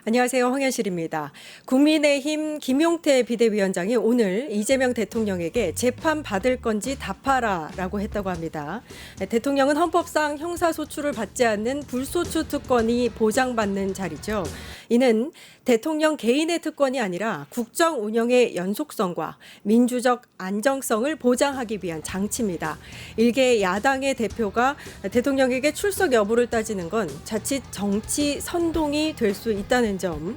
안녕하세요. 황현실입니다. 국민의힘 김용태 비대위원장이 오늘 이재명 대통령에게 재판 받을 건지 답하라라고 했다고 합니다. 대통령은 헌법상 형사소추를 받지 않는 불소추 특권이 보장받는 자리죠. 이는 대통령 개인의 특권이 아니라 국정 운영의 연속성과 민주적 안정성을 보장하기 위한 장치입니다. 일개 야당의 대표가 대통령에게 출석 여부를 따지는 건 자칫 정치 선동이 될 수 있다는 점.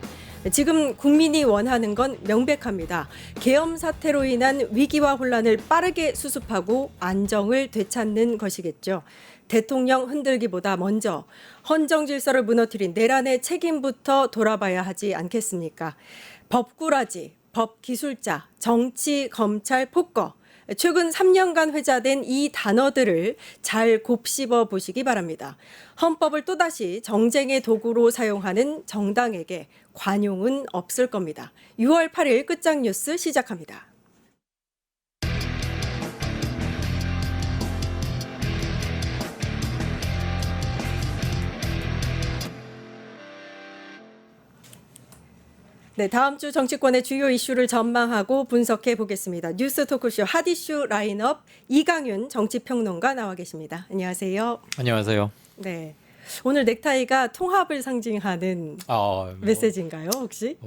지금 국민이 원하는 건 명백합니다. 계엄 사태로 인한 위기와 혼란을 빠르게 수습하고 안정을 되찾는 것이겠죠. 대통령 흔들기보다 먼저 헌정 질서를 무너뜨린 내란의 책임부터 돌아봐야 하지 않겠습니까? 법꾸라지, 법기술자, 정치, 검찰, 폭거. 최근 3년간 회자된 이 단어들을 잘 곱씹어 보시기 바랍니다. 헌법을 또다시 정쟁의 도구로 사용하는 정당에게 관용은 없을 겁니다. 6월 8일 끝장 뉴스 시작합니다. 네, 다음 주 정치권의 주요 이슈를 전망하고 분석해 보겠습니다. 뉴스 토크쇼 핫이슈 라인업 이강윤 정치평론가 나와 계십니다. 안녕하세요. 안녕하세요. 네, 오늘 넥타이가 통합을 상징하는 메시지인가요, 혹시?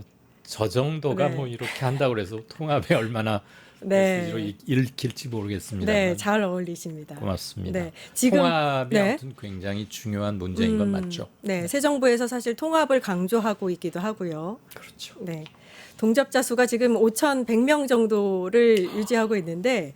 저 정도가 네. 이렇게 한다고 그래서 통합에 얼마나 네. 메시지로 읽힐지 모르겠습니다. 네, 잘 어울리십니다. 고맙습니다. 네, 지금 통합이 네. 아무튼 굉장히 중요한 문제인 건 맞죠. 네, 새 정부에서 사실 통합을 강조하고 있기도 하고요. 그렇죠. 네, 동접자 수가 지금 5,100명 정도를 유지하고 있는데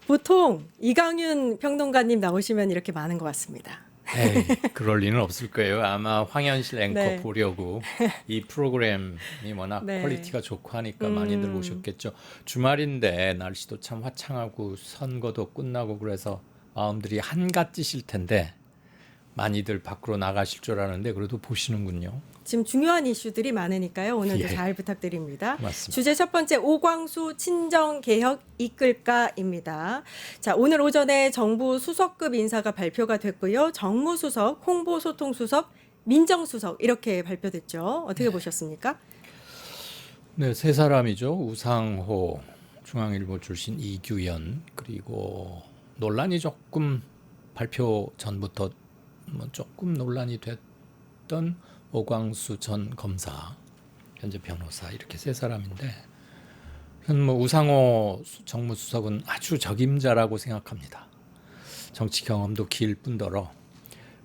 보통 이강윤 평론가님 나오시면 이렇게 많은 것 같습니다. 에이, 그럴 리는 없을 거예요. 아마 황현실 앵커 네. 보려고 이 프로그램이 워낙 네. 퀄리티가 좋고 하니까 많이들 오셨겠죠. 주말인데 날씨도 참 화창하고 선거도 끝나고 그래서 마음들이 한가지실 텐데 많이들 밖으로 나가실 줄 아는데 그래도 보시는군요. 지금 중요한 이슈들이 많으니까요. 오늘도 예. 잘 부탁드립니다. 고맙습니다. 주제 첫 번째, 오광수 친정개혁 이끌까입니다. 자, 오늘 오전에 정부 수석급 인사가 발표가 됐고요. 정무수석, 홍보소통수석, 민정수석 이렇게 발표됐죠. 어떻게 보셨습니까? 네, 세 사람이죠. 우상호 중앙일보 출신 이규현 그리고 논란이 조금 발표 전부터 조금 논란이 됐던 오광수 전 검사, 현재 변호사 이렇게 세 사람인데 저는 우상호 정무수석은 아주 적임자라고 생각합니다. 정치 경험도 길 뿐더러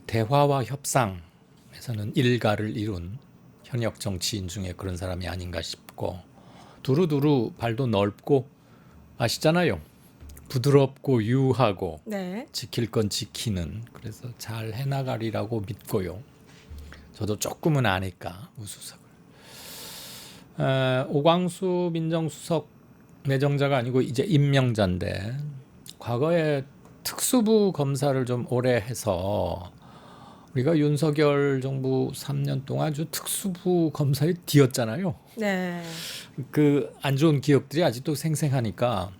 대화와 협상에서는 일가를 이룬 현역 정치인 중에 그런 사람이 아닌가 싶고 두루두루 발도 넓고 아시잖아요. 부드럽고 유하고 네. 지킬 건 지키는 그래서 잘 해나가리라고 믿고요. 저도 조금은 아니까 우수석을. 오광수 민정수석 내정자가 아니고 이제 임명자인데 과거에 특수부 검사를 좀 오래 해서 우리가 윤석열 정부 3년 동안 아주 특수부 검사에 뒤었잖아요. 네. 그 안 좋은 기억들이 아직도 생생하니까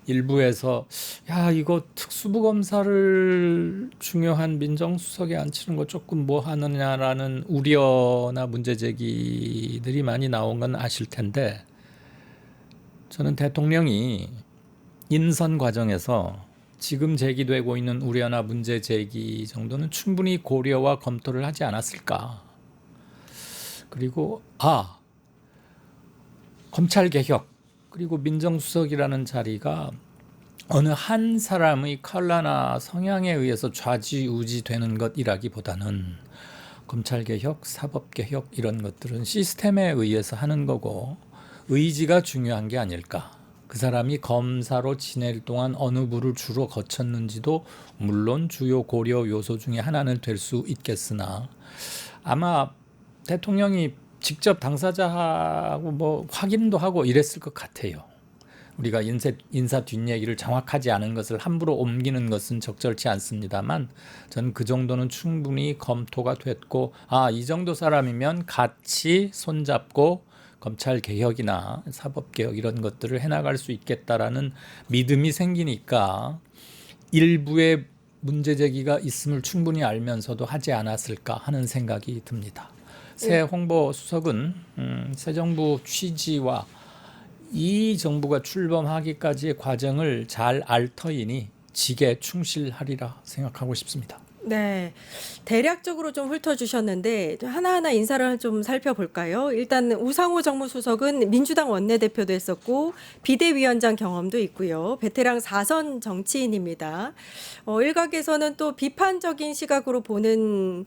일부에서 야 이거 특수부 검사를 중요한 민정수석에 앉히는 거 조금 뭐 하느냐라는 우려나 문제 제기들이 많이 나온 건 아실 텐데 저는 대통령이 인선 과정에서 지금 제기되고 있는 우려나 문제 제기 정도는 충분히 고려와 검토를 하지 않았을까. 그리고 검찰개혁 그리고 민정수석이라는 자리가 어느 한 사람의 컬러나 성향에 의해서 좌지우지 되는 것이라기보다는 검찰개혁, 사법개혁 이런 것들은 시스템에 의해서 하는 거고 의지가 중요한 게 아닐까. 그 사람이 검사로 지낼 동안 어느 부를 주로 거쳤는지도 물론 주요 고려 요소 중에 하나는 될 수 있겠으나 아마 대통령이 직접 당사자하고 확인도 하고 이랬을 것 같아요. 우리가 인사 뒷얘기를 정확하지 않은 것을 함부로 옮기는 것은 적절치 않습니다만 저는 그 정도는 충분히 검토가 됐고 이 정도 사람이면 같이 손잡고 검찰개혁이나 사법개혁 이런 것들을 해나갈 수 있겠다라는 믿음이 생기니까 일부의 문제 제기가 있음을 충분히 알면서도 하지 않았을까 하는 생각이 듭니다. 새 홍보 수석은 새 정부 취지와 이 정부가 출범하기까지의 과정을 잘 알 터이니 직에 충실하리라 생각하고 싶습니다. 네, 대략적으로 좀 훑어주셨는데 하나하나 인사를 좀 살펴볼까요? 일단 우상호 정무수석은 민주당 원내대표도 했었고 비대위원장 경험도 있고요. 베테랑 4선 정치인입니다. 일각에서는 또 비판적인 시각으로 보는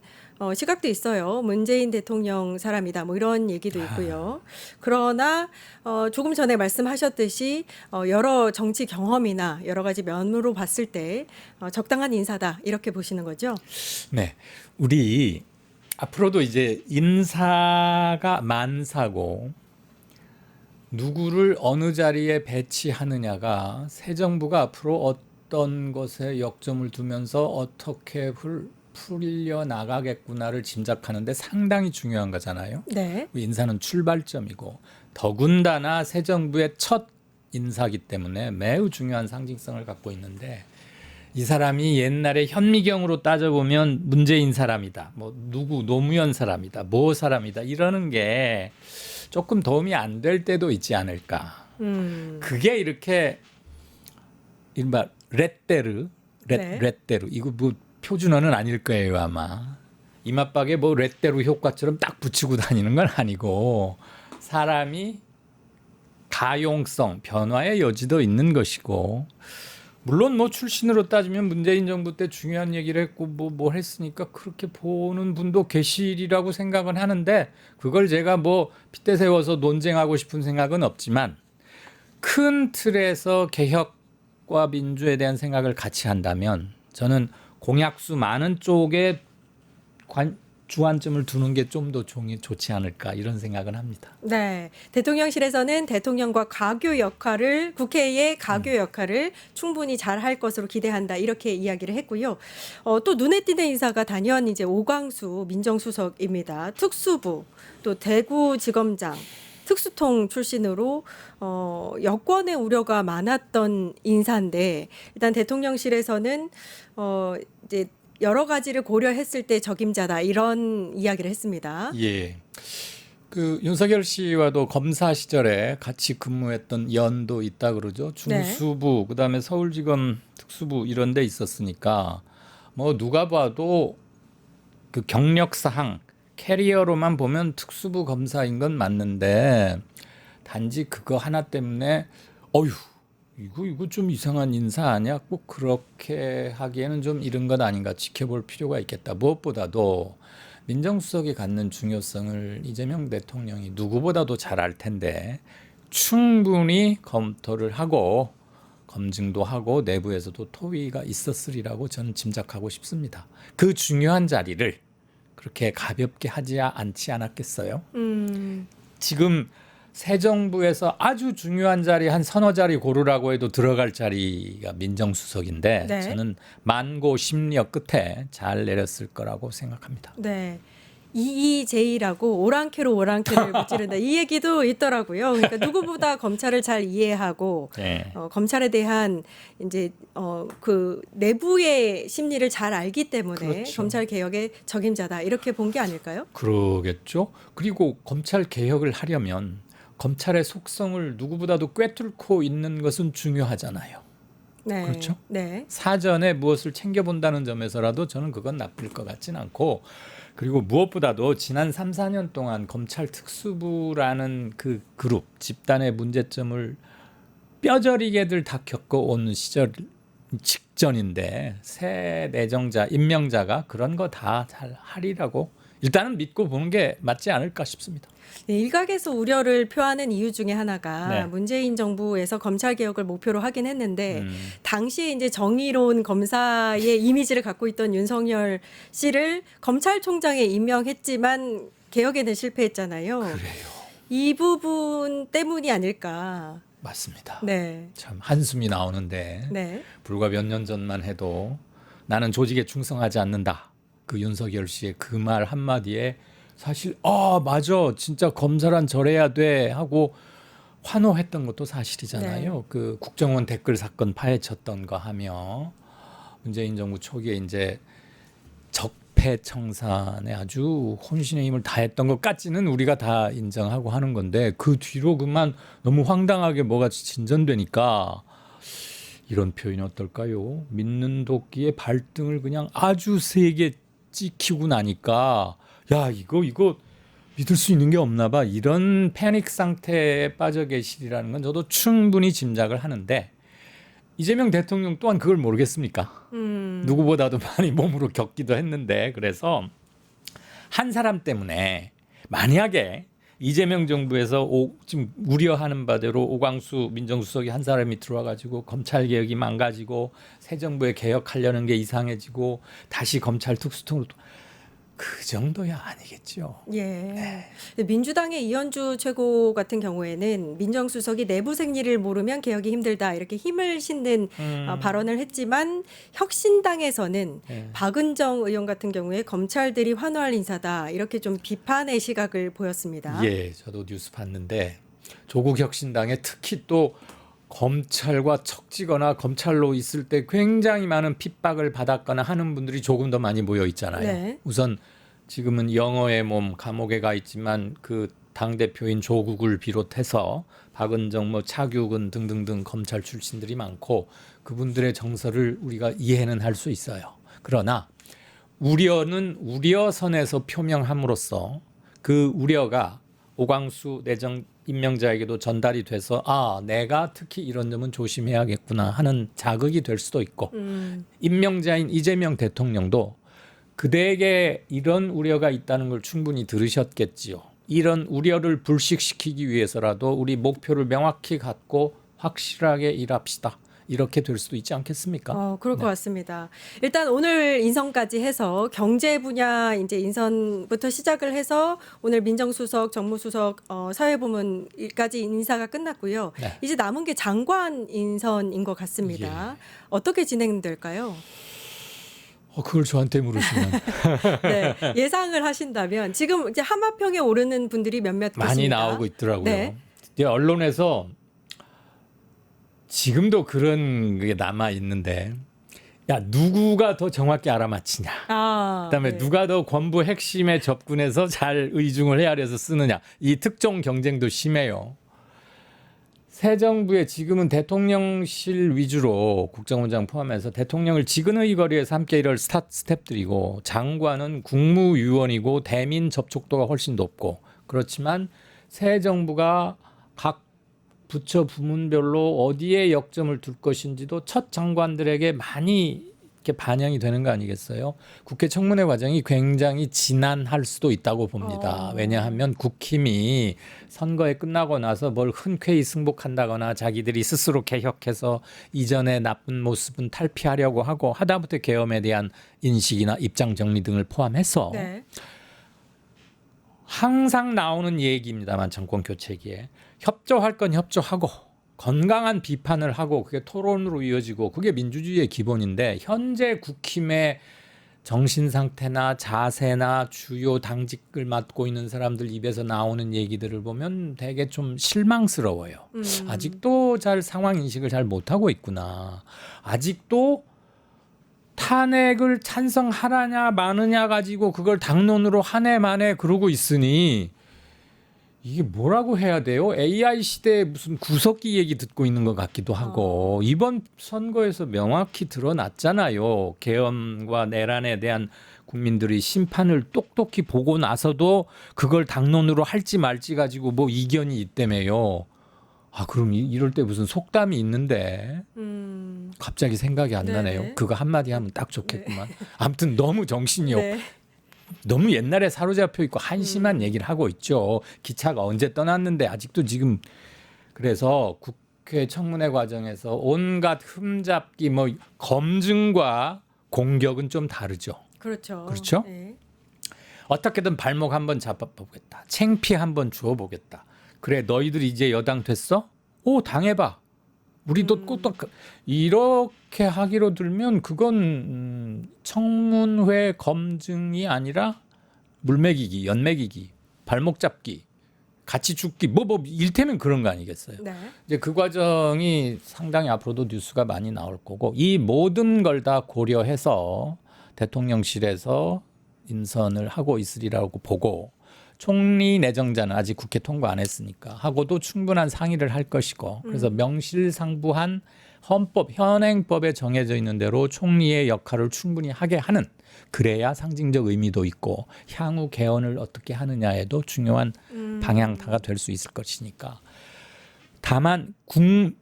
시각도 있어요. 문재인 대통령 사람이다. 뭐 이런 얘기도 있고요. 그러나 조금 전에 말씀하셨듯이 여러 정치 경험이나 여러 가지 면으로 봤을 때 적당한 인사다. 이렇게 보시는 거죠? 네, 우리 앞으로도 이제 인사가 만사고 누구를 어느 자리에 배치하느냐가 새 정부가 앞으로 어떤 것에 역점을 두면서 어떻게 풀려 나가겠구나를 짐작하는데 상당히 중요한 거잖아요. 네. 인사는 출발점이고 더군다나 새 정부의 첫 인사기 때문에 매우 중요한 상징성을 갖고 있는데 이 사람이 옛날에 현미경으로 따져보면 문재인 사람이다. 뭐 누구 노무현 사람이다. 모 사람이다. 이러는 게 조금 도움이 안 될 때도 있지 않을까. 그게 이렇게 이른바 레떼르 이거 뭐 표준어는 아닐 거예요 아마. 이맛박에 뭐 레떼르 효과처럼 딱 붙이고 다니는 건 아니고 사람이 가용성, 변화의 여지도 있는 것이고 물론 뭐 출신으로 따지면 문재인 정부 때 중요한 얘기를 했고 뭘 했으니까 그렇게 보는 분도 계시리라고 생각은 하는데 그걸 제가 뭐 핏대 세워서 논쟁하고 싶은 생각은 없지만 큰 틀에서 개혁과 민주에 대한 생각을 같이 한다면 저는 공약수 많은 쪽에 주안점을 두는 게 좀 더 좋지 않을까 이런 생각은 합니다. 네, 대통령실에서는 대통령과 가교 역할을 국회의 가교 역할을 충분히 잘 할 것으로 기대한다 이렇게 이야기를 했고요. 또 눈에 띄는 인사가 단연 이제 오광수 민정수석입니다. 특수부 또 대구지검장 특수통 출신으로 여권의 우려가 많았던 인사인데 일단 대통령실에서는 이제 여러 가지를 고려했을 때 적임자다 이런 이야기를 했습니다. 예. 그 윤석열 씨와도 검사 시절에 같이 근무했던 연도 있다 그러죠. 중수부, 그다음에 서울지검 특수부 이런 데 있었으니까 뭐 누가 봐도 그 경력 사항 캐리어로만 보면 특수부 검사인 건 맞는데 단지 그거 하나 때문에 어휴 이거 좀 이상한 인사 아니야? 꼭 그렇게 하기에는 좀 이른 것 아닌가 지켜볼 필요가 있겠다. 무엇보다도 민정수석이 갖는 중요성을 이재명 대통령이 누구보다도 잘 알 텐데 충분히 검토를 하고 검증도 하고 내부에서도 토의가 있었으리라고 저는 짐작하고 싶습니다. 그 중요한 자리를 그렇게 가볍게 하지 않지 않았겠어요? 지금 새 정부에서 아주 중요한 자리 한 서너 자리 고르라고 해도 들어갈 자리가 민정수석인데 네. 저는 만고 심리역 끝에 잘 내렸을 거라고 생각합니다. 네. EEJ라고 오랑캐를 무찌른다 이 얘기도 있더라고요. 그러니까 누구보다 검찰을 잘 이해하고 네. 검찰에 대한 이제 그 내부의 심리를 잘 알기 때문에 그렇죠. 검찰 개혁의 적임자다 이렇게 본 게 아닐까요? 그러겠죠. 그리고 검찰 개혁을 하려면 검찰의 속성을 누구보다도 꿰뚫고 있는 것은 중요하잖아요. 네. 그렇죠? 네. 사전에 무엇을 챙겨본다는 점에서라도 저는 그건 나쁠 것 같진 않고 그리고 무엇보다도 지난 3, 4년 동안 검찰 특수부라는 그 그룹 집단의 문제점을 뼈저리게들 다 겪어온 시절 직전인데 새 내정자 임명자가 그런 거 다 잘 하리라고 일단은 믿고 보는 게 맞지 않을까 싶습니다. 네, 일각에서 우려를 표하는 이유 중에 하나가 네. 문재인 정부에서 검찰 개혁을 목표로 하긴 했는데 당시에 이제 정의로운 검사의 이미지를 갖고 있던 윤석열 씨를 검찰총장에 임명했지만 개혁에는 실패했잖아요. 그래요. 이 부분 때문이 아닐까. 맞습니다. 네. 참 한숨이 나오는데 네. 불과 몇 년 전만 해도 나는 조직에 충성하지 않는다. 그 윤석열 씨의 그 말 한마디에 사실 맞아 진짜 검사란 저래야 돼 하고 환호했던 것도 사실이잖아요. 네. 그 국정원 댓글 사건 파헤쳤던 거 하며 문재인 정부 초기에 이제 적폐청산에 아주 혼신의 힘을 다했던 것까지는 우리가 다 인정하고 하는 건데 그 뒤로 그만 너무 황당하게 뭐가 진전되니까 이런 표현이 어떨까요? 믿는 도끼의 발등을 그냥 아주 세게 찍히고 나니까 야 이거 믿을 수 있는 게 없나 봐. 이런 패닉 상태에 빠져 계시리라는 건 저도 충분히 짐작을 하는데 이재명 대통령 또한 그걸 모르겠습니까? 누구보다도 많이 몸으로 겪기도 했는데 그래서 한 사람 때문에 만약에 이재명 정부에서 지금 우려하는 바대로 오광수 민정수석이 한 사람이 들어와가지고 검찰 개혁이 망가지고 새 정부에 개혁하려는 게 이상해지고 다시 검찰 특수통으로 그 정도야 아니겠죠. 예. 네. 민주당의 이현주 최고 같은 경우에는 민정수석이 내부 생리를 모르면 개혁이 힘들다 이렇게 힘을 싣는 발언을 했지만 혁신당에서는 네. 박은정 의원 같은 경우에 검찰들이 환호할 인사다 이렇게 좀 비판의 시각을 보였습니다. 예, 저도 뉴스 봤는데 조국 혁신당에 특히 또 검찰과 척지거나 검찰로 있을 때 굉장히 많은 핍박을 받았거나 하는 분들이 조금 더 많이 모여 있잖아요. 네. 우선 지금은 영어의 몸 감옥에 가 있지만 그 당대표인 조국을 비롯해서 박은정 뭐 차규근 등등등 검찰 출신들이 많고 그분들의 정서를 우리가 이해는 할 수 있어요. 그러나 우려는 우려선에서 표명함으로써 그 우려가 오광수 내정 임명자에게도 전달이 돼서 아 내가 특히 이런 점은 조심해야겠구나 하는 자극이 될 수도 있고 임명자인 이재명 대통령도 그대에게 이런 우려가 있다는 걸 충분히 들으셨겠지요. 이런 우려를 불식시키기 위해서라도 우리 목표를 명확히 갖고 확실하게 일합시다. 이렇게 될 수도 있지 않겠습니까? 그럴 것 같습니다. 일단 오늘 인선까지 해서 경제 분야 이제 인선부터 시작을 해서 오늘 민정수석, 정무수석, 사회부문까지 인사가 끝났고요. 네. 이제 남은 게 장관 인선인 것 같습니다. 어떻게 진행될까요? 그걸 저한테 물으시면 네, 예상을 하신다면 지금 이제 하마평에 오르는 분들이 몇몇 많이 계십니다. 나오고 있더라고요. 네. 이제 언론에서 지금도 그런 게 남아 있는데, 야 누구가 더 정확히 알아맞히냐. 그다음에 네. 누가 더 권부 핵심에 접근해서 잘 의중을 헤아려서 쓰느냐. 이 특종 경쟁도 심해요. 새 정부의 지금은 대통령실 위주로 국정원장 포함해서 대통령을 지근의 거리에서 함께 이럴 스텝들이고 장관은 국무위원이고 대민 접촉도가 훨씬 높고 그렇지만 새 정부가 각 부처 부문별로 어디에 역점을 둘 것인지도 첫 장관들에게 많이 이렇게 반영이 되는 거 아니겠어요? 국회 청문회 과정이 굉장히 지난할 수도 있다고 봅니다. 왜냐하면 국힘이 선거에 끝나고 나서 뭘 흔쾌히 승복한다거나 자기들이 스스로 개혁해서 이전의 나쁜 모습은 탈피하려고 하고 하다못해 계엄에 대한 인식이나 입장 정리 등을 포함해서 네. 항상 나오는 얘기입니다만 정권 교체기에 협조할 건 협조하고 건강한 비판을 하고 그게 토론으로 이어지고 그게 민주주의의 기본인데 현재 국힘의 정신 상태나 자세나 주요 당직을 맡고 있는 사람들 입에서 나오는 얘기들을 보면 되게 좀 실망스러워요. 아직도 잘 상황 인식을 잘 못하고 있구나. 아직도 탄핵을 찬성하라냐 마느냐 가지고 그걸 당론으로 한 해 만에 그러고 있으니 이게 뭐라고 해야 돼요? AI 시대에 무슨 구석기 얘기 듣고 있는 것 같기도 하고 이번 선거에서 명확히 드러났잖아요. 계엄과 내란에 대한 국민들이 심판을 똑똑히 보고 나서도 그걸 당론으로 할지 말지 가지고 뭐 이견이 있다며요. 그럼 이럴 때 무슨 속담이 있는데 갑자기 생각이 안 나네요. 네네. 그거 한마디 하면 딱 좋겠구만. 아무튼 너무 정신이 없. 네. 너무 옛날에 사로잡혀 있고 한심한 얘기를 하고 있죠. 기차가 언제 떠났는데 아직도 지금 그래서 국회 청문회 과정에서 온갖 흠잡기 뭐 검증과 공격은 좀 다르죠. 그렇죠. 그렇죠? 네. 어떻게든 발목 한번 잡아보겠다. 창피 한번 주워보겠다. 그래 너희들 이제 여당 됐어? 오 당해봐. 우리도 꼭 이렇게 하기로 들면 그건 청문회 검증이 아니라 물매기기, 연매기기, 발목 잡기, 같이 죽기 뭐 일테면 그런 거 아니겠어요? 네. 이제 그 과정이 상당히 앞으로도 뉴스가 많이 나올 거고 이 모든 걸 다 고려해서 대통령실에서 인선을 하고 있으리라고 보고 총리 내정자는 아직 국회 통과 안 했으니까 하고도 충분한 상의를 할 것이고 그래서 명실상부한 헌법 현행법에 정해져 있는 대로 총리의 역할을 충분히 하게 하는 그래야 상징적 의미도 있고 향후 개헌을 어떻게 하느냐에도 중요한 방향타가 될 수 있을 것이니까 다만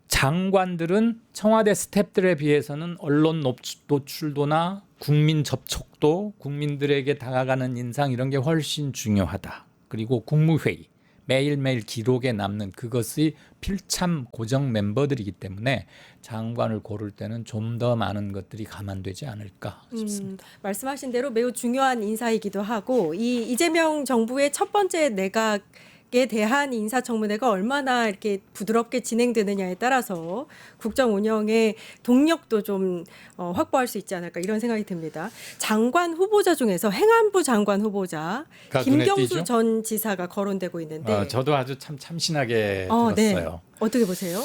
장관들은 청와대 스태프들에 비해서는 언론 노출도나 국민 접촉도 국민들에게 다가가는 인상 이런 게 훨씬 중요하다. 그리고 국무회의 매일매일 기록에 남는 그것이 필참 고정 멤버들이기 때문에 장관을 고를 때는 좀 더 많은 것들이 감안되지 않을까 싶습니다. 말씀하신 대로 매우 중요한 인사이기도 하고 이 이재명 정부의 첫 번째 내각에 대한 인사청문회가 얼마나 이렇게 부드럽게 진행되느냐에 따라서 국정 운영의 동력도 좀 확보할 수 있지 않을까 이런 생각이 듭니다. 장관 후보자 중에서 행안부 장관 후보자 김경수 전 지사가 거론되고 있는데 저도 아주 참 참신하게 네. 들었어요. 어떻게 보세요?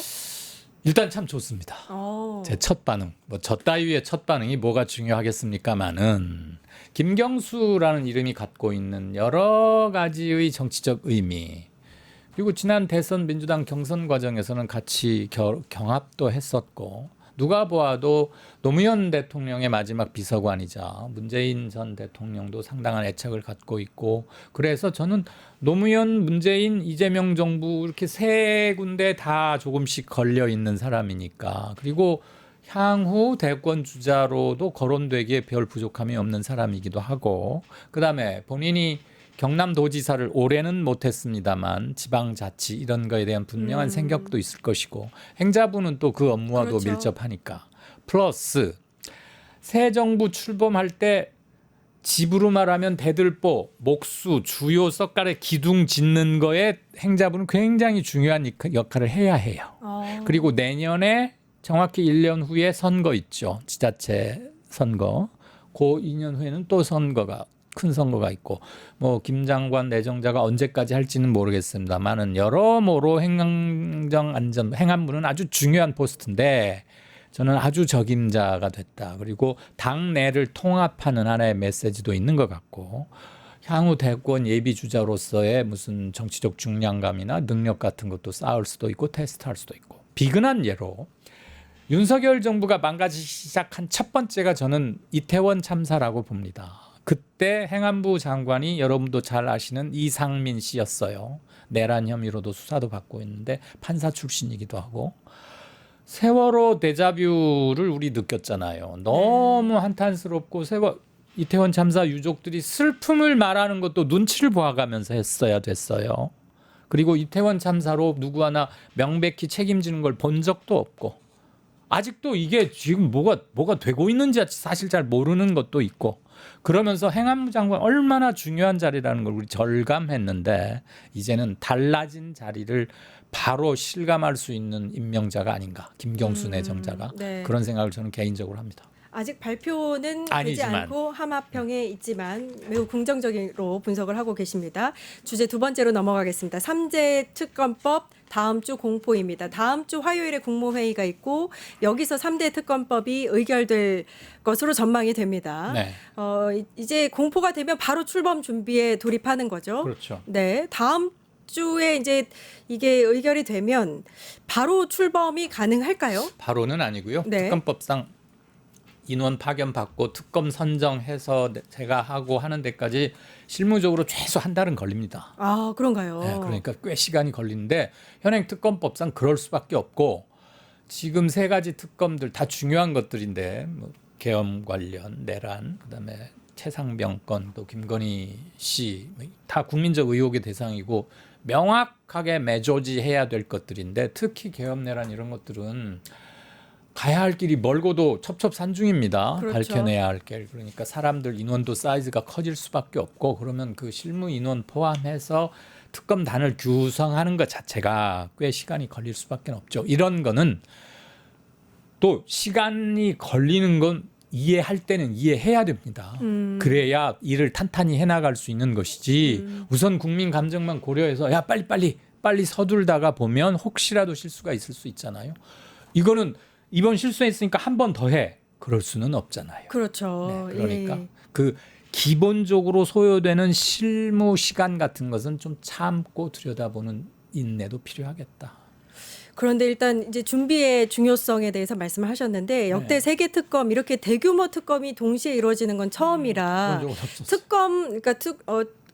일단 참 좋습니다. 제 첫 반응, 뭐 저 따위의 첫 반응이 뭐가 중요하겠습니까마는 김경수라는 이름이 갖고 있는 여러 가지의 정치적 의미 그리고 지난 대선 민주당 경선 과정에서는 같이 경합도 했었고 누가 보아도 노무현 대통령의 마지막 비서관이자 문재인 전 대통령도 상당한 애착을 갖고 있고 그래서 저는 노무현, 문재인, 이재명 정부 이렇게 세 군데 다 조금씩 걸려 있는 사람이니까 그리고 향후 대권 주자로도 거론되기에 별 부족함이 없는 사람이기도 하고 그다음에 본인이 경남도지사를 올해는 못했습니다만 지방자치 이런 거에 대한 분명한 생각도 있을 것이고 행자부는 또 그 업무와도 그렇죠. 밀접하니까 플러스 새 정부 출범할 때 집으로 말하면 대들보, 목수, 주요 썩갈에 기둥 짓는 거에 행자부는 굉장히 중요한 역할을 해야 해요. 그리고 내년에 정확히 1년 후에 선거 있죠. 지자체 선거. 그 2년 후에는 또 선거가 큰 선거가 있고 뭐 김 장관 내정자가 언제까지 할지는 모르겠습니다만은 여러모로 행안부는 아주 중요한 포스트인데 저는 아주 적임자가 됐다. 그리고 당내를 통합하는 하나의 메시지도 있는 것 같고 향후 대권 예비 주자로서의 무슨 정치적 중량감이나 능력 같은 것도 쌓을 수도 있고 테스트할 수도 있고 비근한 예로 윤석열 정부가 망가지기 시작한 첫 번째가 저는 이태원 참사라고 봅니다. 그때 행안부 장관이 여러분도 잘 아시는 이상민 씨였어요. 내란 혐의로도 수사도 받고 있는데 판사 출신이기도 하고 세월호 데자뷰를 우리 느꼈잖아요. 너무 한탄스럽고 이태원 참사 유족들이 슬픔을 말하는 것도 눈치를 보아가면서 했어야 됐어요. 그리고 이태원 참사로 누구 하나 명백히 책임지는 걸 본 적도 없고 아직도 이게 지금 뭐가 되고 있는지 사실 잘 모르는 것도 있고 그러면서 행안부 장관 얼마나 중요한 자리라는 걸 우리 절감했는데 이제는 달라진 자리를 바로 실감할 수 있는 임명자가 아닌가 김경수 내정자가 네. 그런 생각을 저는 개인적으로 합니다. 아직 발표는 되지 아니지만. 않고 하마평에 있지만 매우 긍정적으로 분석을 하고 계십니다. 주제 두 번째로 넘어가겠습니다. 3제 특검법 다음 주 공포입니다. 다음 주 화요일에 국무회의가 있고 여기서 3대 특검법이 의결될 것으로 전망이 됩니다. 네. 이제 공포가 되면 바로 출범 준비에 돌입하는 거죠. 그렇죠. 네, 다음 주에 이제 이게 의결이 되면 바로 출범이 가능할까요? 바로는 아니고요. 네. 특검법상 인원 파견 받고 특검 선정해서 제가 하고 하는 데까지 실무적으로 최소 한 달은 걸립니다. 아, 그런가요? 네, 그러니까 꽤 시간이 걸리는데 현행 특검법상 그럴 수밖에 없고 지금 세 가지 특검들 다 중요한 것들인데 뭐 계엄 관련 내란 그다음에 최상병 건 또 김건희 씨 다 국민적 의혹의 대상이고 명확하게 매조지해야 될 것들인데 특히 계엄 내란 이런 것들은 가야 할 길이 멀고도 첩첩산중입니다. 그렇죠. 밝혀내야 할 길. 그러니까 사람들 인원도 사이즈가 커질 수밖에 없고 그러면 그 실무 인원 포함해서 특검단을 구성하는 것 자체가 꽤 시간이 걸릴 수밖에 없죠. 이런 거는 또 시간이 걸리는 건 이해할 때는 이해해야 됩니다. 그래야 일을 탄탄히 해나갈 수 있는 것이지 우선 국민 감정만 고려해서 야 빨리 서둘다가 보면 혹시라도 실수가 있을 수 있잖아요. 이거는 이번 실수했으니까 한 번 더 해. 그럴 수는 없잖아요. 그렇죠. 네, 그러니까 예. 그 기본적으로 소요되는 실무 시간 같은 것은 좀 참고 들여다보는 인내도 필요하겠다. 그런데 일단 이제 준비의 중요성에 대해서 말씀을 하셨는데 역대 네. 세계 특검 이렇게 대규모 특검이 동시에 이루어지는 건 처음이라 그런 적은 없었어요. 특검 그러니까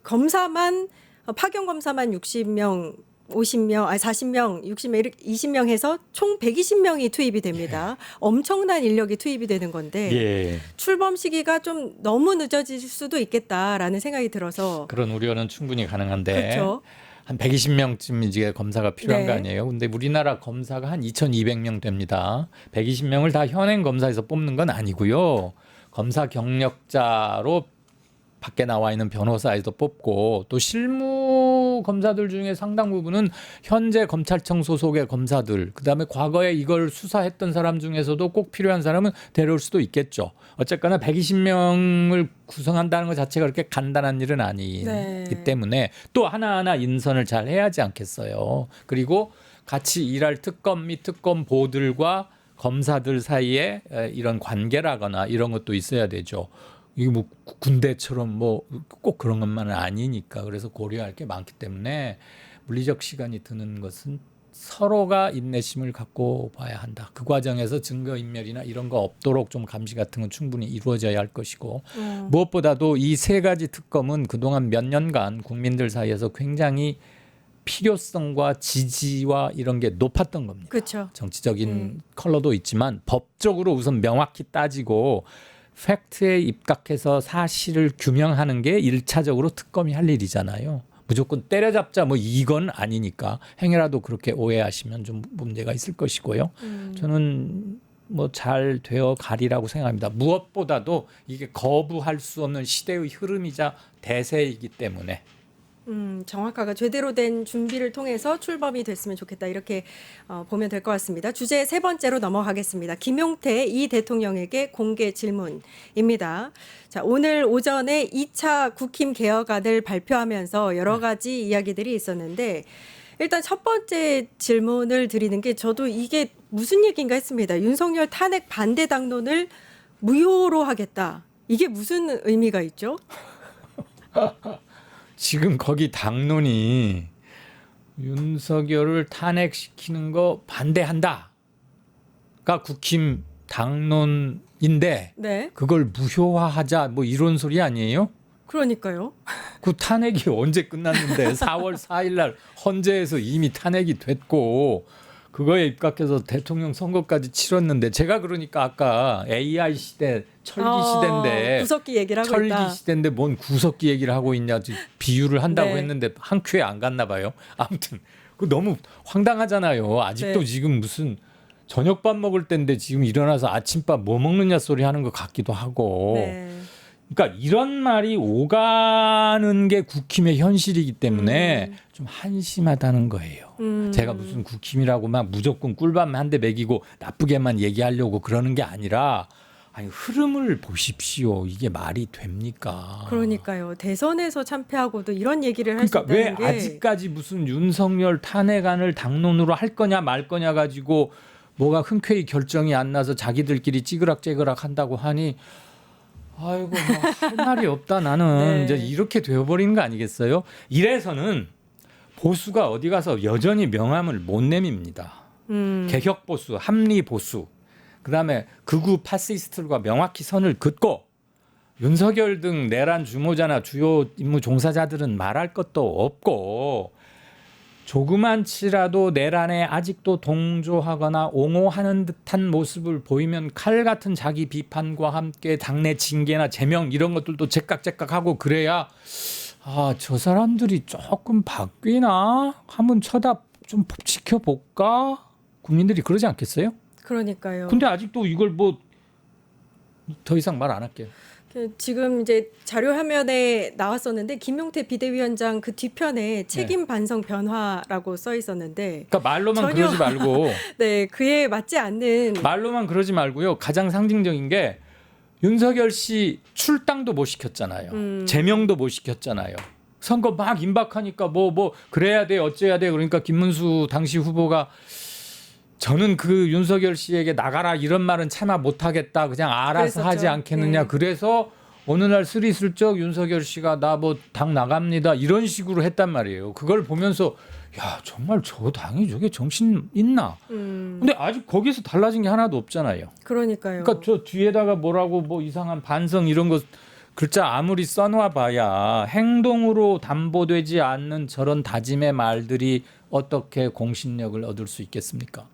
검사만 파견 검사만 60명 50명, 아니 40명, 60명, 이렇게 20명 해서 총 120명이 투입이 됩니다. 엄청난 인력이 투입이 되는 건데 예. 출범 시기가 좀 너무 늦어질 수도 있겠다라는 생각이 들어서 그런 우려는 충분히 가능한데 그렇죠. 한 120명쯤 이제 검사가 필요한 네. 거 아니에요. 근데 우리나라 검사가 한 2,200명 됩니다. 120명을 다 현행 검사에서 뽑는 건 아니고요. 검사 경력자로 밖에 나와 있는 변호사에서 뽑고 또 실무 검사들 중에 상당 부분은 현재 검찰청 소속의 검사들 그다음에 과거에 이걸 수사했던 사람 중에서도 꼭 필요한 사람은 데려올 수도 있겠죠. 어쨌거나 120명을 구성한다는 것 자체가 그렇게 간단한 일은 아니기 네. 때문에 또 하나하나 인선을 잘 해야 하지 않겠어요. 그리고 같이 일할 특검 및 특검보들과 검사들 사이에 이런 관계라거나 이런 것도 있어야 되죠. 이게 뭐 군대처럼 뭐 꼭 그런 것만은 아니니까 그래서 고려할 게 많기 때문에 물리적 시간이 드는 것은 서로가 인내심을 갖고 봐야 한다. 그 과정에서 증거인멸이나 이런 거 없도록 좀 감시 같은 건 충분히 이루어져야 할 것이고 무엇보다도 이 세 가지 특검은 그동안 몇 년간 국민들 사이에서 굉장히 필요성과 지지와 이런 게 높았던 겁니다. 그렇죠. 정치적인 컬러도 있지만 법적으로 우선 명확히 따지고 팩트에 입각해서 사실을 규명하는 게 1차적으로 특검이 할 일이잖아요. 무조건 때려잡자 뭐 이건 아니니까 행여라도 그렇게 오해하시면 좀 문제가 있을 것이고요. 저는 뭐 잘 되어 가리라고 생각합니다. 무엇보다도 이게 거부할 수 없는 시대의 흐름이자 대세이기 때문에 정확하게 제대로 된 준비를 통해서 출범이 됐으면 좋겠다 이렇게 보면 될 것 같습니다. 주제 세 번째로 넘어가겠습니다. 김용태 이 대통령에게 공개 질문입니다. 자, 오늘 오전에 2차 국힘 개혁안을 발표하면서 여러 가지 이야기들이 있었는데 일단 첫 번째 질문을 드리는 게 저도 이게 무슨 얘기인가 했습니다. 윤석열 탄핵 반대 당론을 무효로 하겠다. 이게 무슨 의미가 있죠? 지금 거기 당론이 윤석열을 탄핵시키는 거 반대한다가 국힘 당론인데 네. 그걸 무효화하자 뭐 이런 소리 아니에요? 그러니까요. 그 탄핵이 언제 끝났는데 4월 4일 날 헌재에서 이미 탄핵이 됐고 그거에 입각해서 대통령 선거까지 치렀는데 제가 그러니까 아까 AI 시대 철기 시대인데 구석기 얘기를 하고 철기 있다. 시대인데 뭔 구석기 얘기를 하고 있냐 비유를 한다고 네. 했는데 한 큐에 안 갔나 봐요. 아무튼 그 너무 황당하잖아요. 아직도 네. 지금 무슨 저녁밥 먹을 때인데 지금 일어나서 아침밥 뭐 먹느냐 소리 하는 것 같기도 하고. 네. 그러니까 이런 말이 오가는 게 국힘의 현실이기 때문에 좀 한심하다는 거예요. 제가 무슨 국힘이라고 막 무조건 꿀밤 한 대 먹이고 나쁘게만 얘기하려고 그러는 게 아니라 아니 흐름을 보십시오. 이게 말이 됩니까? 그러니까요. 대선에서 참패하고도 이런 얘기를 할 수 그러니까 왜 있다는 게 아직까지 무슨 윤석열 탄핵안을 당론으로 할 거냐 말 거냐 가지고 뭐가 흔쾌히 결정이 안 나서 자기들끼리 찌그락찌그락 한다고 하니 아이고 뭐 할 말이 없다 나는 네. 이제 이렇게 되어버리는 거 아니겠어요? 이래서는 보수가 어디 가서 여전히 명함을 못 내밉니다. 개혁 보수, 합리 보수, 그다음에 극우 파시스트들과 명확히 선을 긋고 윤석열 등 내란 주모자나 주요 임무 종사자들은 말할 것도 없고 조그만치라도 내란에 아직도 동조하거나 옹호하는 듯한 모습을 보이면 칼 같은 자기 비판과 함께 당내 징계나 제명 이런 것들도 제깍제깍하고 그래야 아, 저 사람들이 조금 바뀌나 한번 좀 지켜볼까 국민들이 그러지 않겠어요? 그러니까요. 근데 아직도 이걸 뭐 더 이상 말 안 할게요. 지금 이제 자료 화면에 나왔었는데 김용태 비대위원장 그 뒤편에 책임 반성 변화라고 써 있었는데 그러니까 말로만 전혀- 그러지 말고 네, 그에 맞지 않는 말로만 그러지 말고요. 가장 상징적인 게 윤석열 씨 출당도 못 시켰잖아요. 제명도 못 시켰잖아요. 선거 막 임박하니까 뭐 그래야 돼 어째야 돼 그러니까 김문수 당시 후보가 저는 그 윤석열 씨에게 나가라 이런 말은 차마 못하겠다 그냥 알아서 그랬었죠. 하지 않겠느냐 네. 그래서 어느 날 스리슬쩍 윤석열 씨가 나 뭐 당 나갑니다 이런 식으로 했단 말이에요. 그걸 보면서 야 정말 저 당이 저게 정신 있나? 근데 아직 거기서 달라진 게 하나도 없잖아요. 그러니까요. 그러니까 저 뒤에다가 뭐라고 뭐 이상한 반성 이런 거 글자 아무리 써놔 봐야 행동으로 담보되지 않는 저런 다짐의 말들이 어떻게 공신력을 얻을 수 있겠습니까?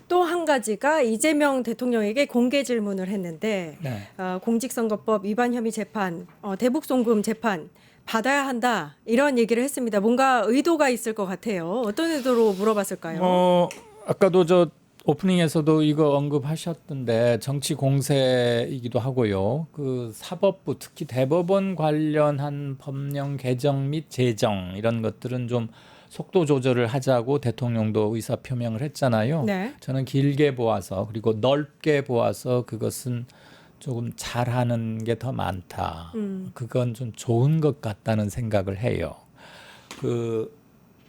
또 한 가지가 이재명 대통령에게 공개 질문을 했는데 네. 공직선거법 위반 혐의 재판, 대북 송금 재판 받아야 한다 이런 얘기를 했습니다. 뭔가 의도가 있을 것 같아요. 어떤 의도로 물어봤을까요? 아까도 저 오프닝에서도 이거 언급하셨던데 정치 공세이기도 하고요. 그 사법부 특히 대법원 관련한 법령 개정 및 제정 이런 것들은 좀 속도 조절을 하자고 대통령도 의사 표명을 했잖아요. 네. 저는 길게 보아서 그리고 넓게 보아서 그것은 조금 잘하는 게 더 많다. 그건 좀 좋은 것 같다는 생각을 해요.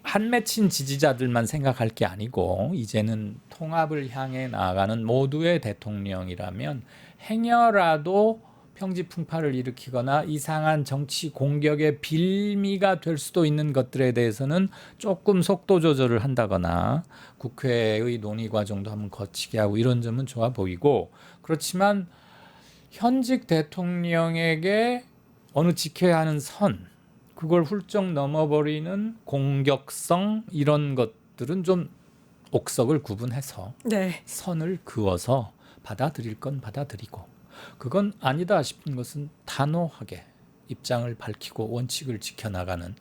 한 맺힌 지지자들만 생각할 게 아니고 이제는 통합을 향해 나아가는 모두의 대통령이라면 행여라도 평지풍파를 일으키거나 이상한 정치 공격의 빌미가 될 수도 있는 것들에 대해서는 조금 속도 조절을 한다거나 국회의 논의 과정도 한번 거치게 하고 이런 점은 좋아 보이고, 그렇지만 현직 대통령에게 어느 지켜야 하는 선, 그걸 훌쩍 넘어버리는 공격성 이런 것들은 좀 옥석을 구분해서 네. 선을 그어서 받아들일 건 받아들이고, 그건 아니다 싶은 것은 단호하게 입장을 밝히고 원칙을 지켜나가는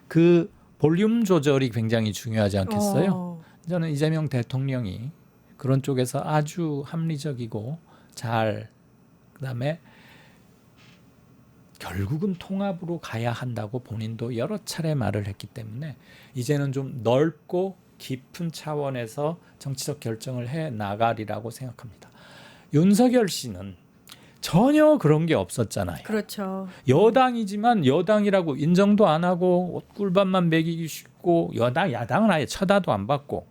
그 볼륨 조절이 굉장히 중요하지 않겠어요? 저는 이재명 대통령이 그런 쪽에서 아주 합리적이고 잘, 그다음에 결국은 통합으로 가야 한다고 본인도 여러 차례 말을 했기 때문에 이제는 좀 넓고 깊은 차원에서 정치적 결정을 해 나가리라고 생각합니다. 윤석열 씨는 전혀 그런 게 없었잖아요. 그렇죠. 여당이지만 여당이라고 인정도 안 하고 꿀밥만 먹이기 쉽고 야당은 아예 쳐다도 안 받고,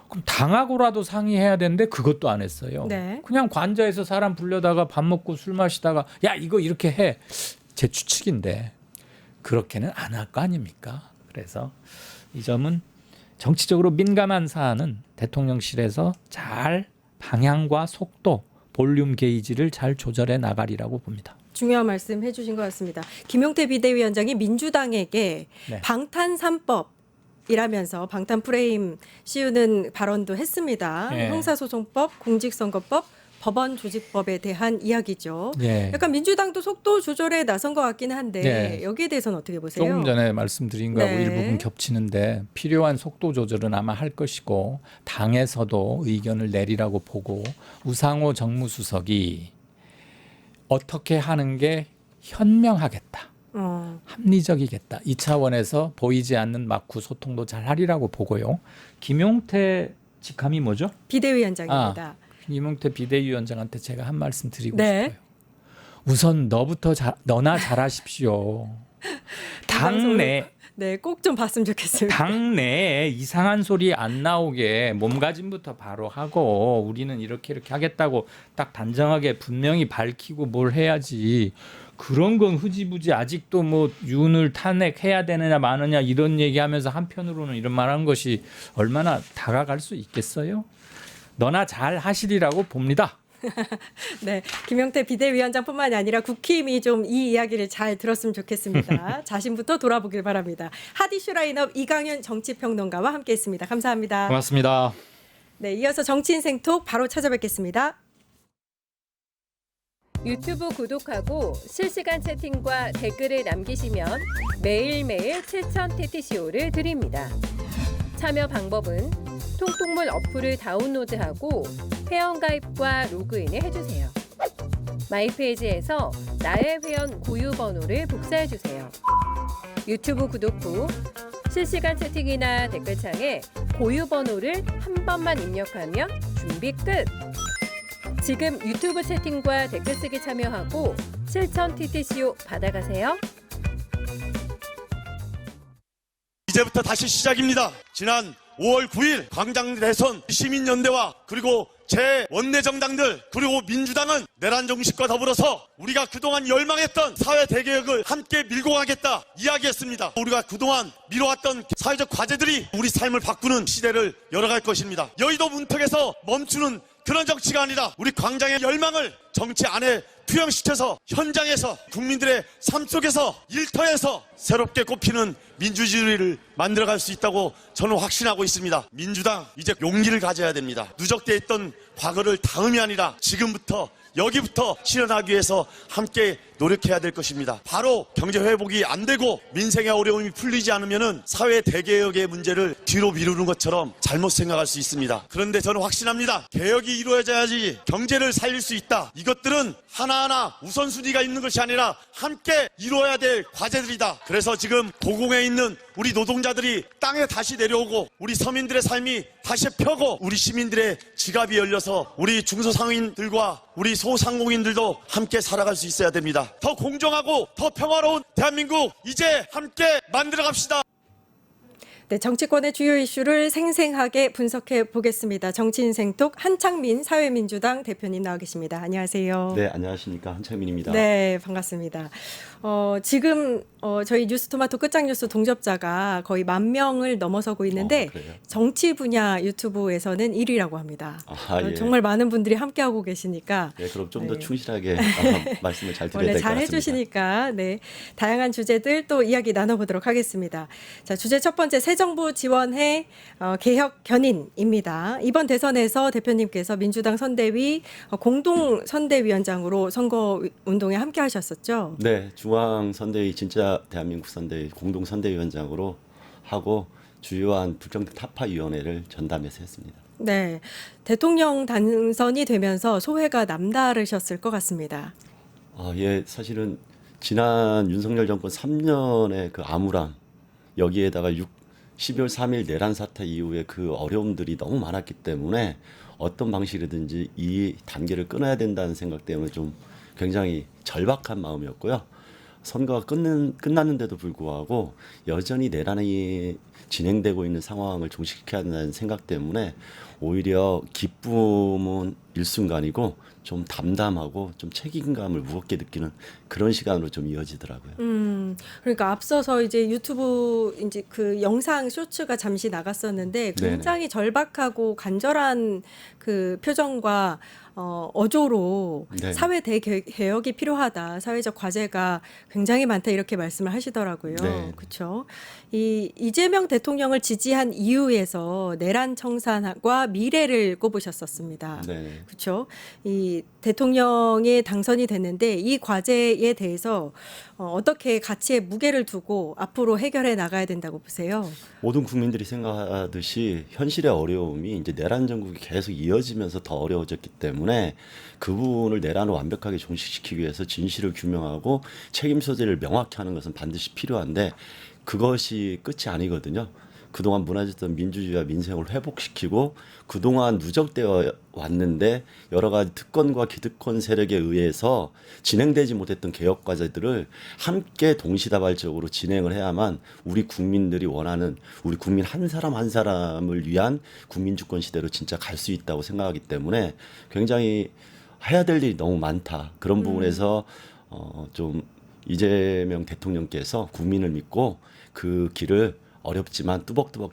그럼 당하고라도 상의해야 되는데 그것도 안 했어요. 네. 그냥 관저에서 사람 불려다가 밥 먹고 술 마시다가 야 이거 이렇게 해. 제 추측인데 그렇게는 안 할 거 아닙니까? 그래서 이 점은 정치적으로 민감한 사안은 대통령실에서 잘 방향과 속도, 볼륨 게이지를 잘 조절해 나가리라고 봅니다. 중요한 말씀 해주신 것 같습니다. 김용태 비대위원장이 민주당에게 네. 방탄 3법이라면서 방탄 프레임 씌우는 발언도 했습니다. 네. 형사소송법, 공직선거법, 법원조직법에 대한 이야기죠. 네. 약간 민주당도 속도 조절에 나선 것 같긴 한데 네. 여기에 대해서는 어떻게 보세요? 조금 전에 말씀드린 거하고 네. 일부분 겹치는데 필요한 속도 조절은 아마 할 것이고, 당에서도 의견을 내리라고 보고, 우상호 정무수석이 어떻게 하는 게 현명하겠다, 합리적이겠다, 이 차원에서 보이지 않는 막후 소통도 잘 하리라고 보고요. 김용태 직함이 뭐죠? 비대위원장입니다. 김용태 비대위원장한테 제가 한 말씀 드리고 네. 싶어요. 우선 너나 잘하십시오. 당내 네, 꼭 좀 봤으면 좋겠습니다. 당내에 이상한 소리 안 나오게 몸가짐부터 바로 하고, 우리는 이렇게 하겠다고 딱 단정하게 분명히 밝히고 뭘 해야지. 그런 건 흐지부지 아직도 뭐 윤을 탄핵해야 되느냐 마느냐 이런 얘기하면서 한편으로는 이런 말하는 것이 얼마나 다가갈 수 있겠어요? 너나 잘 하시리라고 봅니다. 네, 김용태 비대위원장뿐만이 아니라 국힘이 좀 이 이야기를 잘 들었으면 좋겠습니다. 자신부터 돌아보길 바랍니다. 핫이슈 라인업 이강윤 정치평론가와 함께했습니다. 감사합니다. 고맙습니다. 네, 이어서 정치인생톡 바로 찾아뵙겠습니다. 유튜브 구독하고 실시간 채팅과 댓글을 남기시면 매일매일 7,000TTCO를 드립니다. 참여 방법은 통통물 어플을 다운로드하고 회원가입과 로그인을 해주세요. 마이페이지에서 나의 회원 고유 번호를 복사해주세요. 유튜브 구독 후 실시간 채팅이나 댓글창에 고유 번호를 한 번만 입력하면 준비 끝! 지금 유튜브 채팅과 댓글 쓰기 참여하고 7,000TTCO 받아가세요. 이제부터 다시 시작입니다. 지난 5월 9일 광장 대선 시민연대와 그리고 제 원내 정당들 그리고 민주당은 내란 정식과 더불어서 우리가 그동안 열망했던 사회 대개혁을 함께 밀고 가겠다 이야기했습니다. 우리가 그동안 미뤄왔던 사회적 과제들이 우리 삶을 바꾸는 시대를 열어갈 것입니다. 여의도 문턱에서 멈추는 그런 정치가 아니라 우리 광장의 열망을 정치 안에 투영시켜서 현장에서 국민들의 삶 속에서 일터에서 새롭게 꽃피는 민주주의를 만들어갈 수 있다고 저는 확신하고 있습니다. 민주당 이제 용기를 가져야 됩니다. 누적돼 있던 과거를 다음이 아니라 지금부터 여기부터 실현하기 위해서 함께 노력해야 될 것입니다. 바로 경제 회복이 안 되고 민생의 어려움이 풀리지 않으면은 사회 대개혁의 문제를 뒤로 미루는 것처럼 잘못 생각할 수 있습니다. 그런데 저는 확신합니다. 개혁이 이루어져야지 경제를 살릴 수 있다. 이것들은 하나하나 우선순위가 있는 것이 아니라 함께 이루어야 될 과제들이다. 그래서 지금 도공에 있는 우리 노동자들이 땅에 다시 내려오고 우리 서민들의 삶이 다시 펴고 우리 시민들의 지갑이 열려서 우리 중소상인들과 우리 소상공인들도 함께 살아갈 수 있어야 됩니다. 더 공정하고 더 평화로운 대한민국 이제 함께 만들어 갑시다. 네, 정치권의 주요 이슈를 생생하게 분석해 보겠습니다. 정치인생톡 한창민 사회민주당 대표님 나와 계십니다. 안녕하세요. 네, 안녕하십니까. 한창민입니다. 네, 반갑습니다. 지금 저희 뉴스토마토 끝장뉴스 동접자가 거의 10,000명을 넘어서고 있는데 그래요? 정치 분야 유튜브에서는 1위라고 합니다. 예. 정말 많은 분들이 함께하고 계시니까 네, 그럼 좀 더 네. 충실하게 말씀을 잘 드려야 원래 될 것 잘 같습니다. 해주시니까 네, 다양한 주제들 또 이야기 나눠보도록 하겠습니다. 자, 주제 첫 번째 새 정부 지원해 개혁 견인입니다. 이번 대선에서 대표님께서 민주당 선대위 공동 선대위원장으로 선거 운동에 함께하셨었죠. 네, 중앙 선대위 진짜 대한민국 선대위 공동 선대위원장으로 하고 주요한 불정당 타파위원회를 전담해서 했습니다. 네, 대통령 당선이 되면서 소회가 남다르셨을 것 같습니다. 예, 사실은 지난 윤석열 정권 3년의 그 암울함 여기에다가 12월 3일 내란 사태 이후에 그 어려움들이 너무 많았기 때문에 어떤 방식이든지 이 단계를 끊어야 된다는 생각 때문에 좀 굉장히 절박한 마음이었고요. 선거가 끝났는데도 불구하고 여전히 내란이 진행되고 있는 상황을 종식시켜야 한다는 생각 때문에 오히려 기쁨은 일순간이고 좀 담담하고 좀 책임감을 무겁게 느끼는 그런 시간으로 좀 이어지더라고요. 그러니까 앞서서 이제 유튜브 이제 그 영상 쇼츠가 잠시 나갔었는데 굉장히 절박하고 간절한 그 표정과 어조로 네. 사회 대개혁이 필요하다. 사회적 과제가 굉장히 많다 이렇게 말씀을 하시더라고요. 네. 그렇죠. 이 이재명 대통령을 지지한 이유에서 내란 청산과 미래를 꼽으셨었습니다. 네. 그렇죠. 이 대통령이 당선이 됐는데 이 과제에 대해서 어떻게 가치의 무게를 두고 앞으로 해결해 나가야 된다고 보세요? 모든 국민들이 생각하듯이 현실의 어려움이 이제 내란 전국이 계속 이어지면서 더 어려워졌기 때문에 그 부분을 내란을 완벽하게 종식시키기 위해서 진실을 규명하고 책임 소재를 명확히 하는 것은 반드시 필요한데 그것이 끝이 아니거든요. 그동안 무너졌던 민주주의와 민생을 회복시키고 그동안 누적되어 왔는데 여러 가지 특권과 기득권 세력에 의해서 진행되지 못했던 개혁 과제들을 함께 동시다발적으로 진행을 해야만 우리 국민들이 원하는 우리 국민 한 사람 한 사람을 위한 국민주권 시대로 진짜 갈 수 있다고 생각하기 때문에 굉장히 해야 될 일이 너무 많다. 그런 부분에서 좀 이재명 대통령께서 국민을 믿고 그 길을 어렵지만 뚜벅뚜벅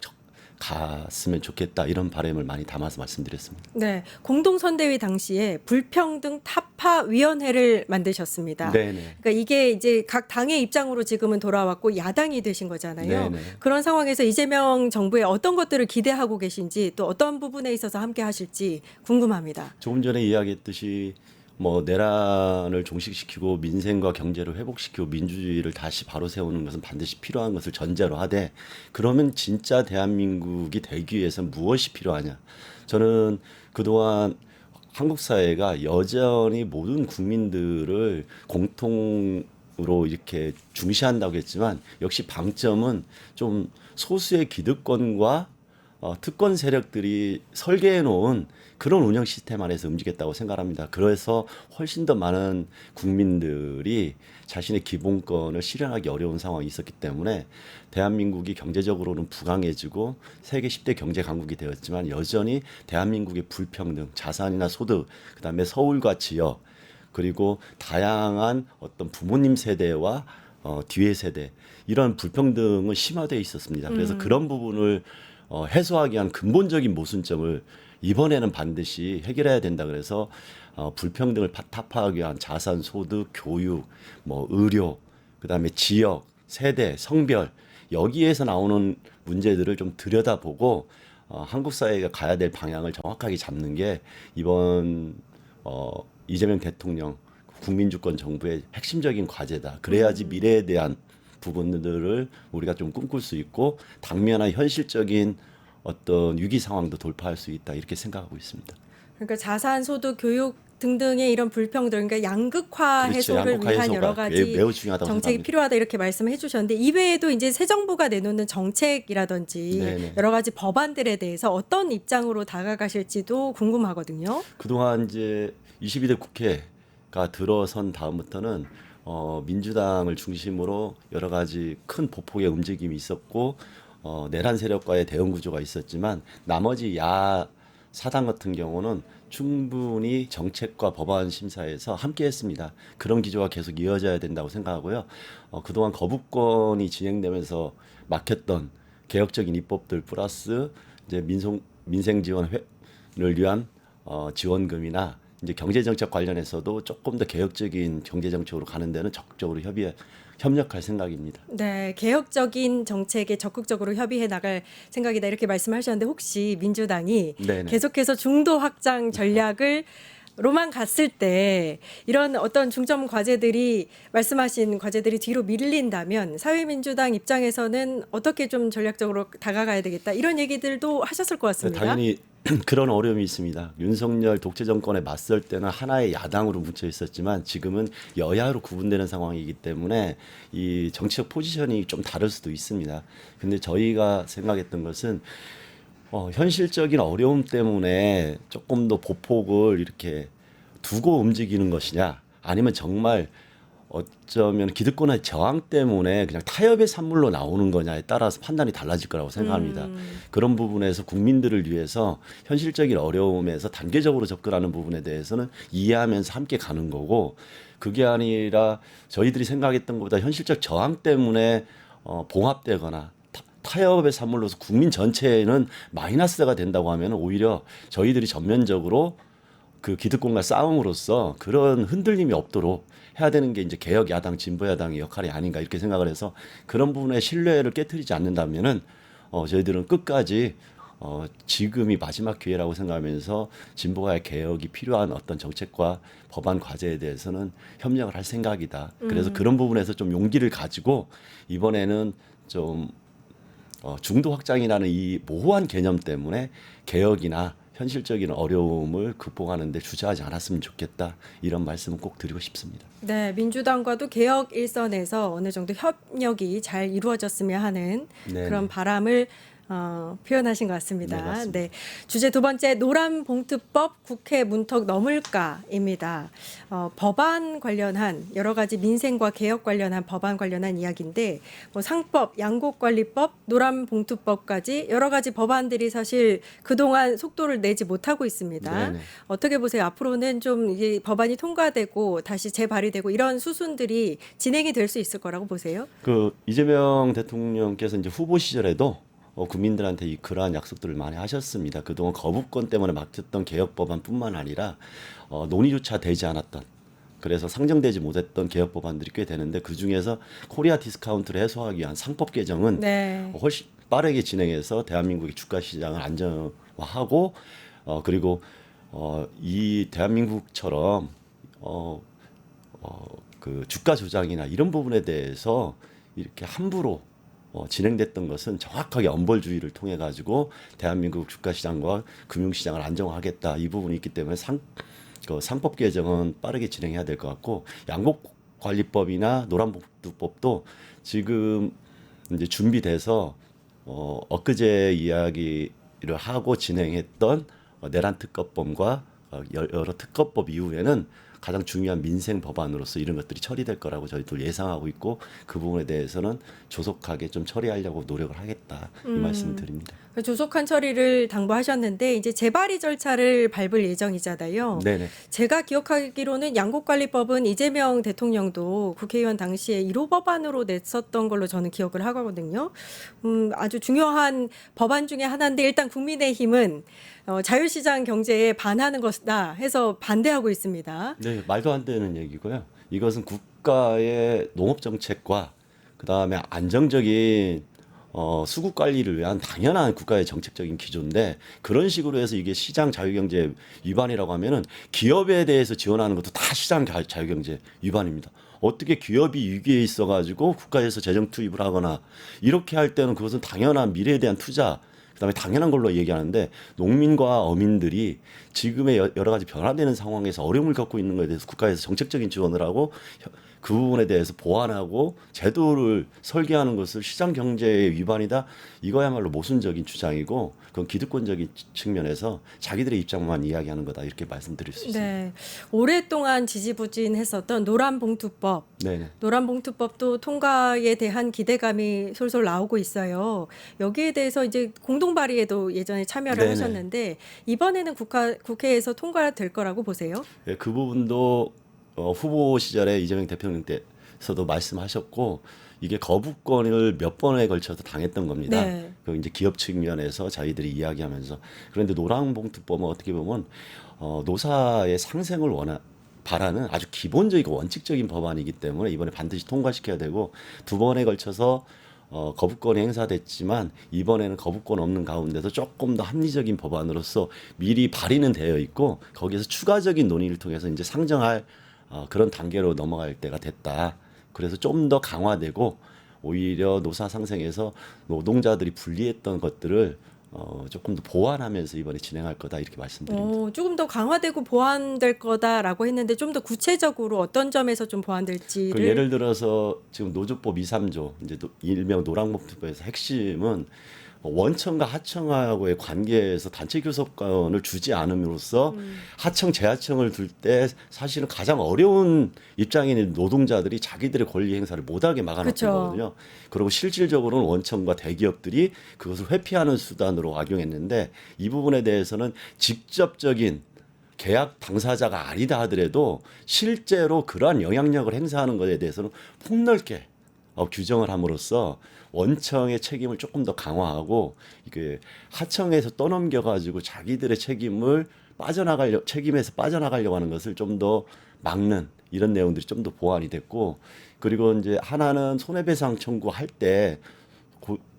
갔으면 좋겠다 이런 바람을 많이 담아서 말씀드렸습니다. 네, 공동선대위 당시에 불평등 타파위원회를 만드셨습니다. 네네. 그러니까 이게 이제 각 당의 입장으로 지금은 돌아왔고 야당이 되신 거잖아요. 네네. 그런 상황에서 이재명 정부에 어떤 것들을 기대하고 계신지 또 어떤 부분에 있어서 함께 하실지 궁금합니다. 조금 전에 이야기했듯이 뭐 내란을 종식시키고 민생과 경제를 회복시키고 민주주의를 다시 바로 세우는 것은 반드시 필요한 것을 전제로 하되 그러면 진짜 대한민국이 되기 위해서 무엇이 필요하냐. 저는 그동안 한국 사회가 여전히 모든 국민들을 공통으로 이렇게 중시한다고 했지만 역시 방점은 좀 소수의 기득권과 특권 세력들이 설계해 놓은 그런 운영 시스템 안에서 움직였다고 생각합니다. 그래서 훨씬 더 많은 국민들이 자신의 기본권을 실현하기 어려운 상황이 있었기 때문에 대한민국이 경제적으로는 부강해지고 세계 10대 경제 강국이 되었지만 여전히 대한민국의 불평등, 자산이나 소득, 그다음에 서울과 지역, 그리고 다양한 어떤 부모님 세대와 뒤의 세대 이런 불평등은 심화되어 있었습니다. 그래서 그런 부분을 해소하기 위한 근본적인 모순점을 이번에는 반드시 해결해야 된다. 그래서 불평등을 타파하기 위한 자산, 소득, 교육, 뭐 의료, 그다음에 지역, 세대, 성별 여기에서 나오는 문제들을 좀 들여다보고 한국 사회가 가야 될 방향을 정확하게 잡는 게 이번 이재명 대통령 국민주권 정부의 핵심적인 과제다. 그래야지 미래에 대한 부분들을 우리가 좀 꿈꿀 수 있고 당면한 현실적인 어떤 위기 상황도 돌파할 수 있다 이렇게 생각하고 있습니다. 그러니까 자산, 소득, 교육 등등의 이런 불평등, 그러니까 양극화 그렇죠. 해소를 양극화 위한 해소가 여러 가지 매우 중요하다고 정책이 생각합니다. 필요하다 이렇게 말씀해 주셨는데 이외에도 이제 새 정부가 내놓는 정책이라든지 네네. 여러 가지 법안들에 대해서 어떤 입장으로 다가가실지도 궁금하거든요. 그동안 이제 22대 국회가 들어선 다음부터는 민주당을 중심으로 여러 가지 큰 보폭의 움직임이 있었고 내란 세력과의 대응 구조가 있었지만 나머지 사당 같은 경우는 충분히 정책과 법안 심사에서 함께했습니다. 그런 기조가 계속 이어져야 된다고 생각하고요. 그동안 거부권이 진행되면서 막혔던 개혁적인 입법들 플러스 이제 민생 지원을 위한 지원금이나 이제 경제 정책 관련해서도 조금 더 개혁적인 경제 정책으로 가는 데는 적극적으로 협력할 생각입니다. 네, 개혁적인 정책에 적극적으로 협의해 나갈 생각이다 이렇게 말씀하셨는데 혹시 민주당이 네네. 계속해서 중도 확장 전략을 로만 갔을 때 이런 어떤 중점 과제들이 말씀하신 과제들이 뒤로 밀린다면 사회민주당 입장에서는 어떻게 좀 전략적으로 다가가야 되겠다 이런 얘기들도 하셨을 것 같습니다. 당연히 그런 어려움이 있습니다. 윤석열 독재 정권에 맞설 때는 하나의 야당으로 뭉쳐 있었지만 지금은 여야로 구분되는 상황이기 때문에 이 정치적 포지션이 좀 다를 수도 있습니다. 근데 저희가 생각했던 것은 현실적인 어려움 때문에 조금 더 보폭을 이렇게 두고 움직이는 것이냐 아니면 정말 어쩌면 기득권의 저항 때문에 그냥 타협의 산물로 나오는 거냐에 따라서 판단이 달라질 거라고 생각합니다. 그런 부분에서 국민들을 위해서 현실적인 어려움에서 단계적으로 접근하는 부분에 대해서는 이해하면서 함께 가는 거고 그게 아니라 저희들이 생각했던 것보다 현실적 저항 때문에 봉합되거나 타협의 산물로서 국민 전체에는 마이너스가 된다고 하면 오히려 저희들이 전면적으로 그 기득권과 싸움으로써 그런 흔들림이 없도록 해야 되는 게 이제 개혁 야당, 진보 야당의 역할이 아닌가 이렇게 생각을 해서 그런 부분에 신뢰를 깨트리지 않는다면은 저희들은 끝까지 지금이 마지막 기회라고 생각하면서 진보와의 개혁이 필요한 어떤 정책과 법안 과제에 대해서는 협력을 할 생각이다. 그래서 그런 부분에서 좀 용기를 가지고 이번에는 좀 중도 확장이라는 이 모호한 개념 때문에 개혁이나 현실적인 어려움을 극복하는 데 주저하지 않았으면 좋겠다. 이런 말씀을 꼭 드리고 싶습니다. 네, 민주당과도 개혁 일선에서 어느 정도 협력이 잘 이루어졌으면 하는 네네. 그런 바람을 표현하신 것 같습니다. 네, 맞습니다. 네, 주제 두 번째 노란봉투법 국회 문턱 넘을까입니다. 법안 관련한 여러 가지 민생과 개혁 관련한 법안 관련한 이야기인데 뭐 상법, 양곡관리법, 노란봉투법까지 여러 가지 법안들이 사실 그동안 속도를 내지 못하고 있습니다. 네네. 어떻게 보세요? 앞으로는 좀 이게 법안이 통과되고 다시 재발의되고 이런 수순들이 진행이 될 수 있을 거라고 보세요? 그 이재명 대통령께서 이제 후보 시절에도 국민들한테 그러한 약속들을 많이 하셨습니다. 그동안 거부권 때문에 막혔던 개혁 법안뿐만 아니라 논의조차 되지 않았던 그래서 상정되지 못했던 개혁 법안들이 꽤 되는데 그 중에서 코리아 디스카운트를 해소하기 위한 상법 개정은 네. 훨씬 빠르게 진행해서 대한민국의 주가 시장을 안정화하고 그리고 이 대한민국처럼 그 주가 조작이나 이런 부분에 대해서 이렇게 함부로 진행됐던 것은 정확하게 엄벌주의를 통해 가지고 대한민국 주가 시장과 금융 시장을 안정화하겠다 이 부분이 있기 때문에 상법 개정은 빠르게 진행해야 될 것 같고 양곡관리법이나 노란봉투법도 지금 이제 준비돼서 엊그제 이야기 하고 진행했던 내란 특검법과 여러 특검법 이후에는 가장 중요한 민생 법안으로서 이런 것들이 처리될 거라고 저희도 예상하고 있고 그 부분에 대해서는 조속하게 좀 처리하려고 노력을 하겠다 이 말씀을 드립니다. 조속한 처리를 당부하셨는데 이제 재발의 절차를 밟을 예정이잖아요. 네네. 제가 기억하기로는 양곡관리법은 이재명 대통령도 국회의원 당시에 1호 법안으로 냈었던 걸로 저는 기억을 하거든요. 아주 중요한 법안 중에 하나인데 일단 국민의힘은 자유시장 경제에 반하는 것이다 해서 반대하고 있습니다. 네, 말도 안 되는 얘기고요. 이것은 국가의 농업 정책과 그다음에 안정적인 수국 관리를 위한 당연한 국가의 정책적인 기조인데 그런 식으로 해서 이게 시장 자유경제 위반이라고 하면은 기업에 대해서 지원하는 것도 다 시장 자유경제 위반입니다. 어떻게 기업이 위기에 있어가지고 국가에서 재정 투입을 하거나 이렇게 할 때는 그것은 당연한 미래에 대한 투자 그다음에 당연한 걸로 얘기하는데 농민과 어민들이 지금의 여러 가지 변화되는 상황에서 어려움을 겪고 있는 것에 대해서 국가에서 정책적인 지원을 하고 그 부분에 대해서 보완하고 제도를 설계하는 것을 시장 경제의 위반이다. 이거야말로 모순적인 주장이고 그건 기득권적인 측면에서 자기들의 입장만 이야기하는 거다. 이렇게 말씀드릴 수 있습니다. 네, 오랫동안 지지부진했었던 노란봉투법. 네네. 노란봉투법도 통과에 대한 기대감이 솔솔 나오고 있어요. 여기에 대해서 이제 공동 발의에도 예전에 참여를 네네. 하셨는데 이번에는 국회에서 통과될 거라고 보세요? 네, 그 부분도 후보 시절에 이재명 대통령 때서도 말씀하셨고 이게 거부권을 몇 번에 걸쳐서 당했던 겁니다. 네. 그 이제 기업 측면에서 저희들이 이야기하면서 그런데 노란봉투법은 어떻게 보면 노사의 상생을 바라는 아주 기본적이고 원칙적인 법안이기 때문에 이번에 반드시 통과시켜야 되고 두 번에 걸쳐서 거부권이 행사됐지만 이번에는 거부권 없는 가운데서 조금 더 합리적인 법안으로서 미리 발의는 되어 있고 거기에서 추가적인 논의를 통해서 이제 상정할 그런 단계로 넘어갈 때가 됐다. 그래서 좀 더 강화되고 오히려 노사 상생에서 노동자들이 불리했던 것들을 조금 더 보완하면서 이번에 진행할 거다 이렇게 말씀드립니다. 조금 더 강화되고 보완될 거다라고 했는데 좀 더 구체적으로 어떤 점에서 좀 보완될지를 그 예를 들어서 지금 노조법 2, 3조 이제 일명 노란봉투법에서 핵심은 원청과 하청하고의 관계에서 단체 교섭권을 주지 않음으로써 하청, 재하청을 둘 때 사실은 가장 어려운 입장에 있는 노동자들이 자기들의 권리 행사를 못하게 막아놨던 그쵸. 거거든요. 그리고 실질적으로는 원청과 대기업들이 그것을 회피하는 수단으로 악용했는데 이 부분에 대해서는 직접적인 계약 당사자가 아니다 하더라도 실제로 그러한 영향력을 행사하는 것에 대해서는 폭넓게 규정을 함으로써 원청의 책임을 조금 더 강화하고 이게 하청에서 떠넘겨 가지고 자기들의 책임에서 빠져나가려고 하는 것을 좀 더 막는 이런 내용들이 좀 더 보완이 됐고 그리고 이제 하나는 손해배상 청구할 때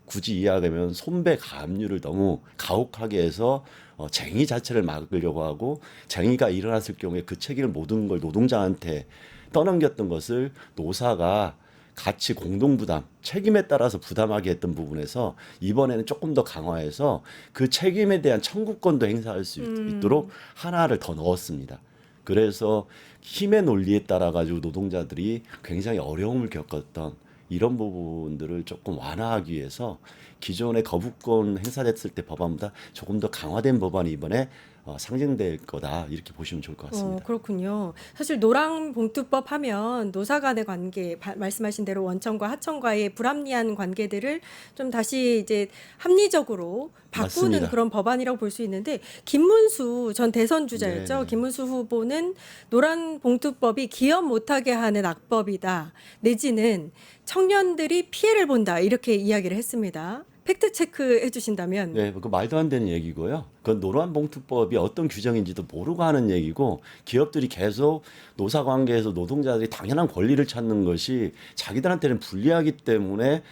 굳이 이야기하면 손배 가압류를 너무 가혹하게 해서 쟁의 자체를 막으려고 하고 쟁의가 일어났을 경우에 그 책임을 모든 걸 노동자한테 떠넘겼던 것을 노사가 같이 공동부담, 책임에 따라서 부담하게 했던 부분에서 이번에는 조금 더 강화해서 그 책임에 대한 청구권도 행사할 수 있도록 하나를 더 넣었습니다. 그래서 힘의 논리에 따라 가지고 노동자들이 굉장히 어려움을 겪었던 이런 부분들을 조금 완화하기 위해서 기존의 거부권 행사됐을 때 법안보다 조금 더 강화된 법안이 이번에 상정될 거다 이렇게 보시면 좋을 것 같습니다. 그렇군요. 사실 노란봉투법 하면 노사 간의 관계, 말씀하신 대로 원청과 하청과의 불합리한 관계들을 좀 다시 이제 합리적으로 바꾸는 맞습니다. 그런 법안이라고 볼 수 있는데 김문수 전 대선 주자였죠. 네네. 김문수 후보는 노란봉투법이 기업 못하게 하는 악법이다. 내지는 청년들이 피해를 본다. 이렇게 이야기를 했습니다. 팩트 체크해 주신다면. 네, 그 말도 안 되는 얘기고요. 그 노란봉투법이 어떤 규정인지도 모르고 하는 얘기고 기업들이 계속 노사관계에서 노동자들이 당연한 권리를 찾는 것이 자기들한테는 불리하기 때문에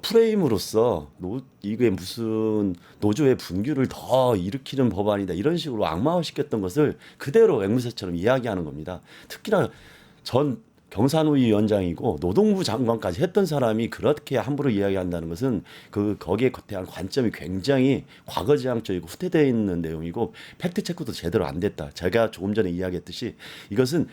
프레임으로서 이게 무슨 노조의 분규를 더 일으키는 법안이다 이런 식으로 악마화시켰던 것을 그대로 앵무새처럼 이야기하는 겁니다. 특히나 전 경산위 위원장이고 노동부 장관까지 했던 사람이 그렇게 함부로 이야기한다는 것은 거기에 대한 관점이 굉장히 과거지향적이고 후퇴되어 있는 내용이고 팩트 체크도 제대로 안 됐다. 제가 조금 전에 이야기했듯이 이것은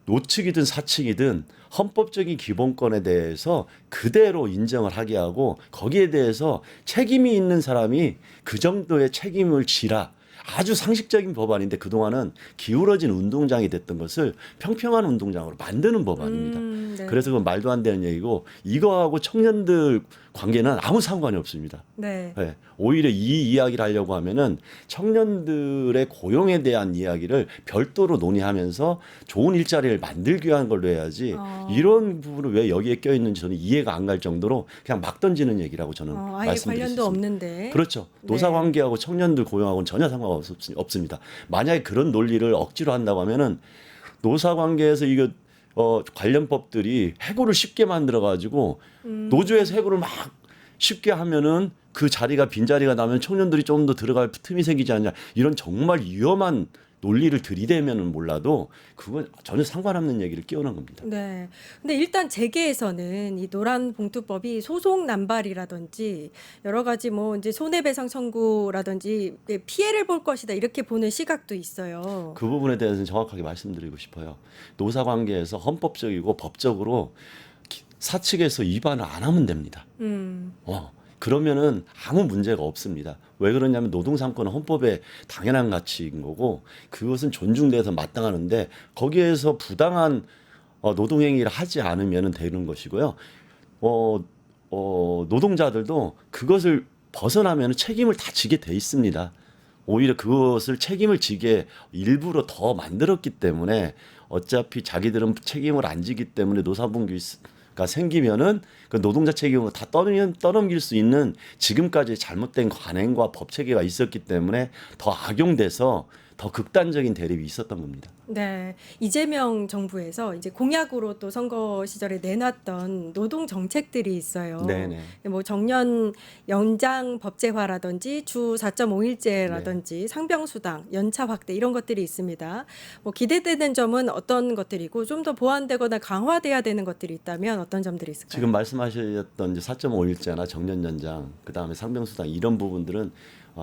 노측이든 사측이든 헌법적인 기본권에 대해서 그대로 인정을 하게 하고 거기에 대해서 책임이 있는 사람이 그 정도의 책임을 지라. 아주 상식적인 법안인데 그동안은 기울어진 운동장이 됐던 것을 평평한 운동장으로 만드는 법안입니다. 네. 그래서 그건 말도 안 되는 얘기고 이거하고 청년들 관계는 아무 상관이 없습니다. 네. 네, 오히려 이 이야기를 하려고 하면은 청년들의 고용에 대한 이야기를 별도로 논의하면서 좋은 일자리를 만들기 위한 걸로 해야지 이런 부분을 왜 여기에 껴있는지 저는 이해가 안 갈 정도로 그냥 막 던지는 얘기라고 저는 아예 말씀드릴 수 관련도 있습니다. 없는데. 그렇죠. 네. 노사관계하고 청년들 고용하고는 전혀 상관없습니다. 만약에 그런 논리를 억지로 한다고 하면은 노사관계에서 이거 관련법들이 해고를 쉽게 만들어 가지고 노조에서 해고를 막 쉽게 하면은 그 자리가 빈자리가 나면 청년들이 좀 더 들어갈 틈이 생기지 않냐. 이런 정말 위험한 논리를 들이대면은 몰라도 그건 전혀 상관없는 얘기를 끼워넣은 겁니다. 네. 근데 일단 재계에서는 이 노란 봉투법이 소송 남발이라든지 여러 가지 뭐 이제 손해배상 청구라든지 피해를 볼 것이다 이렇게 보는 시각도 있어요. 그 부분에 대해서는 정확하게 말씀드리고 싶어요. 노사관계에서 헌법적이고 법적으로 사측에서 위반을 안 하면 됩니다. 그러면은 아무 문제가 없습니다. 왜 그러냐면 노동삼권은 헌법의 당연한 가치인 거고 그것은 존중돼서 마땅하는데 거기에서 부당한 노동행위를 하지 않으면 되는 것이고요. 노동자들도 그것을 벗어나면 책임을 다 지게 돼 있습니다. 오히려 그것을 책임을 지게 일부러 더 만들었기 때문에 어차피 자기들은 책임을 안 지기 때문에 노사분규가 생기면은 그 노동자 책임으로 다 떠넘길 수 있는 지금까지 잘못된 관행과 법 체계가 있었기 때문에 더 악용돼서 더 극단적인 대립이 있었던 겁니다. 네. 이재명 정부에서 이제 공약으로 또 선거 시절에 내놨던 노동 정책들이 있어요. 네네. 뭐 정년 연장 법제화라든지 주 4.5일제라든지 상병수당, 연차 확대 이런 것들이 있습니다. 뭐 기대되는 점은 어떤 것들이고 좀 더 보완되거나 강화돼야 되는 것들이 있다면 어떤 점들이 있을까요? 지금 말씀하셨던 이제 4.5일제나 정년 연장, 그다음에 상병수당 이런 부분들은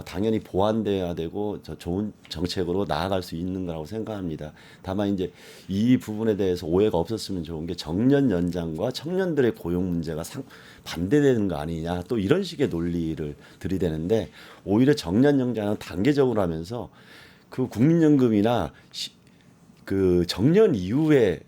당연히 보완돼야 되고 좋은 정책으로 나아갈 수 있는 거라고 생각합니다. 다만 이제 이 부분에 대해서 오해가 없었으면 좋은 게 정년 연장과 청년들의 고용 문제가 반대되는 거 아니냐 또 이런 식의 논리를 들이대는데 오히려 정년 연장은 단계적으로 하면서 그 국민연금이나 그 정년 이후에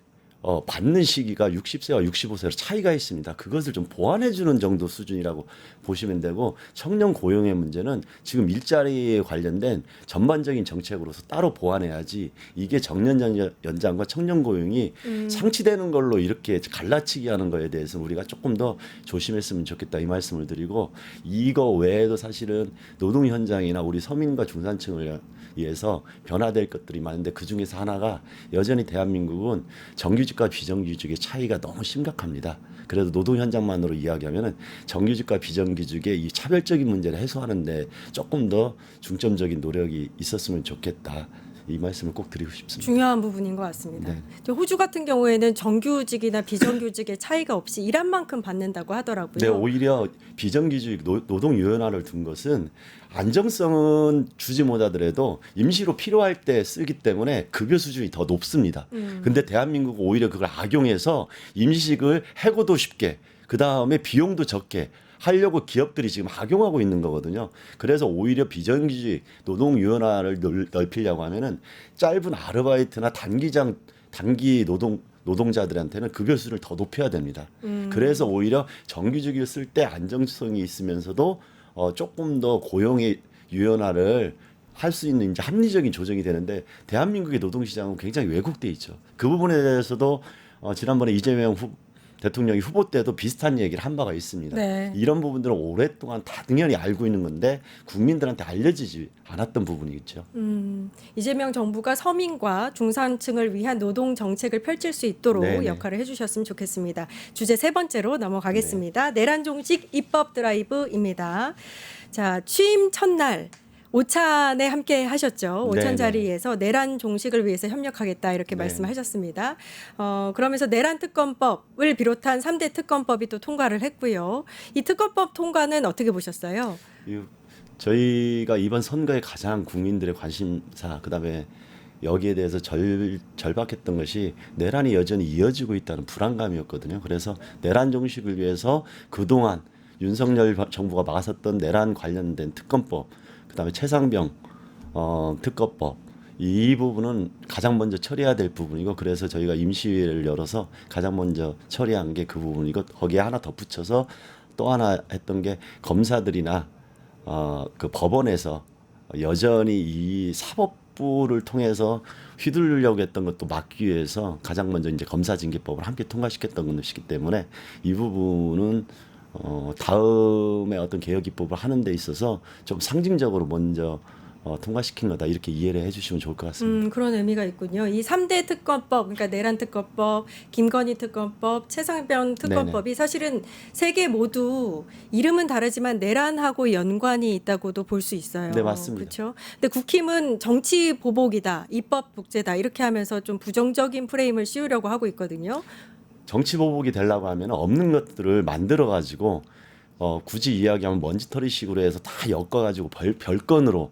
받는 시기가 60세와 65세로 차이가 있습니다. 그것을 좀 보완해 주는 정도 수준이라고 보시면 되고 청년 고용의 문제는 지금 일자리에 관련된 전반적인 정책으로서 따로 보완해야지 이게 정년 연장과 청년 고용이 상치되는 걸로 이렇게 갈라치기 하는 거에 대해서는 우리가 조금 더 조심했으면 좋겠다 이 말씀을 드리고 이거 외에도 사실은 노동 현장이나 우리 서민과 중산층을 위해서 변화될 것들이 많은데 그중에서 하나가 여전히 대한민국은 정규직과 비정규직의 차이가 너무 심각합니다. 그래도 노동 현장만으로 이야기하면은 정규직과 비정규직의 이 차별적인 문제를 해소하는데 조금 더 중점적인 노력이 있었으면 좋겠다. 이 말씀을 꼭 드리고 싶습니다. 중요한 부분인 것 같습니다. 네. 호주 같은 경우에는 정규직이나 비정규직의 차이가 없이 일한 만큼 받는다고 하더라고요. 네, 오히려 비정규직 노동 유연화를 둔 것은 안정성은 주지 못하더라도 임시로 필요할 때 쓰기 때문에 급여 수준이 더 높습니다. 근데 대한민국은 오히려 그걸 악용해서 임시직을 해고도 쉽게 그다음에 비용도 적게 하려고 기업들이 지금 악용하고 있는 거거든요. 그래서 오히려 비정규직 노동 유연화를 넓히려고 하면은 짧은 아르바이트나 단기 노동자들한테는 급여 수준을 더 높여야 됩니다. 그래서 오히려 정규직을 쓸 때 안정성이 있으면서도 조금 더 고용의 유연화를 할 수 있는 이제 합리적인 조정이 되는데 대한민국의 노동시장은 굉장히 왜곡돼 있죠. 그 부분에 대해서도 지난번에 이재명 대통령이 후보 때도 비슷한 얘기를 한 바가 있습니다. 네. 이런 부분들은 오랫동안 당연히 알고 있는 건데 국민들한테 알려지지 않았던 부분이겠죠. 이재명 정부가 서민과 중산층을 위한 노동 정책을 펼칠 수 있도록 네네. 역할을 해주셨으면 좋겠습니다. 주제 세 번째로 넘어가겠습니다. 내란 종식 입법 드라이브입니다. 자, 취임 첫날 오찬에 함께 하셨죠. 오찬 네네. 자리에서 내란 종식을 위해서 협력하겠다 이렇게 네. 말씀하셨습니다. 그러면서 내란 특검법을 비롯한 3대 특검법이 또 통과를 했고요. 이 특검법 통과는 어떻게 보셨어요? 저희가 이번 선거에 가장 국민들의 관심사 그다음에 여기에 대해서 절박했던 것이 내란이 여전히 이어지고 있다는 불안감이었거든요. 그래서 내란 종식을 위해서 그동안 윤석열 정부가 막았었던 내란 관련된 특검법, 그다음에 최상병 특검법, 이 부분은 가장 먼저 처리해야 될 부분이고, 그래서 저희가 임시회를 열어서 가장 먼저 처리한 게 그 부분이고, 거기에 하나 덧붙여서 또 하나 했던 게 검사들이나 그 법원에서 여전히 이 사법부를 통해서 휘둘르려고 했던 것도 막기 위해서 가장 먼저 이제 검사징계법을 함께 통과시켰던 것이기 때문에 이 부분은 다음에 어떤 개혁 입법을 하는 데 있어서 좀 상징적으로 먼저 통과시킨 거다, 이렇게 이해를 해주시면 좋을 것 같습니다. 그런 의미가 있군요. 이 3대 특검법, 그러니까 내란 특검법, 김건희 특검법, 최상병 특검법이 사실은 세 개 모두 이름은 다르지만 내란하고 연관이 있다고도 볼 수 있어요. 네, 맞습니다. 그렇죠. 근데 국힘은 정치 보복이다, 입법 독재다 이렇게 하면서 좀 부정적인 프레임을 씌우려고 하고 있거든요. 정치 보복이 되려고 하면 없는 것들을 만들어 가지고 굳이 이야기하면 먼지털이식으로 해서 다 엮어 가지고 별건으로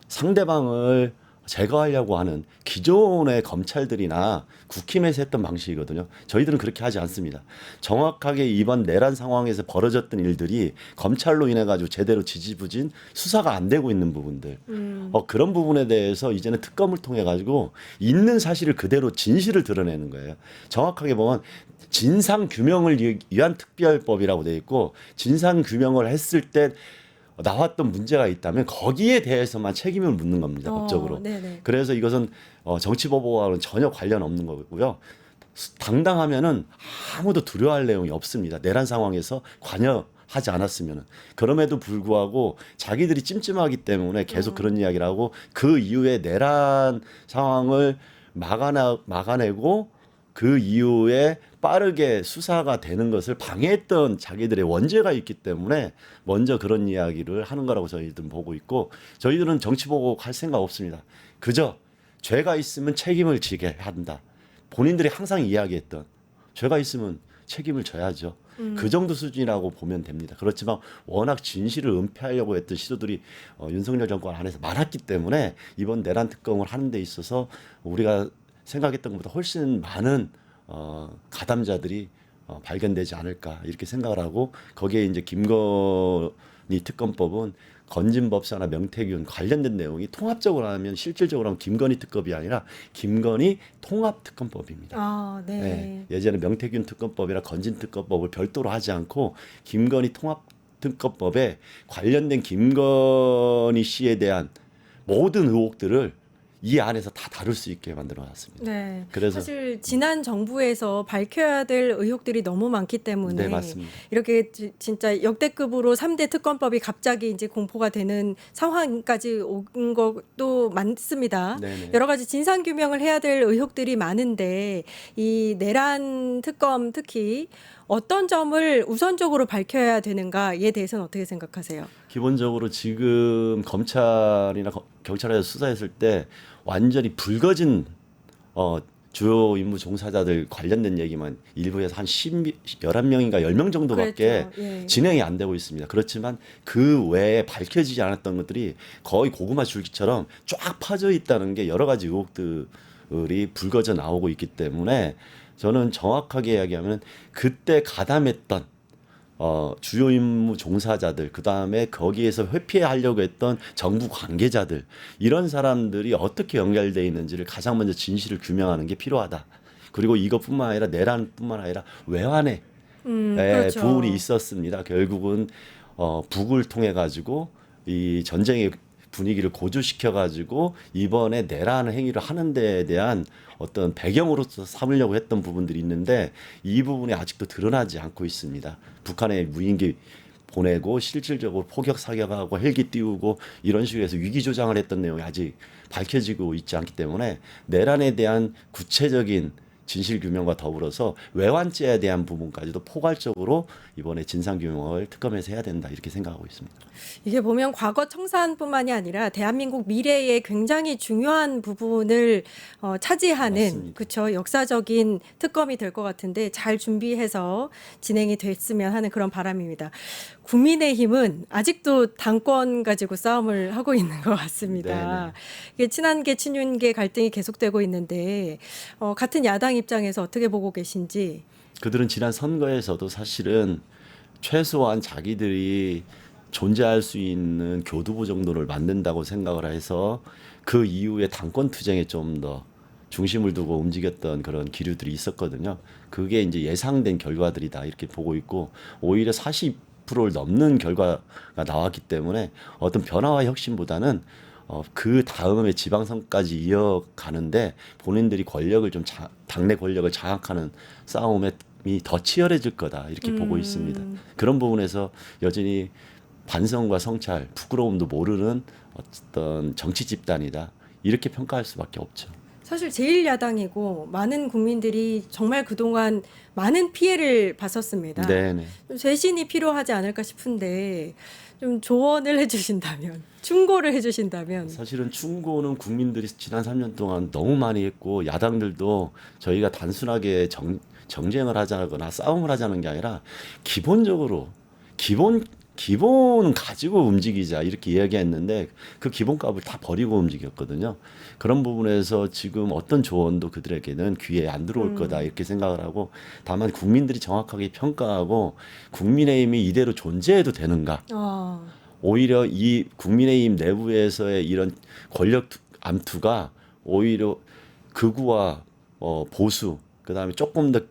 상대방을 제거하려고 하는 기존의 검찰들이나 국힘에서 했던 방식이거든요. 저희들은 그렇게 하지 않습니다. 정확하게 이번 내란 상황에서 벌어졌던 일들이 검찰로 인해 가지고 제대로 지지부진 수사가 안 되고 있는 부분들, 그런 부분에 대해서 이제는 특검을 통해 가지고 있는 사실을 그대로 진실을 드러내는 거예요. 정확하게 보면 진상 규명을 위한 특별법이라고 돼 있고, 진상 규명을 했을 때 나왔던 문제가 있다면 거기에 대해서만 책임을 묻는 겁니다, 법적으로. 네네. 그래서 이것은 정치보복과는 전혀 관련 없는 거고요. 당당하면은 아무도 두려워할 내용이 없습니다. 내란 상황에서 관여하지 않았으면은. 그럼에도 불구하고 자기들이 찜찜하기 때문에 계속 그런 이야기를 하고, 그 이후에 내란 상황을 막아내고 그 이후에 빠르게 수사가 되는 것을 방해했던 자기들의 원죄가 있기 때문에 먼저 그런 이야기를 하는 거라고 저희들은 보고 있고, 저희들은 정치 보복 할 생각 없습니다. 그저 죄가 있으면 책임을 지게 한다. 본인들이 항상 이야기했던 죄가 있으면 책임을 져야죠. 그 정도 수준이라고 보면 됩니다. 그렇지만 워낙 진실을 은폐하려고 했던 시도들이 윤석열 정권 안에서 많았기 때문에 이번 내란 특검을 하는 데 있어서 우리가 생각했던 것보다 훨씬 많은 가담자들이 발견되지 않을까, 이렇게 생각을 하고, 거기에 이제 김건희 특검법은 건진법사나 명태균 관련된 내용이 통합적으로 하면, 실질적으로 하면 김건희 특검이 아니라 김건희 통합특검법입니다. 아, 네. 네. 예전에 명태균 특검법이나 건진 특검법을 별도로 하지 않고 김건희 통합특검법에 관련된 김건희 씨에 대한 모든 의혹들을 이 안에서 다 다룰 수 있게 만들어놨습니다. 네. 그래서 사실 지난 정부에서 밝혀야 될 의혹들이 너무 많기 때문에 네, 맞습니다. 이렇게 진짜 역대급으로 3대 특검법이 갑자기 이제 공포가 되는 상황까지 온 것도 많습니다. 네네. 여러 가지 진상 규명을 해야 될 의혹들이 많은데 이 내란 특검 특히 어떤 점을 우선적으로 밝혀야 되는가에 대해서는 어떻게 생각하세요? 기본적으로 지금 검찰이나 경찰에서 수사했을 때 완전히 불거진 주요 임무 종사자들 관련된 얘기만 일부에서 한 11명인가 10명 정도밖에 그랬죠. 예. 진행이 안 되고 있습니다. 그렇지만 그 외에 밝혀지지 않았던 것들이 거의 고구마 줄기처럼 쫙 파져 있다는 게 여러 가지 의혹들이 불거져 나오고 있기 때문에 저는 정확하게 이야기하면 그때 가담했던 주요 임무 종사자들, 그 다음에 거기에서 회피하려고 했던 정부 관계자들, 이런 사람들이 어떻게 연결되어 있는지를 가장 먼저 진실을 규명하는 게 필요하다. 그리고 이것뿐만 아니라 내란뿐만 아니라 외환에 그렇죠. 부분이 있었습니다. 결국은 북을 통해 가지고 이 전쟁의 분위기를 고조시켜 가지고 이번에 내란 행위를 하는 데에 대한 어떤 배경으로서 삼으려고 했던 부분들이 있는데, 이 부분이 아직도 드러나지 않고 있습니다. 북한에 무인기 보내고 실질적으로 포격 사격하고 헬기 띄우고 이런 식으로 해서 위기 조장을 했던 내용이 아직 밝혀지고 있지 않기 때문에 내란에 대한 구체적인 진실 규명과 더불어서 외환죄에 대한 부분까지도 포괄적으로 이번에 진상 규명을 특검에서 해야 된다, 이렇게 생각하고 있습니다. 이게 보면 과거 청산뿐만이 아니라 대한민국 미래에 굉장히 중요한 부분을 차지하는 맞습니다. 그렇죠, 역사적인 특검이 될 것 같은데 잘 준비해서 진행이 됐으면 하는 그런 바람입니다. 국민의힘은 아직도 당권 가지고 싸움을 하고 있는 것 같습니다. 네네. 이게 친한계 친윤계 갈등이 계속되고 있는데 같은 야당 입장에서 어떻게 보고 계신지. 그들은 지난 선거에서도 사실은 최소한 자기들이 존재할 수 있는 교두보 정도를 만든다고 생각을 해서 그 이후에 당권 투쟁에 좀 더 중심을 두고 움직였던 그런 기류들이 있었거든요. 그게 이제 예상된 결과들이다 이렇게 보고 있고, 오히려 40%를 넘는 결과가 나왔기 때문에 어떤 변화와 혁신보다는 그 다음에 지방선까지 이어가는데 본인들이 권력을 좀 당내 권력을 장악하는 싸움이 더 치열해질 거다 이렇게 보고 있습니다. 그런 부분에서 여전히 반성과 성찰, 부끄러움도 모르는 어떤 정치 집단이다 이렇게 평가할 수밖에 없죠. 사실 제1야당이고 많은 국민들이 정말 그동안 많은 피해를 봤었습니다. 네네. 좀 쇄신이 필요하지 않을까 싶은데 좀 조언을 해주신다면, 충고를 해주신다면. 사실은 충고는 국민들이 지난 3년 동안 너무 많이 했고, 야당들도 저희가 단순하게 정쟁을 하자거나 싸움을 하자는 게 아니라 기본적으로 기본은 가지고 움직이자 이렇게 이야기했는데 그 기본값을 다 버리고 움직였거든요. 그런 부분에서 지금 어떤 조언도 그들에게는 귀에 안 들어올 거다 이렇게 생각을 하고, 다만 국민들이 정확하게 평가하고 국민의힘이 이대로 존재해도 되는가, 오히려 이 국민의힘 내부에서의 이런 권력 암투가 오히려 극우와 보수, 그다음에 조금 더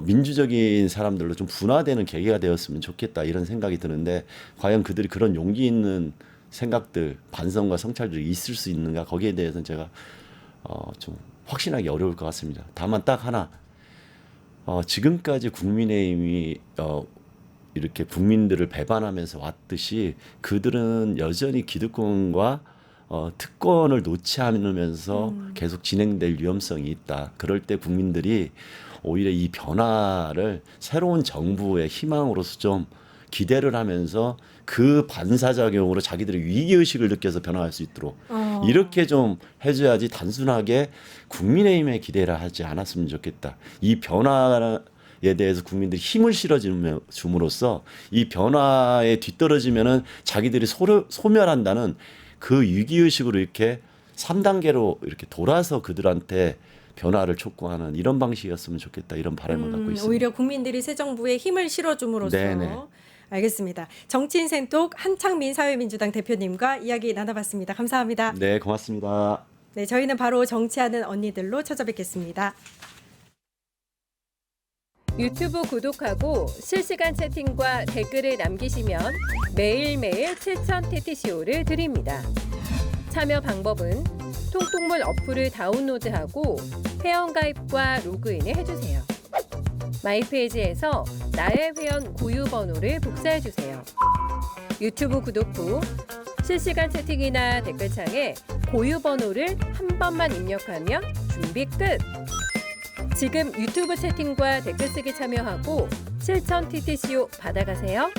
민주적인 사람들로 좀 분화되는 계기가 되었으면 좋겠다 이런 생각이 드는데, 과연 그들이 그런 용기 있는 생각들, 반성과 성찰들이 있을 수 있는가, 거기에 대해서는 제가 좀 확신하기 어려울 것 같습니다. 다만 딱 하나, 지금까지 국민의힘이 이렇게 국민들을 배반하면서 왔듯이 그들은 여전히 기득권과 특권을 놓지 않으면서 계속 진행될 위험성이 있다. 그럴 때 국민들이 오히려 이 변화를 새로운 정부의 희망으로서 좀 기대를 하면서 그 반사작용으로 자기들의 위기의식을 느껴서 변화할 수 있도록 이렇게 좀 해줘야지, 단순하게 국민의힘에 기대를 하지 않았으면 좋겠다. 이 변화에 대해서 국민들이 힘을 실어줌으로써 이 변화에 뒤떨어지면은 자기들이 소멸한다는 그 위기의식으로 이렇게 3단계로 이렇게 돌아서 그들한테 변화를 촉구하는 이런 방식이었으면 좋겠다, 이런 바람을 갖고 있습니다. 오히려 국민들이 새 정부에 힘을 실어줌으로써. 네네. 알겠습니다. 정치인 생톡 한창민 사회민주당 대표님과 이야기 나눠봤습니다. 감사합니다. 네, 고맙습니다. 네, 저희는 바로 정치하는 언니들로 찾아뵙겠습니다. 유튜브 구독하고 실시간 채팅과 댓글을 남기시면 매일매일 7천 TTCO를 드립니다. 참여 방법은 통통물 어플을 다운로드하고 회원가입과 로그인을 해주세요. 마이페이지에서 나의 회원 고유 번호를 복사해주세요. 유튜브 구독 후 실시간 채팅이나 댓글창에 고유 번호를 한 번만 입력하면 준비 끝! 지금 유튜브 채팅과 댓글 쓰기 참여하고 실천 TTCO 받아가세요.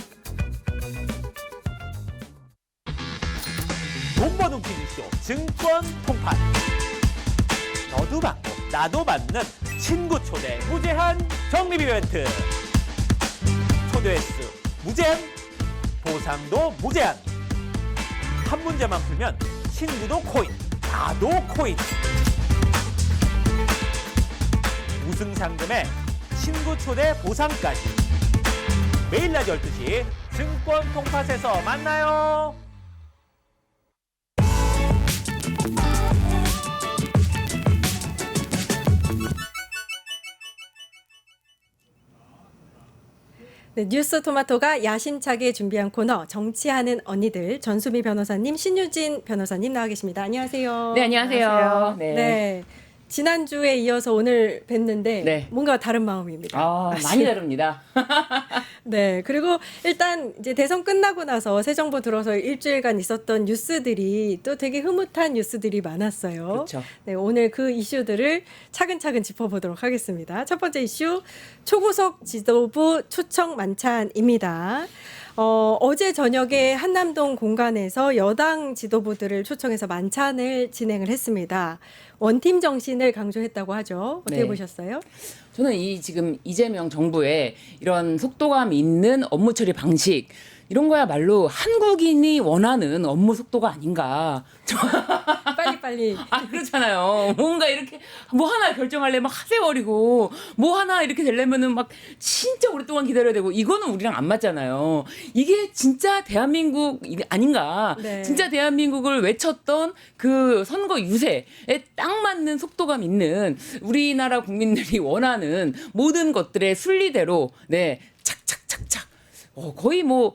돈 버는 퀴즈쇼 증권 통판. 너도 받고 나도 받는 친구 초대 무제한 적립 이벤트. 초대 횟수 무제한, 보상도 무제한. 한 문제만 풀면 친구도 코인, 나도 코인. 우승 상금에 친구 초대 보상까지. 매일 낮 12시 증권 통팟에서 만나요. 네, 뉴스 토마토가 야심차게 준비한 코너 정치하는 언니들, 전수미 변호사님, 신유진 변호사님 나와 계십니다. 안녕하세요. 네, 안녕하세요. 네. 지난주에 이어서 오늘 뵀는데 네. 뭔가 다른 마음입니다. 많이 다릅니다. 네. 그리고 일단 이제 대선 끝나고 나서 새 정부 들어서 일주일간 있었던 뉴스들이 또 되게 흐뭇한 뉴스들이 많았어요. 그렇죠. 네, 오늘 그 이슈들을 차근차근 짚어보도록 하겠습니다. 첫 번째 이슈, 초고속 지도부 초청 만찬입니다. 어제 저녁에 한남동 공간에서 여당 지도부들을 초청해서 만찬을 진행을 했습니다. 원팀 정신을 강조했다고 하죠. 어떻게 네. 보셨어요? 저는 지금 이재명 정부의 이런 속도감 있는 업무 처리 방식, 이런 거야말로 한국인이 원하는 업무 속도가 아닌가. 빨리빨리. 그렇잖아요. 뭔가 이렇게 뭐 하나 결정하려면 하세월이고 뭐 하나 이렇게 되려면은 막 진짜 오랫동안 기다려야 되고 이거는 우리랑 안 맞잖아요. 이게 진짜 대한민국 아닌가. 네. 진짜 대한민국을 외쳤던 그 선거 유세에 딱 맞는 속도감 있는 우리나라 국민들이 원하는 모든 것들의 순리대로 네 착착착착 거의 뭐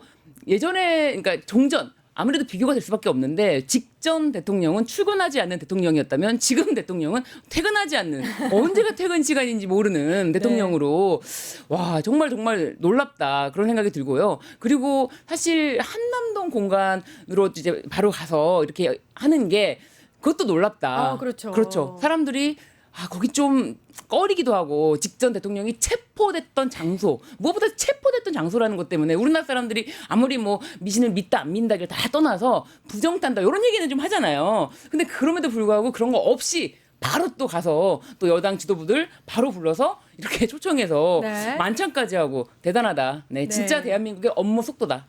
예전에 그러니까 종전 아무래도 비교가 될 수밖에 없는데 직전 대통령은 출근하지 않는 대통령이었다면 지금 대통령은 퇴근하지 않는 언제가 퇴근 시간인지 모르는 대통령으로 와 정말 놀랍다 그런 생각이 들고요. 그리고 사실 한남동 공간으로 이제 바로 가서 이렇게 하는 게 그것도 놀랍다. 그렇죠. 그렇죠. 사람들이 거기 좀 꺼리기도 하고 직전 대통령이 체포됐던 장소 무엇보다 체포됐던 장소라는 것 때문에 우리나라 사람들이 아무리 뭐 미신을 믿다 안 믿다를 다 떠나서 부정탄다 이런 얘기는 좀 하잖아요. 근데 그럼에도 불구하고 그런 거 없이 바로 또 가서 또 여당 지도부들 바로 불러서 이렇게 초청해서 네. 만찬까지 하고 대단하다. 네, 진짜 네. 대한민국의 업무 속도다.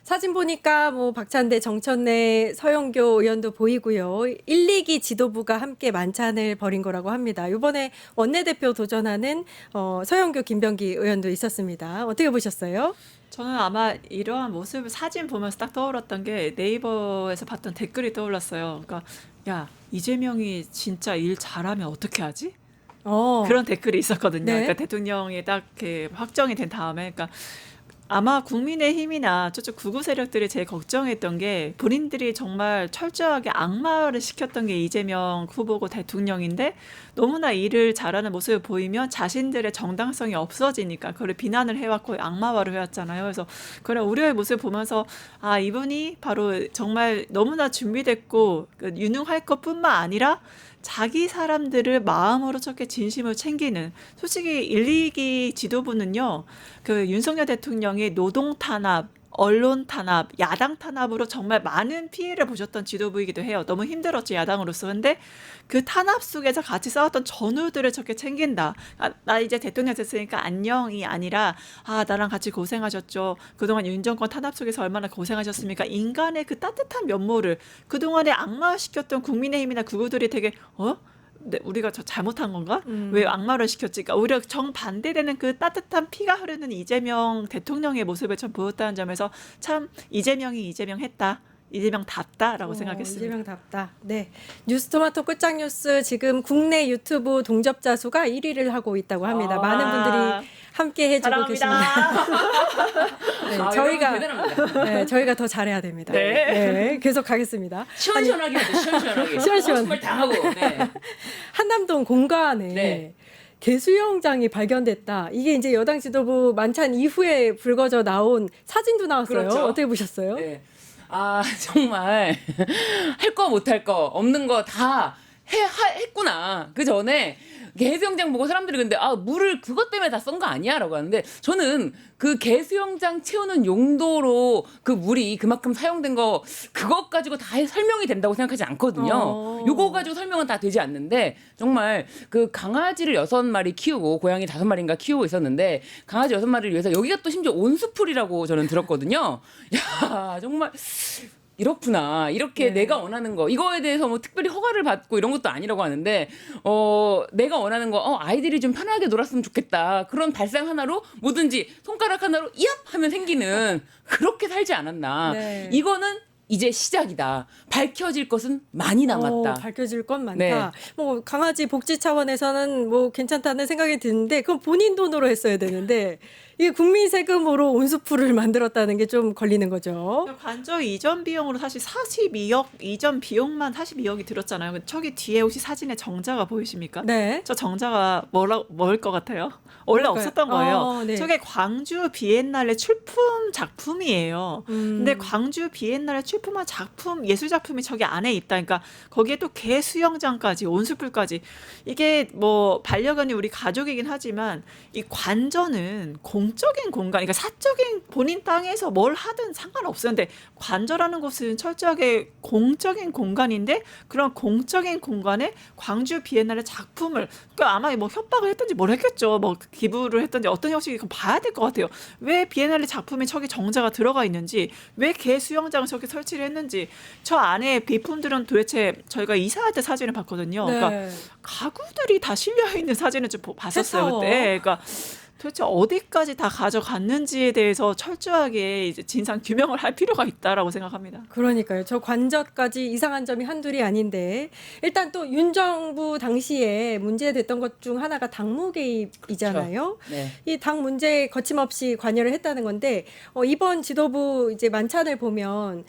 사진 보니까 뭐 박찬대, 정천래, 서영교 의원도 보이고요. 1, 2기 지도부가 함께 만찬을 벌인 거라고 합니다. 이번에 원내대표 도전하는 서영교, 김병기 의원도 있었습니다. 어떻게 보셨어요? 저는 아마 이러한 모습을 사진 보면서 딱 떠올랐던 게 네이버에서 봤던 댓글이 떠올랐어요. 그러니까 야 이재명이 진짜 일 잘하면 어떻게 하지? 그런 댓글이 있었거든요. 네. 그러니까 대통령이 딱 이렇게 확정이 된 다음에, 그러니까 아마 국민의힘이나 저쪽 극우 세력들이 제일 걱정했던 게 본인들이 정말 철저하게 악마화를 시켰던 게 이재명 후보고 대통령인데 너무나 일을 잘하는 모습을 보이면 자신들의 정당성이 없어지니까 그걸 비난을 해왔고 악마화를 해왔잖아요. 그래서 그런 우려의 모습을 보면서 이분이 바로 정말 너무나 준비됐고 유능할 것뿐만 아니라 자기 사람들을 마음으로 저렇게 진심을 챙기는, 솔직히 1, 2기 지도부는요, 그 윤석열 대통령의 노동 탄압, 언론 탄압, 야당 탄압으로 정말 많은 피해를 보셨던 지도부이기도 해요. 너무 힘들었죠, 야당으로서. 근데 그 탄압 속에서 같이 싸웠던 전우들을 저렇게 챙긴다. 나 이제 대통령 됐으니까 안녕이 아니라 나랑 같이 고생하셨죠. 그동안 윤 정권 탄압 속에서 얼마나 고생하셨습니까? 인간의 그 따뜻한 면모를 그동안에 악마시켰던 국민의힘이나 극우들이 되게 네, 우리가 저 잘못한 건가? 왜 악마를 시켰지? 그러니까 오히려 정반대되는 그 따뜻한 피가 흐르는 이재명 대통령의 모습을 참 보였다는 점에서 참 이재명이 이재명했다. 이재명답다라고 생각했습니다. 이재명답다. 네. 뉴스토마토 끝장 뉴스 지금 국내 유튜브 동접자 수가 1위를 하고 있다고 합니다. 많은 분들이 함께 해주고 계십니다. 네, 저희가 더 잘해야 됩니다. 네, 계속 가겠습니다. 시원시원하게 하죠. 시원시원하게. 시원시원. 정말 당하고. 네. 한남동 공간에 네. 개수영장이 발견됐다. 이게 이제 여당 지도부 만찬 이후에 불거져 나온 사진도 나왔어요. 그렇죠. 어떻게 보셨어요? 네. 정말 할 거 못할 거 없는 거 다 했구나. 그 전에 개수영장 보고 사람들이 근데 물을 그것 때문에 다 쓴 거 아니야라고 하는데 저는 그 개수영장 채우는 용도로 그 물이 그만큼 사용된 거 그것 가지고 다 설명이 된다고 생각하지 않거든요. 요거 가지고 설명은 다 되지 않는데 정말 그 강아지를 6마리 키우고 고양이 5마리인가 키우고 있었는데 강아지 6마리를 위해서 여기가 또 심지어 온수풀이라고 저는 들었거든요. 야 정말 이렇구나. 이렇게 내가 원하는 거 이거에 대해서 뭐 특별히 허가를 받고 이런 것도 아니라고 하는데 내가 원하는 거 아이들이 좀 편하게 놀았으면 좋겠다. 그런 발상 하나로 뭐든지 손가락 하나로 이압 하면 생기는 그렇게 살지 않았나. 네. 이거는 이제 시작이다. 밝혀질 것은 많이 남았다. 밝혀질 건 많다. 네. 뭐 강아지 복지 차원에서는 뭐 괜찮다는 생각이 드는데 그건 본인 돈으로 했어야 되는데 이게 국민 세금으로 온수풀을 만들었다는 게 좀 걸리는 거죠. 관저 이전 비용으로 사실 42억 이전 비용만 42억이 들었잖아요. 저기 뒤에 혹시 사진에 정자가 보이십니까? 네. 저 정자가 뭘 것 같아요? 원래 뭘까요? 없었던 거예요. 네. 저게 광주 비엔날레 출품 작품이에요. 근데 광주 비엔날레 출품한 작품, 예술 작품이 저기 안에 있다. 그러니까 거기에 또 개 수영장까지, 온수풀까지. 이게 뭐 반려견이 우리 가족이긴 하지만 이 관저는 공 공적인 공간, 그러니까 사적인 본인 땅에서 뭘 하든 상관없어요. 근데 관저라는 곳은 철저하게 공적인 공간인데 그런 공적인 공간에 광주 비엔날레 작품을 그러니까 아마 뭐 협박을 했든지 뭘 했겠죠. 뭐 기부를 했든지 어떤 형식이 봐야 될 것 같아요. 왜 비엔날레 작품에 저기 정자가 들어가 있는지, 왜 개 수영장을 저렇게 설치를 했는지, 저 안에 비품들은 도대체 저희가 이사할 때 사진을 봤거든요. 그러니까 네. 가구들이 다 실려 있는 사진을 좀 봤었어요 그쵸. 그때. 그러니까 도대체 어디까지 다 가져갔는지에 대해서 철저하게 이제 진상 규명을 할 필요가 있다라고 생각합니다. 그러니까요. 저 관저까지 이상한 점이 한둘이 아닌데 일단 또 윤 정부 당시에 문제됐던 것 중 하나가 당무 개입이잖아요. 네. 이 당 문제에 거침없이 관여를 했다는 건데 이번 지도부 이제 만찬을 보면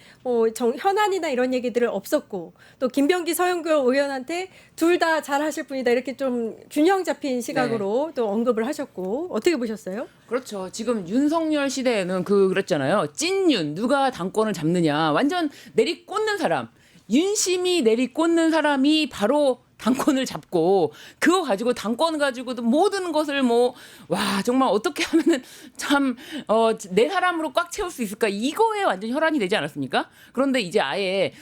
현안이나 이런 얘기들을 없었고 또 김병기 서영교 의원한테 둘 다 잘하실 분이다 이렇게 좀 균형 잡힌 시각으로 또 언급을 하셨고 어떻게 보셨어요? 그렇죠. 지금 윤석열 시대에는 그랬잖아요. 찐윤 누가 당권을 잡느냐. 완전 내리꽂는 사람. 윤심이 내리꽂는 사람이 바로 당권을 잡고 그거 가지고 당권 가지고도 모든 것을 와 정말 어떻게 하면은 참 내 사람으로 꽉 채울 수 있을까 이거에 완전 혈안이 되지 않았습니까? 그런데 이제 아예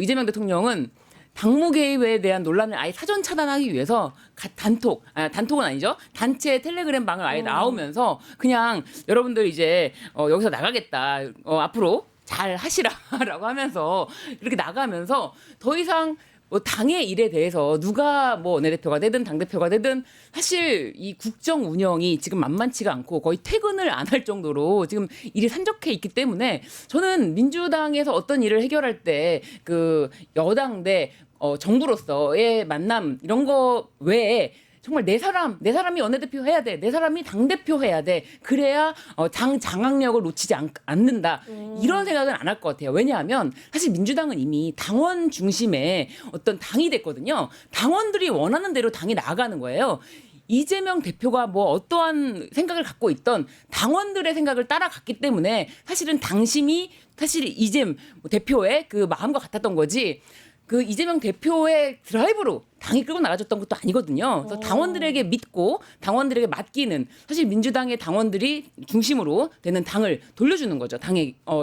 이재명 대통령은 당무 개입에 대한 논란을 아예 사전 차단하기 위해서 단톡은 아니죠. 단체 텔레그램 방을 아예 나오면서 그냥 여러분들 이제 여기서 나가겠다. 앞으로 잘 하시라라고 하면서 이렇게 나가면서 더 이상 당의 일에 대해서 누가 원내대표가 되든 당대표가 되든 사실 이 국정 운영이 지금 만만치가 않고 거의 퇴근을 안 할 정도로 지금 일이 산적해 있기 때문에 저는 민주당에서 어떤 일을 해결할 때 그 여당 대 정부로서의 만남 이런 거 외에 정말 내 사람이 원내대표 해야 돼. 내 사람이 당대표 해야 돼. 그래야 당 장악력을 놓치지 않는다. 이런 생각은 안 할 것 같아요. 왜냐하면 사실 민주당은 이미 당원 중심의 어떤 당이 됐거든요. 당원들이 원하는 대로 당이 나아가는 거예요. 이재명 대표가 어떠한 생각을 갖고 있던 당원들의 생각을 따라갔기 때문에 사실은 당심이 사실 이재명 대표의 그 마음과 같았던 거지. 그 이재명 대표의 드라이브로 당이 끌고 나가줬던 것도 아니거든요. 그래서 당원들에게 믿고 당원들에게 맡기는 사실 민주당의 당원들이 중심으로 되는 당을 돌려주는 거죠.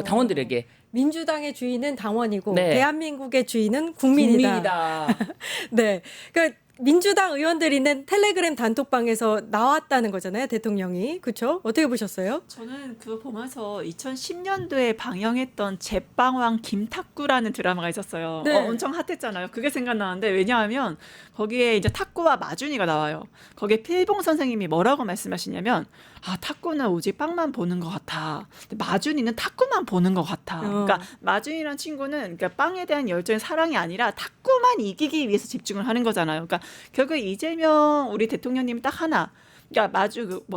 당원들에게. 민주당의 주인은 당원이고 네. 대한민국의 주인은 국민이다. 네. 그러니까 민주당 의원들이 있는 텔레그램 단톡방에서 나왔다는 거잖아요. 대통령이. 그렇죠? 어떻게 보셨어요? 저는 그거 보면서 2010년도에 방영했던 제빵왕 김탁구라는 드라마가 있었어요. 네. 엄청 핫했잖아요. 그게 생각나는데 왜냐하면 거기에 이제 탁구와 마준이가 나와요. 거기에 필봉 선생님이 뭐라고 말씀하시냐면 탁구는 오직 빵만 보는 것 같아. 근데 마준이는 탁구만 보는 것 같아. 그러니까 마준이란 친구는 그러니까 빵에 대한 열정의 사랑이 아니라 탁구만 이기기 위해서 집중을 하는 거잖아요. 그러니까 결국 이재명 우리 대통령님 딱 하나. 그러니까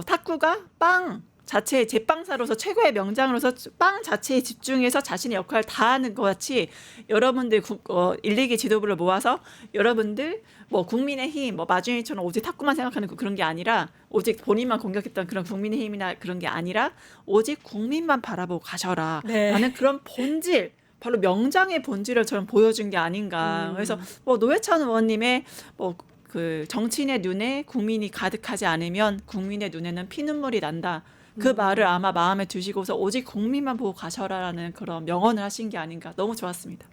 탁구가 빵 자체의 제빵사로서 최고의 명장으로서 빵 자체에 집중해서 자신의 역할을 다하는 것 같이 여러분들 1, 2기 지도부를 모아서 여러분들 국민의힘 마준이처럼 오직 탁구만 생각하는 그런 게 아니라 오직 본인만 공격했던 그런 국민의힘이나 그런 게 아니라 오직 국민만 바라보고 가셔라 라는 그런 본질 바로 명장의 본질을 저는 보여준 게 아닌가. 그래서 노회찬 의원님의 그 정치인의 눈에 국민이 가득하지 않으면 국민의 눈에는 피눈물이 난다. 그 말을 아마 마음에 두시고서 오직 국민만 보고 가셔라라는 그런 명언을 하신 게 아닌가. 너무 좋았습니다.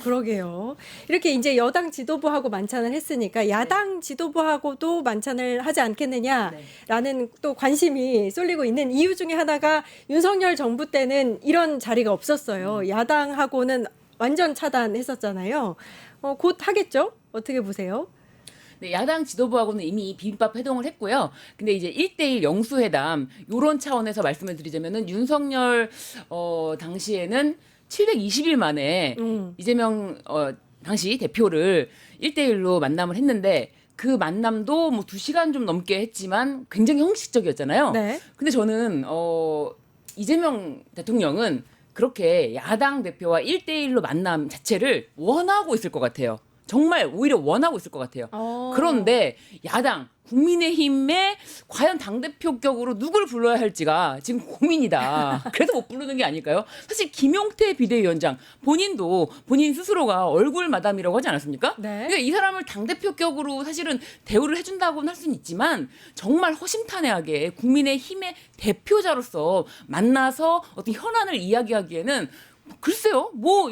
그러게요. 이렇게 이제 여당 지도부하고 만찬을 했으니까 야당 지도부하고도 만찬을 하지 않겠느냐라는 또 관심이 쏠리고 있는 이유 중에 하나가 윤석열 정부 때는 이런 자리가 없었어요. 야당하고는 완전 차단했었잖아요. 곧 하겠죠? 어떻게 보세요? 네, 야당 지도부하고는 이미 비빔밥 회동을 했고요. 근데 이제 1대1 영수회담 요런 차원에서 말씀을 드리자면은 윤석열 당시에는 720일 만에 이재명 당시 대표를 1대1로 만남을 했는데 그 만남도 2시간 좀 넘게 했지만 굉장히 형식적이었잖아요. 네. 근데 저는 이재명 대통령은 그렇게 야당 대표와 1대1로 만남 자체를 원하고 있을 것 같아요. 정말 오히려 원하고 있을 것 같아요. 그런데 야당 국민의힘에 과연 당대표격으로 누구를 불러야 할지가 지금 고민이다. 그래서 못 부르는 게 아닐까요? 사실 김용태 비대위원장 본인도 본인 스스로가 얼굴 마담이라고 하지 않았습니까? 네. 그러니까 이 사람을 당대표격으로 사실은 대우를 해준다고는 할 수는 있지만 정말 허심탄회하게 국민의힘의 대표자로서 만나서 어떤 현안을 이야기하기에는 글쎄요, 뭐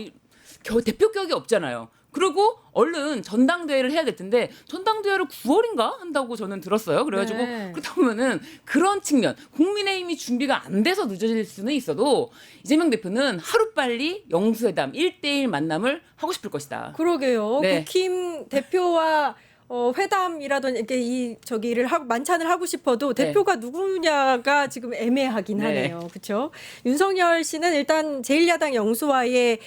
대표격이 없잖아요. 그리고 얼른 전당대회를 해야 될 텐데 전당대회를 9월인가 한다고 저는 들었어요. 그래가지고 네. 그렇다 보면은 그런 측면 국민의힘이 준비가 안 돼서 늦어질 수는 있어도 이재명 대표는 하루빨리 영수회담 1대1 만남을 하고 싶을 것이다. 그러게요. 네. 국힘 대표와 회담이라든지 이렇게 저기를 하고 만찬을 하고 싶어도 네. 대표가 누구냐가 지금 애매하긴 네. 하네요. 그렇죠? 윤석열 씨는 일단 제1야당 영수와의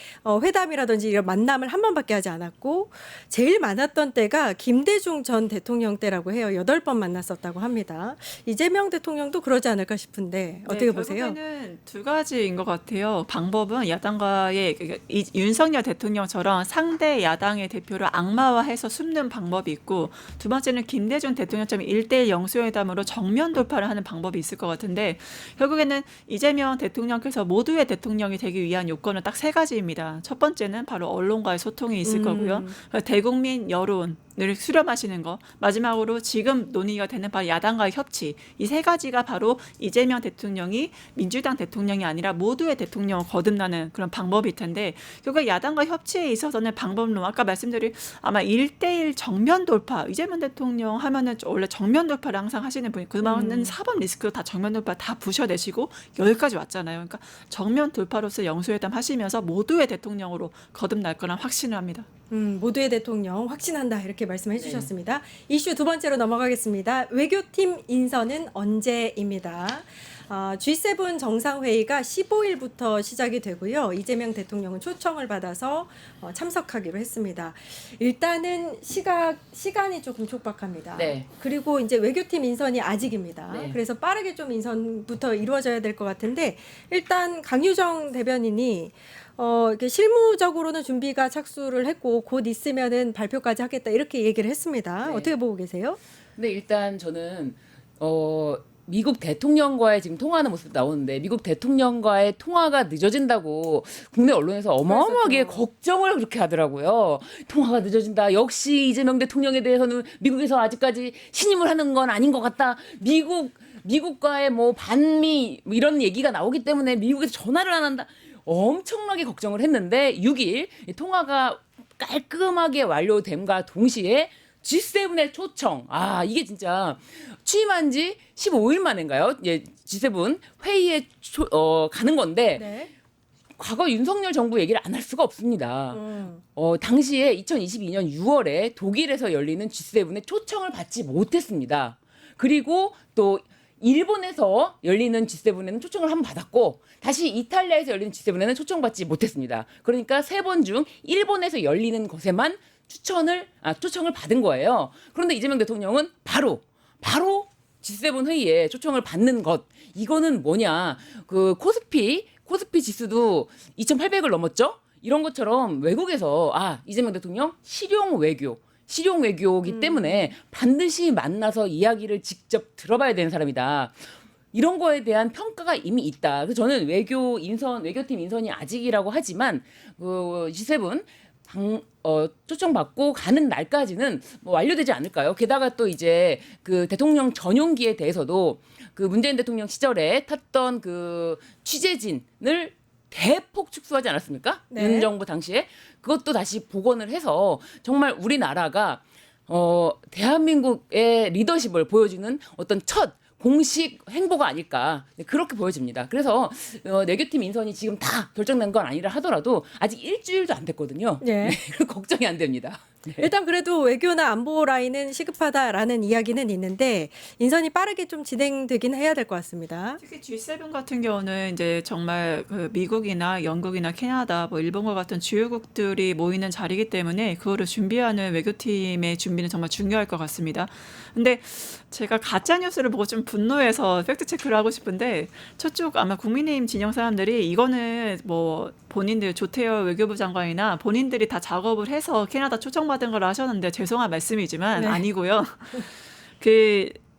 회담이라든지 이런 만남을 한 번밖에 하지 않았고 제일 많았던 때가 김대중 전 대통령 때라고 해요. 8번 만났었다고 합니다. 이재명 대통령도 그러지 않을까 싶은데 어떻게 보세요? 결국에는 두 가지인 것 같아요. 방법은 야당과의 그러니까 윤석열 대통령처럼 상대 야당의 대표를 악마화해서 숨는 방법이 있고 두 번째는 김대중 대통령처럼 1대1 영수회담으로 정면 돌파를 하는 방법이 있을 것 같은데 결국에는 이재명 대통령께서 모두의 대통령이 되기 위한 요건은 딱 3가지입니다. 첫 번째는 바로 언론과의 소통이 있을 거고요. 대국민 여론을 수렴하시는 거. 마지막으로 지금 논의가 되는 바로 야당과의 협치. 이 3가지가 바로 이재명 대통령이 민주당 대통령이 아니라 모두의 대통령을 거듭나는 그런 방법일 텐데 결국 야당과 협치에 있어서는 방법론 아까 말씀드린 아마 1대1 정면 돌파 이재명 대통령 하면은 원래 정면 돌파를 항상 하시는 분이 그만은 사법 리스크로 다 정면 돌파 다 부셔내시고 여기까지 왔잖아요. 그러니까 정면 돌파로서 영수회담 하시면서 모두의 대통령으로 거듭날 거란 확신을 합니다. 모두의 대통령 확신한다 이렇게 말씀해 주셨습니다. 이슈 두 번째로 넘어가겠습니다. 외교팀 인선은 언제입니다. G7 정상회의가 15일부터 시작이 되고요. 이재명 대통령은 초청을 받아서 참석하기로 했습니다. 일단은 시간이 조금 촉박합니다. 네. 그리고 이제 외교팀 인선이 아직입니다. 네. 그래서 빠르게 좀 인선부터 이루어져야 될 것 같은데 일단 강유정 대변인이 이렇게 실무적으로는 준비가 착수를 했고 곧 있으면은 발표까지 하겠다 이렇게 얘기를 했습니다. 네. 어떻게 보고 계세요? 근데 일단 저는 미국 대통령과의 지금 통화하는 모습 나오는데 미국 대통령과의 통화가 늦어진다고 국내 언론에서 어마어마하게 그래서 걱정을 그렇게 하더라고요. 통화가 늦어진다. 역시 이재명 대통령에 대해서는 미국에서 아직까지 신임을 하는 건 아닌 것 같다. 미국과의 뭐 반미 뭐 이런 얘기가 나오기 때문에 미국에서 전화를 안 한다. 엄청나게 걱정을 했는데 6일 통화가 깔끔하게 완료됨과 동시에 G7의 초청. 이게 진짜 취임한 지 15일 만인가요? 예, G7 회의에 가는 건데 네. 과거 윤석열 정부 얘기를 안 할 수가 없습니다. 당시에 2022년 6월에 독일에서 열리는 G7의 초청을 받지 못했습니다. 그리고 또 일본에서 열리는 G7에는 초청을 한 번 받았고 다시 이탈리아에서 열리는 G7에는 초청받지 못했습니다. 그러니까 3번 중 일본에서 열리는 것에만 초청을 받은 거예요. 그런데 이재명 대통령은 바로 G7 회의에 초청을 받는 것. 이거는 뭐냐? 그 코스피 지수도 2,800을 넘었죠? 이런 것처럼 외국에서 이재명 대통령 실용 외교이기 때문에 반드시 만나서 이야기를 직접 들어봐야 되는 사람이다. 이런 거에 대한 평가가 이미 있다. 그래서 저는 외교팀 인선이 아직이라고 하지만 G7 초청받고 가는 날까지는 뭐 완료되지 않을까요? 게다가 또 이제 그 대통령 전용기에 대해서도 그 문재인 대통령 시절에 탔던 그 취재진을 대폭 축소하지 않았습니까? 네. 윤 정부 당시에 그것도 다시 복원을 해서 정말 우리나라가 대한민국의 리더십을 보여주는 어떤 첫 공식 행보가 아닐까 그렇게 보여집니다. 그래서 내교팀 인선이 지금 다 결정난 건 아니라 하더라도 아직 일주일도 안 됐거든요. 네. 걱정이 안 됩니다. 네. 일단 그래도 외교나 안보 라인은 시급하다라는 이야기는 있는데 인선이 빠르게 좀 진행되긴 해야 될 것 같습니다. 특히 G7 같은 경우는 이제 정말 그 미국이나 영국이나 캐나다, 뭐 일본과 같은 주요국들이 모이는 자리이기 때문에 그거를 준비하는 외교팀의 준비는 정말 중요할 것 같습니다. 근데 제가 가짜 뉴스를 보고 좀 분노해서 팩트 체크를 하고 싶은데 저쪽 아마 국민의힘 진영 사람들이 이거는 뭐 본인들 조태열 외교부 장관이나 본인들이 다 작업을 해서 캐나다 초청 걱정받은 걸 하셨는데 죄송한 말씀이지만 네. 아니고요.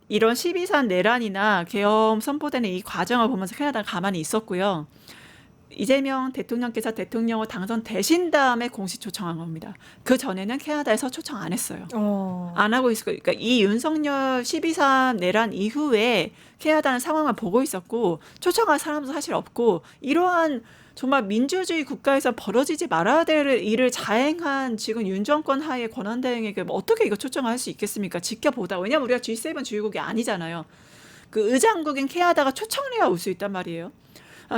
이런 12산 내란이나 계엄 선포되는 이 과정을 보면서 캐나다는 가만히 있었고요. 이재명 대통령께서 대통령을 당선되신 다음에 공식 초청한 겁니다. 그 전에는 캐나다에서 초청 안 했어요. 안 하고 있을 거예요. 그러니까 이 윤석열 12.3 내란 이후에 캐나다는 상황을 보고 있었고 초청할 사람도 사실 없고 이러한 정말 민주주의 국가에서 벌어지지 말아야 될 일을 자행한 지금 윤 정권 하에 권한대행에게 뭐 어떻게 이거 초청할 수 있겠습니까? 지켜보다. 왜냐하면 우리가 G7 주요국이 아니잖아요. 그 의장국인 캐나다가 초청을 해야 올 수 있단 말이에요.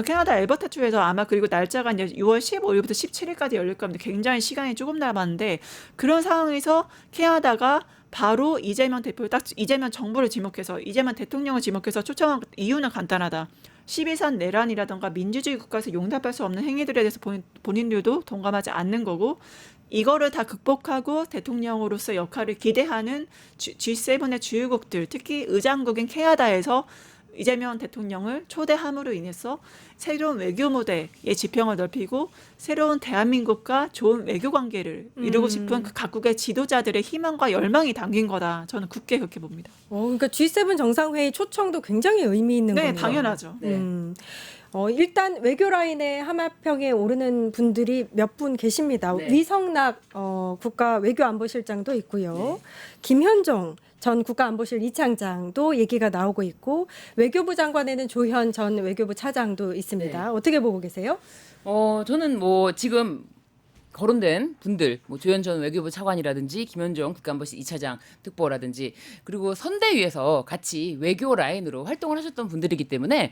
캐나다 엘버타주에서 아마 그리고 날짜가 이제 6월 15일부터 17일까지 열릴 겁니다. 굉장히 시간이 조금 남았는데 그런 상황에서 캐나다가 바로 이재명 대표를 이재명 정부를 지목해서 이재명 대통령을 지목해서 초청한 이유는 간단하다. 12.3 내란이라든가 민주주의 국가에서 용납할 수 없는 행위들에 대해서 본인들도 동감하지 않는 거고 이거를 다 극복하고 대통령으로서 역할을 기대하는 G7의 주요국들 특히 의장국인 캐나다에서 이재명 대통령을 초대함으로 인해서 새로운 외교 무대의 지평을 넓히고 새로운 대한민국과 좋은 외교 관계를 이루고 싶은 그 각국의 지도자들의 희망과 열망이 담긴 거다. 저는 굳게 그렇게 봅니다. 그러니까 G7 정상회의 초청도 굉장히 의미 있는 거네요. 네, 당연하죠. 네. 일단 외교 라인에 하마평에 오르는 분들이 몇 분 계십니다. 네. 위성락 국가 외교안보실장도 있고요. 김현종 전 국가안보실 이창장도 얘기가 나오고 있고 외교부 장관에는 조현 전 외교부 차장도 있습니다. 네. 어떻게 보고 계세요? 저는 뭐 지금 거론된 분들, 뭐 조현 전 외교부 차관이라든지 김현종 국가안보실 2차장 특보라든지 그리고 선대위에서 같이 외교 라인으로 활동을 하셨던 분들이기 때문에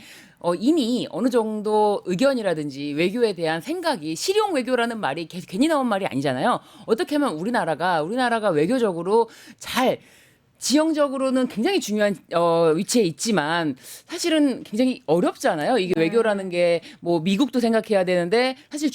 이미 어느 정도 의견이라든지 외교에 대한 생각이 실용 외교라는 말이 괜히 나온 말이 아니잖아요. 어떻게 하면 우리나라가 외교적으로 잘 지형적으로는 굉장히 중요한 위치에 있지만 사실은 굉장히 어렵잖아요. 이게 외교라는 게 뭐 미국도 생각해야 되는데 사실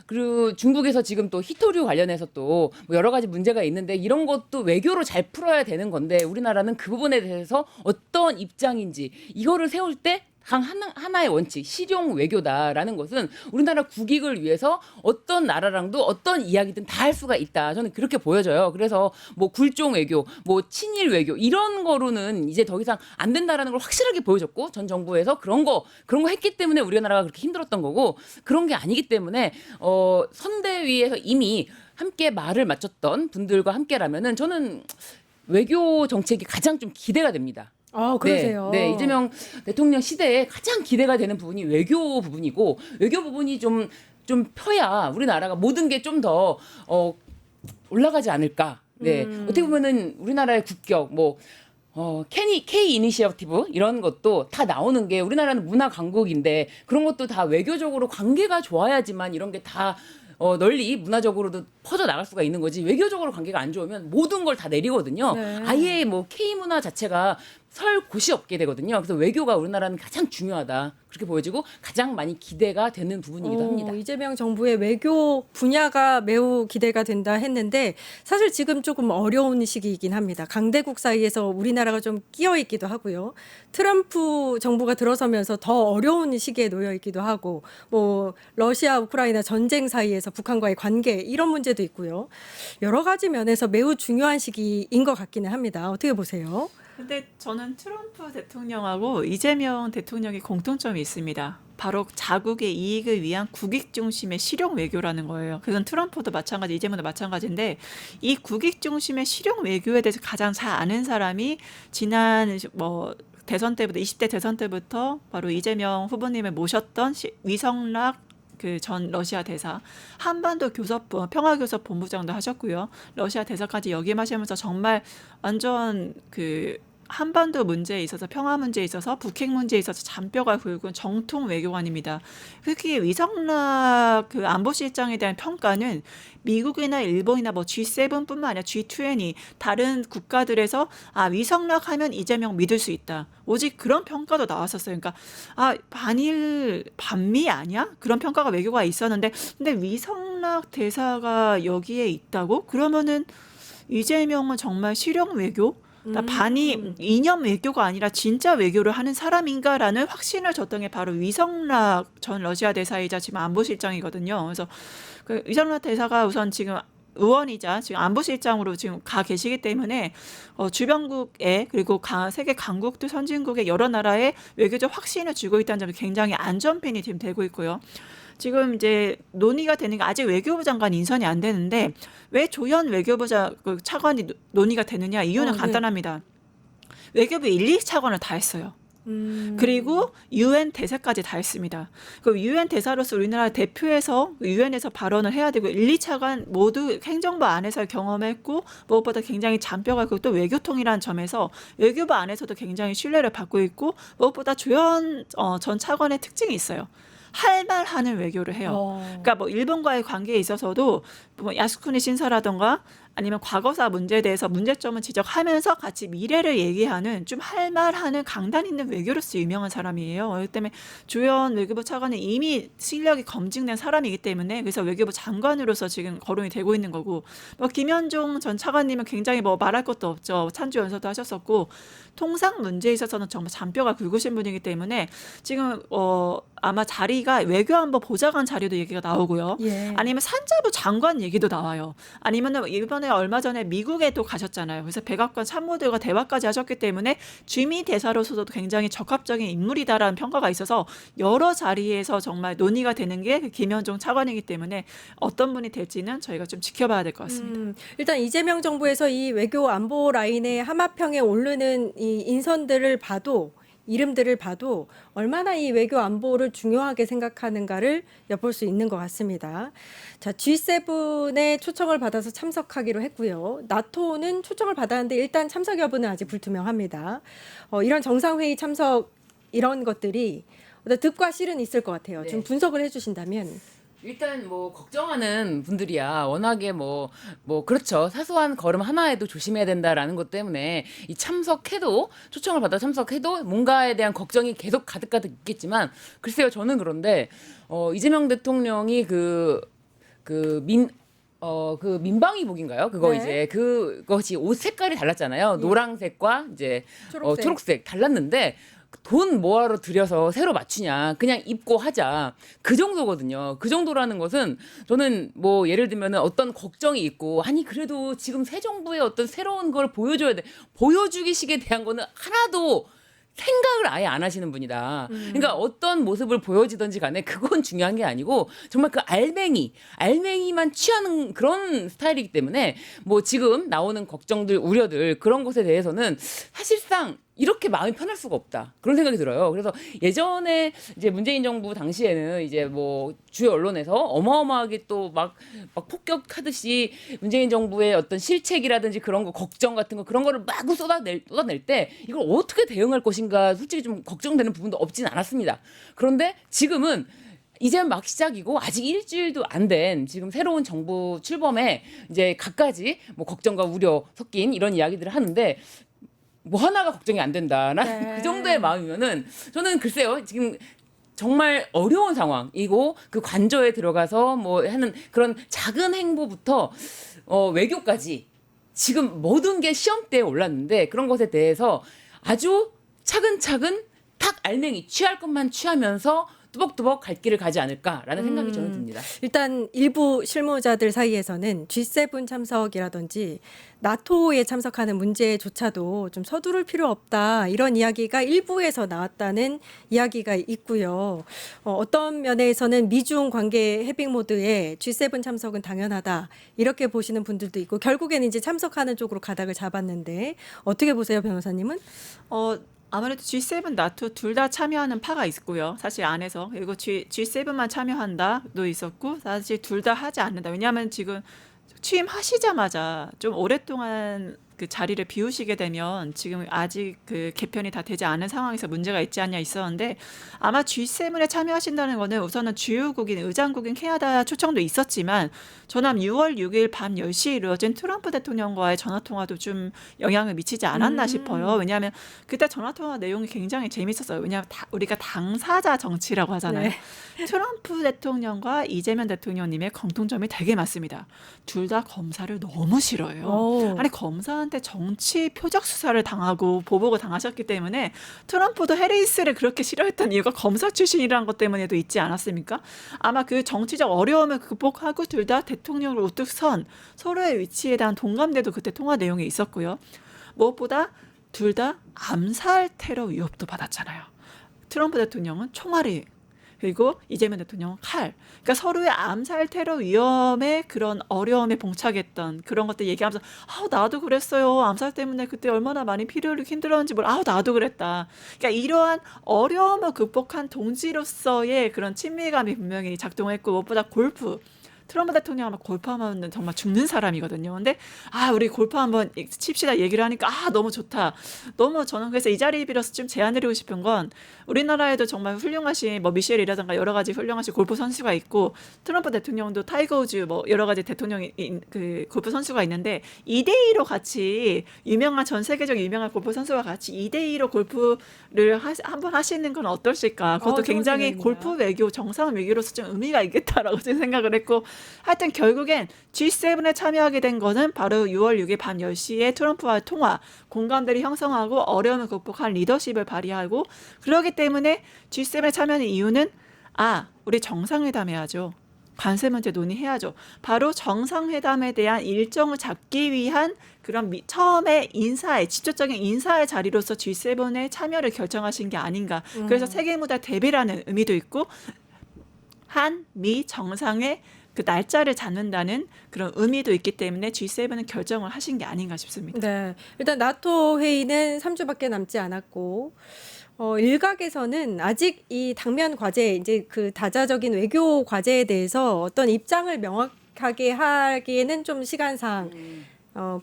그리고 중국에서 지금 또 히토류 관련해서 또뭐 여러 가지 문제가 있는데 이런 것도 외교로 잘 풀어야 되는 건데 우리나라는 그 부분에 대해서 어떤 입장인지 이거를 세울 때 하나의 원칙, 실용 외교다라는 것은 우리나라 국익을 위해서 어떤 나라랑도 어떤 이야기든 다 할 수가 있다. 저는 그렇게 보여져요. 그래서 뭐 굴종 외교, 뭐 친일 외교 이런 거로는 이제 더 이상 안 된다라는 걸 확실하게 보여줬고 전 정부에서 그런 거 했기 때문에 우리나라가 그렇게 힘들었던 거고 그런 게 아니기 때문에 선대위에서 이미 함께 말을 맞췄던 분들과 함께라면은 저는 외교 정책이 가장 좀 기대가 됩니다. 그러세요. 네, 이재명 대통령 시대에 가장 기대가 되는 부분이 외교 부분이고 외교 부분이 좀 펴야 우리나라가 모든 게 좀 더 올라가지 않을까. 네, 어떻게 보면은 우리나라의 국격 K 이니시어티브 이런 것도 다 나오는 게 우리나라는 문화 강국인데 그런 것도 다 외교적으로 관계가 좋아야지만 이런 게 다 널리 문화적으로도 퍼져 나갈 수가 있는 거지 외교적으로 관계가 안 좋으면 모든 걸 다 내리거든요. 네. 아예 뭐 K 문화 자체가 설 곳이 없게 되거든요. 그래서 외교가 우리나라는 가장 중요하다. 그렇게 보여지고 가장 많이 기대가 되는 부분이기도 합니다. 이재명 정부의 외교 분야가 매우 기대가 된다 했는데 사실 지금 조금 어려운 시기이긴 합니다. 강대국 사이에서 우리나라가 좀 끼어 있기도 하고요. 트럼프 정부가 들어서면서 더 어려운 시기에 놓여 있기도 하고 뭐 러시아 우크라이나 전쟁 사이에서 북한과의 관계 이런 문제도 있고요. 여러 가지 면에서 매우 중요한 시기인 것 같기는 합니다. 어떻게 보세요? 근데 저는 트럼프 대통령하고 이재명 대통령의 공통점이 있습니다. 바로 자국의 이익을 위한 국익 중심의 실용 외교라는 거예요. 그건 트럼프도 마찬가지, 이재명도 마찬가지인데 이 국익 중심의 실용 외교에 대해서 가장 잘 아는 사람이 지난 대선 때부터 20대 대선 때부터 바로 이재명 후보님을 모셨던 위성락 그 전 러시아 대사, 한반도 평화교섭 본부장도 하셨고요. 러시아 대사까지 역임하시면서 정말 완전 그 한반도 문제에 있어서 평화 문제에 있어서 북핵 문제에 있어서 잔뼈가 굵은 정통 외교관입니다. 특히 위성락 그 안보실장에 대한 평가는 미국이나 일본이나 G7뿐만 아니라 G20 다른 국가들에서 위성락 하면 이재명 믿을 수 있다. 오직 그런 평가도 나왔었어요. 그러니까 반미 아니야? 그런 평가가 외교가 있었는데 근데 위성락 대사가 여기에 있다고? 그러면은 이재명은 정말 실용 외교? 이념 외교가 아니라 진짜 외교를 하는 사람인가라는 확신을 줬던 게 바로 위성락 전 러시아 대사이자 지금 안보실장이거든요. 그래서 그 위성락 대사가 우선 지금 의원이자 지금 안보실장으로 지금 가 계시기 때문에 주변국에 그리고 세계 강국들 선진국의 여러 나라에 외교적 확신을 주고 있다는 점이 굉장히 안전핀이 지금 되고 있고요. 지금 이제 논의가 되는 게 아직 외교부 장관 인선이 안 되는데 왜 조현 외교부 차관이 논의가 되느냐 이유는 네. 간단합니다. 외교부 1, 2차관을 다 했어요. 그리고 유엔 대사까지 다 했습니다. 그 유엔 대사로서 우리나라 대표에서 유엔에서 발언을 해야 되고 1, 2차관 모두 행정부 안에서 경험했고 무엇보다 굉장히 잔뼈가 있고 또 외교통이라는 점에서 외교부 안에서도 굉장히 신뢰를 받고 있고 무엇보다 조현 전 차관의 특징이 있어요. 할 말 하는 외교를 해요. 그러니까 뭐 일본과의 관계에 있어서도 뭐 야스쿠니 신사라던가 아니면 과거사 문제에 대해서 문제점을 지적하면서 같이 미래를 얘기하는 좀 할 말하는 강단 있는 외교로서 유명한 사람이에요. 그렇기 때문에 조현 외교부 차관은 이미 실력이 검증된 사람이기 때문에 그래서 외교부 장관으로서 지금 거론이 되고 있는 거고 뭐 김현종 전 차관님은 굉장히 뭐 말할 것도 없죠. 찬주 연설도 하셨었고 통상 문제에 있어서는 정말 잔뼈가 굵으신 분이기 때문에 지금 아마 자리가 외교안보 보좌관 자리도 얘기가 나오고요. 예. 아니면 산자부 장관 얘기도 나와요. 아니면은 이번에 얼마 전에 미국에 또 가셨잖아요. 그래서 백악관 참모들과 대화까지 하셨기 때문에 주미 대사로서도 굉장히 적합적인 인물이다라는 평가가 있어서 여러 자리에서 정말 논의가 되는 게 김현종 차관이기 때문에 어떤 분이 될지는 저희가 좀 지켜봐야 될 것 같습니다. 일단 이재명 정부에서 이 외교 안보 라인의 하마평에 오르는 이 인선들을 봐도 이름들을 봐도 얼마나 이 외교 안보를 중요하게 생각하는가를 엿볼 수 있는 것 같습니다. 자, G7의 초청을 받아서 참석하기로 했고요. 나토는 초청을 받았는데 일단 참석 여부는 아직 불투명합니다. 이런 정상회의 참석 이런 것들이 득과 실은 있을 것 같아요. 좀 네. 분석을 해주신다면. 일단 뭐 걱정하는 분들이야 워낙에 뭐 그렇죠. 사소한 걸음 하나에도 조심해야 된다라는 것 때문에 이 참석해도 초청을 받아 참석해도 뭔가에 대한 걱정이 계속 가득가득 있겠지만 글쎄요. 저는 그런데 이재명 대통령이 그 민방위복인가요? 그거 네. 이제 그것이 옷 색깔이 달랐잖아요. 노란색과 이제 초록색. 초록색 달랐는데 돈 뭐하러 들여서 새로 맞추냐. 그냥 입고 하자. 그 정도거든요. 그 정도라는 것은 저는 뭐 예를 들면 어떤 걱정이 있고 아니 그래도 지금 새 정부의 어떤 새로운 걸 보여줘야 돼. 보여주기식에 대한 거는 하나도 생각을 아예 안 하시는 분이다. 그러니까 어떤 모습을 보여지든지 간에 그건 중요한 게 아니고 정말 그 알맹이만 취하는 그런 스타일이기 때문에 뭐 지금 나오는 걱정들, 우려들 그런 것에 대해서는 사실상 이렇게 마음이 편할 수가 없다. 그런 생각이 들어요. 그래서 예전에 이제 문재인 정부 당시에는 이제 뭐 주요 언론에서 어마어마하게 또 막 폭격하듯이 문재인 정부의 어떤 실책이라든지 그런 거 걱정 같은 거 그런 거를 마구 쏟아낼 때 이걸 어떻게 대응할 것인가 솔직히 좀 걱정되는 부분도 없진 않았습니다. 그런데 지금은 이제 막 시작이고 아직 일주일도 안 된 지금 새로운 정부 출범에 이제 갖가지 뭐 걱정과 우려 섞인 이런 이야기들을 하는데 뭐 하나가 걱정이 안 된다. 네. 그 정도의 마음이면은 저는 글쎄요. 지금 정말 어려운 상황이고 그 관저에 들어가서 뭐 하는 그런 작은 행보부터 외교까지 지금 모든 게 시험대에 올랐는데 그런 것에 대해서 아주 차근차근 탁 알맹이 취할 것만 취하면서 뚜벅뚜벅 갈 길을 가지 않을까라는 생각이 저는 듭니다. 일단 일부 실무자들 사이에서는 G7 참석이라든지 나토에 참석하는 문제조차도 좀 서두를 필요 없다 이런 이야기가 일부에서 나왔다는 이야기가 있고요. 어떤 면에서는 미중 관계 해빙 모드에 G7 참석은 당연하다 이렇게 보시는 분들도 있고 결국에는 이제 참석하는 쪽으로 가닥을 잡았는데 어떻게 보세요, 변호사님은? 아무래도 G7, 나토 둘 다 참여하는 파가 있고요. 사실 안에서 그리고 G7만 참여한다도 있었고 사실 둘 다 하지 않는다. 왜냐하면 지금 취임하시자마자 좀 오랫동안 그 자리를 비우시게 되면 지금 아직 그 개편이 다 되지 않은 상황에서 문제가 있지 않냐 있었는데 아마 G7에 참여하신다는 거는 우선은 주요국인 의장국인 캐나다 초청도 있었지만 전남 6월 6일 밤 10시에 이루어진 트럼프 대통령과의 전화통화도 좀 영향을 미치지 않았나 싶어요. 왜냐하면 그때 전화통화 내용이 굉장히 재밌었어요. 왜냐하면 우리가 당사자 정치라고 하잖아요. 네. 트럼프 대통령과 이재명 대통령님의 공통점이 되게 많습니다. 둘 다 검사를 너무 싫어해요. 오. 아니 검사한테 트럼프한테 정치 표적 수사를 당하고 보복을 당하셨기 때문에 트럼프도 해리스를 그렇게 싫어했던 이유가 검사 출신이라는 것 때문에도 있지 않았습니까? 아마 그 정치적 어려움을 극복하고 둘 다 대통령을 우뚝 선 서로의 위치에 대한 동감대도 그때 통화 내용에 있었고요. 무엇보다 둘 다 암살 테러 위협도 받았잖아요. 트럼프 대통령은 총알이, 그리고 이재명 대통령은 칼. 그러니까 서로의 암살 테러 위험의 그런 어려움에 봉착했던 그런 것들 얘기하면서 나도 그랬어요. 암살 때문에 그때 얼마나 많이 피를 흘리고 힘들었는지 나도 그랬다. 그러니까 이러한 어려움을 극복한 동지로서의 그런 친밀감이 분명히 작동했고 무엇보다 골프. 트럼프 대통령 아마 골프하면 정말 죽는 사람이거든요. 근데 우리 골프 한번 칩시다 얘기를 하니까 너무 좋다. 너무 저는 그래서 이 자리 빌어서 좀 제안드리고 싶은 건 우리나라에도 정말 훌륭하신 미셸이라든가 여러 가지 훌륭하신 골프 선수가 있고 트럼프 대통령도 타이거 우즈 여러 가지 대통령이 그 골프 선수가 있는데 2대2로 같이 전 세계적 유명한 골프 선수와 같이 2대2로 골프를 한번 하시는 건 어떠실까? 그것도 굉장히 골프 외교 정상 외교로서 좀 의미가 있겠다라고 생각을 했고 하여튼 결국엔 G7에 참여하게 된 거는 바로 6월 6일 밤 10시에 트럼프와의 통화, 공감대를 형성하고 어려움을 극복한 리더십을 발휘하고 그렇기 때문에 G7에 참여하는 이유는 우리 정상회담 해야죠. 관세 문제 논의해야죠. 바로 정상회담에 대한 일정을 잡기 위한 그런 처음에 직접적인 인사의 자리로서 G7에 참여를 결정하신 게 아닌가. 그래서 세계무대 대비라는 의미도 있고 한미 정상의 그 날짜를 잡는다는 그런 의미도 있기 때문에 G7은 결정을 하신 게 아닌가 싶습니다. 네. 일단 나토 회의는 3주밖에 남지 않았고 일각에서는 아직 이 당면 과제, 이제 그 다자적인 외교 과제에 대해서 어떤 입장을 명확하게 하기에는 좀 시간상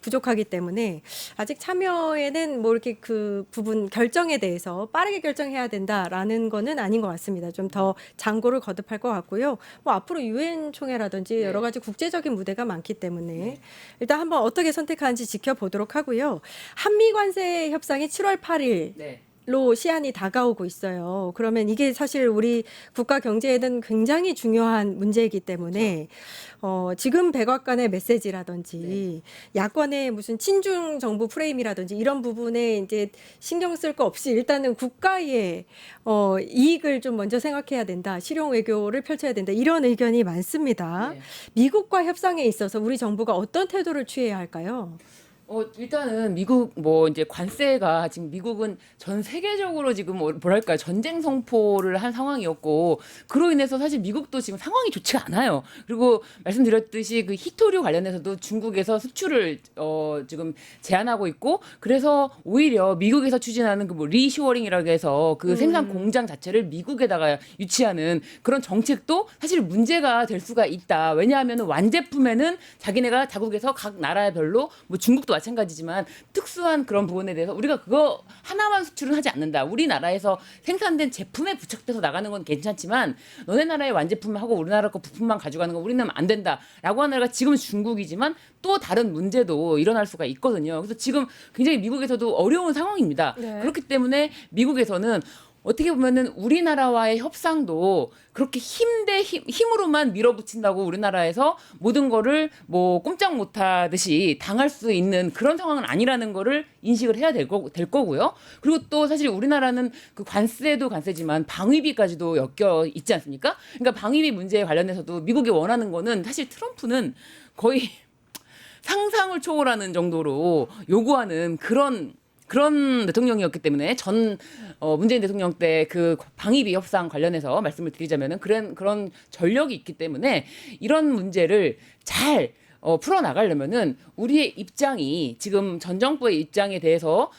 부족하기 때문에 아직 참여에는 이렇게 그 부분 결정에 대해서 빠르게 결정해야 된다라는 거는 아닌 것 같습니다. 좀 더 장고를 거듭할 것 같고요. 앞으로 유엔 총회라든지 여러 가지 국제적인 무대가 많기 때문에 일단 한번 어떻게 선택하는지 지켜보도록 하고요. 한미 관세 협상이 7월 8일 로 시한이 다가오고 있어요. 그러면 이게 사실 우리 국가 경제에는 굉장히 중요한 문제이기 때문에 지금 백악관의 메시지라든지 야권의 무슨 친중 정부 프레임이라든지 이런 부분에 이제 신경 쓸 거 없이 일단은 국가의 이익을 좀 먼저 생각해야 된다. 실용 외교를 펼쳐야 된다. 이런 의견이 많습니다. 미국과 협상에 있어서 우리 정부가 어떤 태도를 취해야 할까요? 일단은 미국 이제 관세가 지금 미국은 전 세계적으로 지금 뭐랄까 전쟁 선포를 한 상황이었고 그로 인해서 사실 미국도 지금 상황이 좋지가 않아요. 그리고 말씀드렸듯이 그 히토류 관련해서도 중국에서 수출을 지금 제한하고 있고 그래서 오히려 미국에서 추진하는 그 리쇼어링이라고 해서 그 생산 공장 자체를 미국에다가 유치하는 그런 정책도 사실 문제가 될 수가 있다. 왜냐하면 완제품에는 자기네가 자국에서 각 나라별로 중국도 마찬가지지만 특수한 그런 부분에 대해서 우리가 그거 하나만 수출은 하지 않는다. 우리나라에서 생산된 제품에 부착돼서 나가는 건 괜찮지만 너네 나라의 완제품을 하고 우리나라 거 부품만 가져가는 건 우리는 안 된다라고 하는 나라가 지금은 중국이지만 또 다른 문제도 일어날 수가 있거든요. 그래서 지금 굉장히 미국에서도 어려운 상황입니다. 그렇기 때문에 미국에서는 어떻게 보면은 우리나라와의 협상도 그렇게 힘으로만 밀어붙인다고 우리나라에서 모든 거를 꼼짝 못하듯이 당할 수 있는 그런 상황은 아니라는 거를 인식을 해야 될 거고요. 그리고 또 사실 우리나라는 그 관세도 관세지만 방위비까지도 엮여 있지 않습니까? 그러니까 방위비 문제에 관련해서도 미국이 원하는 거는 사실 트럼프는 거의 상상을 초월하는 정도로 요구하는 그런 대통령이었기 때문에 문재인 대통령 때 그 방위비 협상 관련해서 말씀을 드리자면은 그런 전력이 있기 때문에 이런 문제를 잘 풀어나가려면은 우리의 입장이 지금 전 정부의 입장에 대해서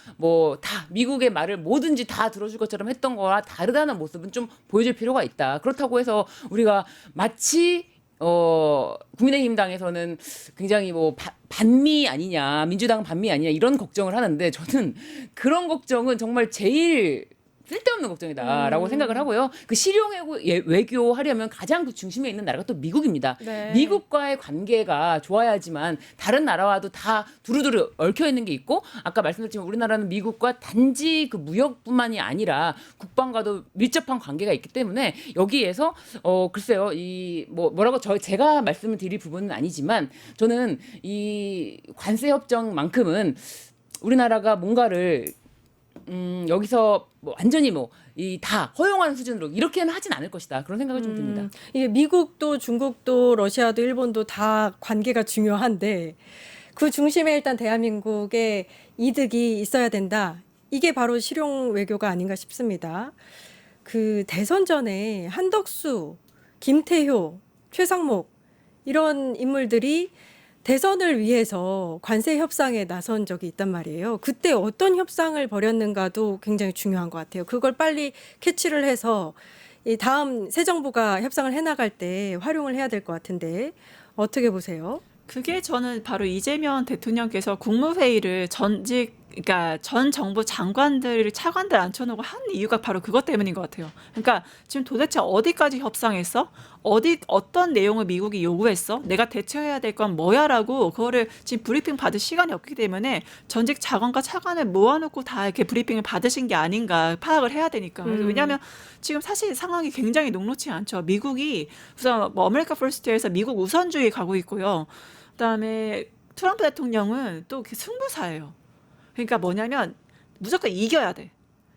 다 미국의 말을 뭐든지 다 들어줄 것처럼 했던 거와 다르다는 모습은 좀 보여줄 필요가 있다. 그렇다고 해서 우리가 마치 국민의힘 당에서는 굉장히 반미 아니냐, 민주당 반미 아니냐 이런 걱정을 하는데 저는 그런 걱정은 정말 제일 쓸데없는 걱정이다라고 생각을 하고요. 그 실용 외교 하려면 가장 그 중심에 있는 나라가 또 미국입니다. 네. 미국과의 관계가 좋아야지만 다른 나라와도 다 두루두루 얽혀 있는 게 있고 아까 말씀드렸지만 우리나라는 미국과 단지 그 무역뿐만이 아니라 국방과도 밀접한 관계가 있기 때문에 여기에서 글쎄요 이 뭐라고 제가 말씀을 드릴 부분은 아니지만 저는 이 관세 협정만큼은 우리나라가 뭔가를 여기서 뭐 완전히 이 다 허용하는 수준으로 이렇게는 하진 않을 것이다. 그런 생각이 좀 듭니다. 이게 미국도 중국도 러시아도 일본도 다 관계가 중요한데 그 중심에 일단 대한민국의 이득이 있어야 된다. 이게 바로 실용 외교가 아닌가 싶습니다. 그 대선 전에 한덕수, 김태효, 최상목 이런 인물들이 대선을 위해서 관세 협상에 나선 적이 있단 말이에요. 그때 어떤 협상을 벌였는가도 굉장히 중요한 것 같아요. 그걸 빨리 캐치를 해서 이 다음 새 정부가 협상을 해나갈 때 활용을 해야 될 것 같은데 어떻게 보세요? 그게 저는 바로 이재명 대통령께서 국무회의를 그러니까 전 정부 장관들, 차관들 앉혀놓고 한 이유가 바로 그것 때문인 것 같아요. 그러니까 지금 도대체 어디까지 협상했어? 어떤 내용을 미국이 요구했어? 내가 대처해야 될 건 뭐야라고 그거를 지금 브리핑 받을 시간이 없기 때문에 전직 장관과 차관을 모아놓고 다 이렇게 브리핑을 받으신 게 아닌가 파악을 해야 되니까. 왜냐하면 지금 사실 상황이 굉장히 녹록지 않죠. 미국이 우선 아메리카 퍼스트에서 미국 우선주의 가고 있고요. 그다음에 트럼프 대통령은 또 승부사예요. 그러니까 뭐냐면 무조건 이겨야 돼.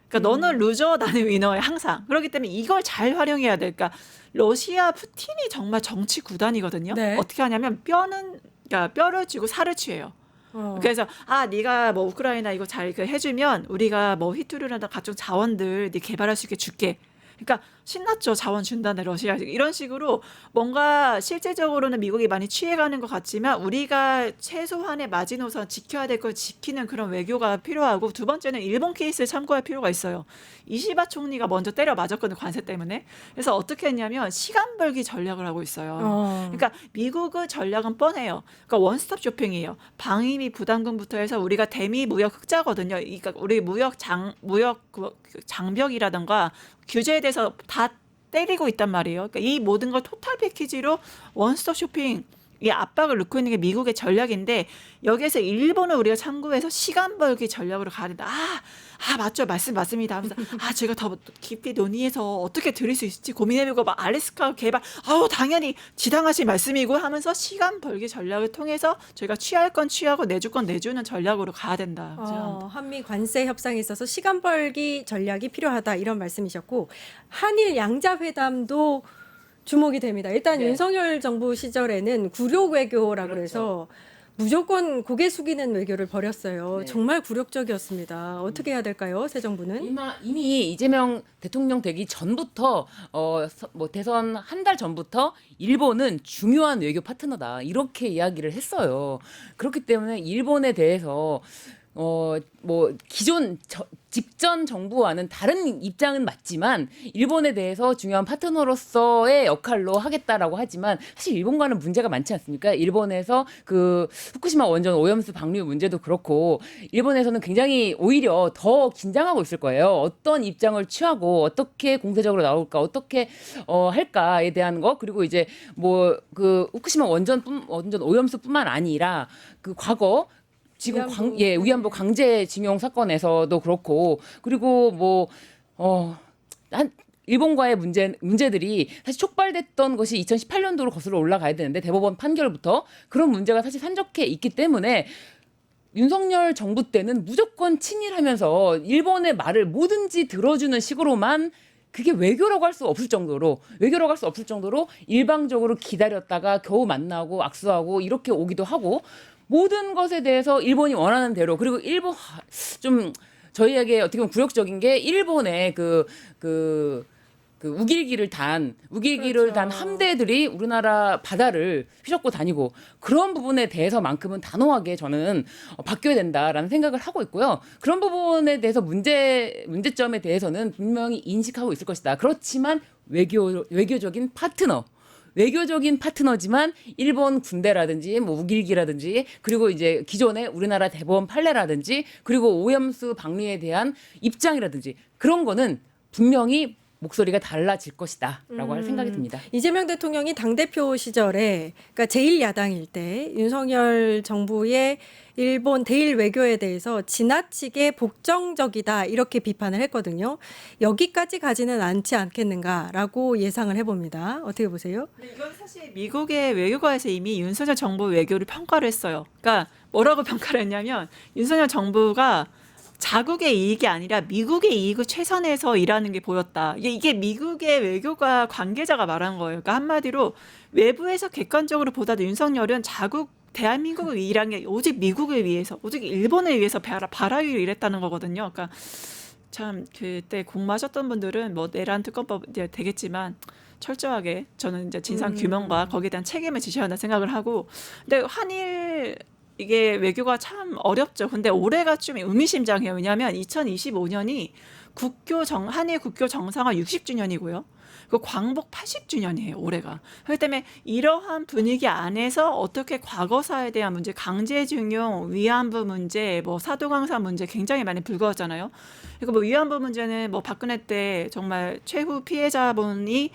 그러니까 너는 루저, 나는 위너에 항상. 그렇기 때문에 이걸 잘 활용해야 돼. 그러니까 러시아 푸틴이 정말 정치 구단이거든요. 네. 어떻게 하냐면 그러니까 뼈를 쥐고 살을 취해요. 그래서 네가 뭐 우크라이나 이거 잘 해주면 우리가 뭐 히토류라든 각종 자원들 네 개발할 수 있게 줄게. 그러니까 신났죠. 자원 준다네 러시아. 이런 식으로 뭔가 실제적으로는 미국이 많이 취해가는 것 같지만 우리가 최소한의 마지노선 지켜야 될 걸 지키는 그런 외교가 필요하고 두 번째는 일본 케이스에 참고할 필요가 있어요. 이시바 총리가 먼저 때려 맞았거든요. 관세 때문에. 그래서 어떻게 했냐면 시간 벌기 전략을 하고 있어요. 그러니까 미국의 전략은 뻔해요. 그러니까 원스톱 쇼핑이에요. 방위비 부담금부터 해서 우리가 대미 무역 흑자거든요. 그러니까 우리 무역 장벽이라든가 규제에 대해서 다 때리고 있단 말이에요. 그러니까 이 모든 걸 토탈 패키지로 원스톱 쇼핑 이 압박을 넣고 있는 게 미국의 전략인데 여기에서 일본을 우리가 참고해서 시간 벌기 전략으로 가야 된다. 맞죠. 맞습니다. 하면서 제가 더 깊이 논의해서 어떻게 드릴 수 있을지 고민해보고 막 알래스카 개발 당연히 지당하신 말씀이고 하면서 시간 벌기 전략을 통해서 저희가 취할 건 취하고 내줄 건 내주는 전략으로 가야 된다. 한미 관세 협상에 있어서 시간 벌기 전략이 필요하다 이런 말씀이셨고 한일 양자회담도 주목이 됩니다. 일단 네. 윤석열 정부 시절에는 굴욕 외교라고 그렇죠. 해서 무조건 고개 숙이는 외교를 벌였어요. 네. 정말 굴욕적이었습니다. 어떻게 해야 될까요? 새 정부는? 이미 이재명 대통령 되기 전부터 대선 한 달 전부터 일본은 중요한 외교 파트너다 이렇게 이야기를 했어요. 그렇기 때문에 일본에 대해서 기존 직전 정부와는 다른 입장은 맞지만 일본에 대해서 중요한 파트너로서의 역할로 하겠다라고 하지만 사실 일본과는 문제가 많지 않습니까? 일본에서 그 후쿠시마 원전 오염수 방류 문제도 그렇고 일본에서는 굉장히 오히려 더 긴장하고 있을 거예요. 어떤 입장을 취하고 어떻게 공세적으로 나올까, 어떻게 할까에 대한 거 그리고 이제 그 후쿠시마 원전 오염수뿐만 아니라 그 과거 지금 위안부 강제징용 사건에서도 그렇고 그리고 일본과의 문제들이 사실 촉발됐던 것이 2018년도로 거슬러 올라가야 되는데 대법원 판결부터 그런 문제가 사실 산적해 있기 때문에 윤석열 정부 때는 무조건 친일하면서 일본의 말을 뭐든지 들어주는 식으로만 그게 외교라고 할 수 없을 정도로 일방적으로 기다렸다가 겨우 만나고 악수하고 이렇게 오기도 하고 모든 것에 대해서 일본이 원하는 대로 그리고 일본 좀 저희에게 어떻게 보면 굴욕적인 게 일본의 그 우길기를 단 함대들이 우리나라 바다를 휘젓고 다니고 그런 부분에 대해서만큼은 단호하게 저는 바뀌어야 된다라는 생각을 하고 있고요. 그런 부분에 대해서 문제점에 대해서는 분명히 인식하고 있을 것이다. 그렇지만 외교적인 파트너 외교적인 파트너지만 일본 군대라든지 뭐 우길기라든지 그리고 이제 기존의 우리나라 대법원 판례라든지 그리고 오염수 방류에 대한 입장이라든지 그런 거는 분명히 목소리가 달라질 것이다라고 할 생각이 듭니다. 이재명 대통령이 당대표 시절에 그러니까 제1야당일 때 윤석열 정부의 일본 대일 외교에 대해서 지나치게 복정적이다 이렇게 비판을 했거든요. 여기까지 가지는 않지 않겠는가라고 예상을 해봅니다. 어떻게 보세요? 이건 사실 미국의 외교가에서 이미 윤석열 정부 외교를 평가를 했어요. 그러니까 뭐라고 평가를 했냐면 윤석열 정부가 자국의 이익이 아니라 미국의 이익을 최선에서 일하는 게 보였다. 이게 미국의 외교가 관계자가 말한 거예요. 그러니까 한마디로 외부에서 객관적으로 보다도 윤석열은 자국 대한민국을 위한 게 오직 미국을 위해서, 오직 일본을 위해서 바라기로 일했다는 거거든요. 그러니까 참 그때 공마셨던 분들은 뭐 내란 특검법 이제 되겠지만 철저하게 저는 이제 진상 규명과 거기에 대한 책임을 지셔야 한다 생각을 하고, 근데 한일 이게 외교가 참 어렵죠. 근데 올해가 좀 의미심장해요. 왜냐하면 2025년이 한일 국교 정상화 60주년이고요. 그 광복 80주년이에요. 올해가. 그렇기 때문에 이러한 분위기 안에서 어떻게 과거사에 대한 문제, 강제징용, 위안부 문제, 뭐 사도강사 문제 굉장히 많이 불거졌잖아요. 그리고 뭐 위안부 문제는 뭐 박근혜 때 정말 최후 피해자분이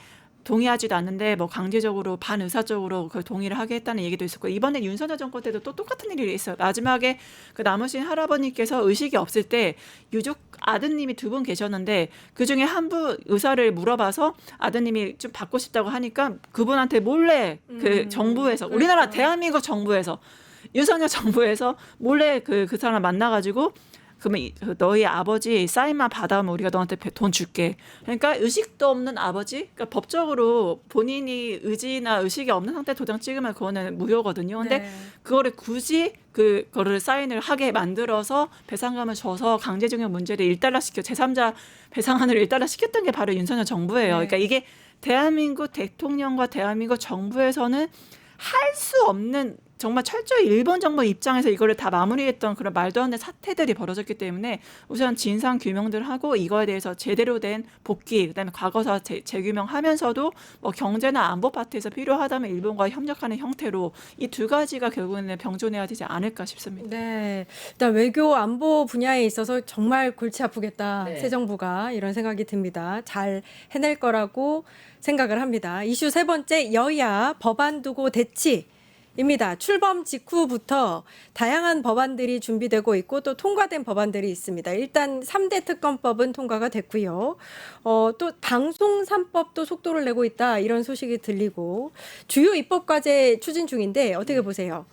동의하지도 않는데 뭐 강제적으로 반의사적으로 그 동의를 하게 했다는 얘기도 있었고, 이번에 윤석열 정권 때도 또 똑같은 일이 있어요. 마지막에 그 남으신 할아버님께서 의식이 없을 때 유족 아드님이 2분 계셨는데 그중에 한 분 의사를 물어봐서 아드님이 좀 받고 싶다고 하니까 그분한테 몰래 그 정부에서 우리나라 대한민국 정부에서 윤석열 정부에서 몰래 그 사람 만나가지고 그러면 너희 아버지 사인만 받아오면 우리가 너한테 돈 줄게. 그러니까 의식도 없는 아버지, 그러니까 법적으로 본인이 의지나 의식이 없는 상태 도장 찍으면 그거는 무효거든요. 근데 네. 그거를 굳이 그거를 사인을 하게 만들어서 배상금을 줘서 강제징용 문제를 일단락시켜 제3자 배상안을 일단락시켰던 게 바로 윤석열 정부예요. 네. 그러니까 이게 대한민국 대통령과 대한민국 정부에서는 할 수 없는, 정말 철저히 일본 정부 입장에서 이거를 다 마무리했던 그런 말도 안 되는 사태들이 벌어졌기 때문에 우선 진상 규명들 하고 이거에 대해서 제대로 된 복귀, 그다음에 과거사 재규명하면서도 뭐 경제나 안보 파트에서 필요하다면 일본과 협력하는 형태로 이 2가지가 결국에는 병존해야 되지 않을까 싶습니다. 네, 일단 외교 안보 분야에 있어서 정말 골치 아프겠다. 네. 새 정부가 이런 생각이 듭니다. 잘 해낼 거라고 생각을 합니다. 이슈 3번째, 여야 법안 두고 대치입니다. 출범 직후부터 다양한 법안들이 준비되고 있고 또 통과된 법안들이 있습니다. 일단 3대 특검법은 통과가 됐고요. 또 방송 3법도 속도를 내고 있다 이런 소식이 들리고 주요 입법과제 추진 중인데 어떻게 보세요?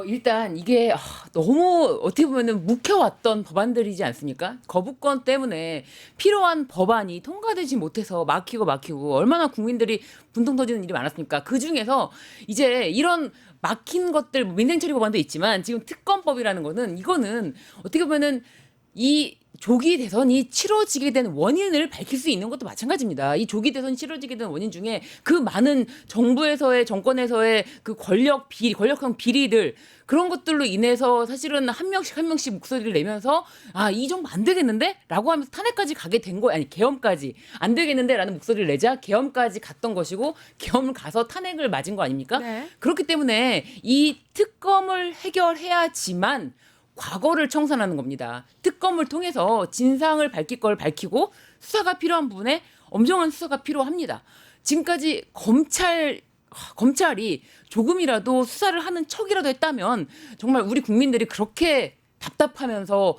일단 이게 너무 어떻게 보면은 묵혀왔던 법안들이지 않습니까? 거부권 때문에 필요한 법안이 통과되지 못해서 막히고 얼마나 국민들이 분통 터지는 일이 많았습니까? 그 중에서 이제 이런 막힌 것들 민생 처리 법안도 있지만 지금 특검법이라는 거는 이거는 어떻게 보면은 이 조기 대선이 치러지게 된 원인을 밝힐 수 있는 것도 마찬가지입니다. 이 조기 대선이 치러지게 된 원인 중에 그 많은 정부에서의 정권에서의 그 권력형 비리들 그런 것들로 인해서 사실은 한 명씩 목소리를 내면서 이 정부 안 되겠는데? 라고 하면서 탄핵까지 가게 된 거예요. 아니 계엄까지 안 되겠는데? 라는 목소리를 내자 계엄까지 갔던 것이고 계엄을 가서 탄핵을 맞은 거 아닙니까? 네. 그렇기 때문에 이 특검을 해결해야지만 과거를 청산하는 겁니다. 특검을 통해서 진상을 밝힐 걸 밝히고 수사가 필요한 부분에 엄정한 수사가 필요합니다. 지금까지 검찰이 조금이라도 수사를 하는 척이라도 했다면 정말 우리 국민들이 그렇게 답답하면서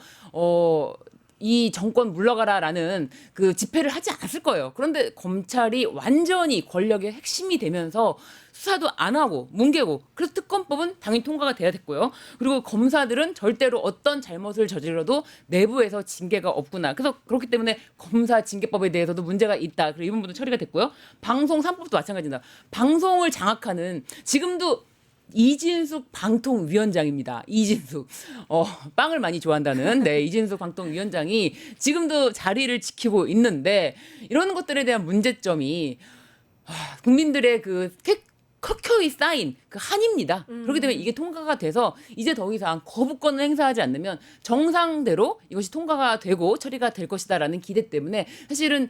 이 정권 물러가라라는 그 집회를 하지 않았을 거예요. 그런데 검찰이 완전히 권력의 핵심이 되면서 수사도 안 하고 뭉개고 그래서 특검법은 당연히 통과가 돼야 됐고요. 그리고 검사들은 절대로 어떤 잘못을 저질러도 내부에서 징계가 없구나. 그래서 그렇기 때문에 검사 징계법에 대해서도 문제가 있다. 그리고 이 부분도 처리가 됐고요. 방송 3법도 마찬가지입니다. 방송을 장악하는 지금도 이진숙 방통위원장입니다. 이진숙. 빵을 많이 좋아한다는 이진숙 방통위원장이 지금도 자리를 지키고 있는데 이런 것들에 대한 문제점이 국민들의 그 켜켜이 쌓인 그 한입니다. 그렇기 때문에 이게 통과가 돼서 이제 더 이상 거부권을 행사하지 않으면 정상대로 이것이 통과가 되고 처리가 될 것이다라는 기대 때문에 사실은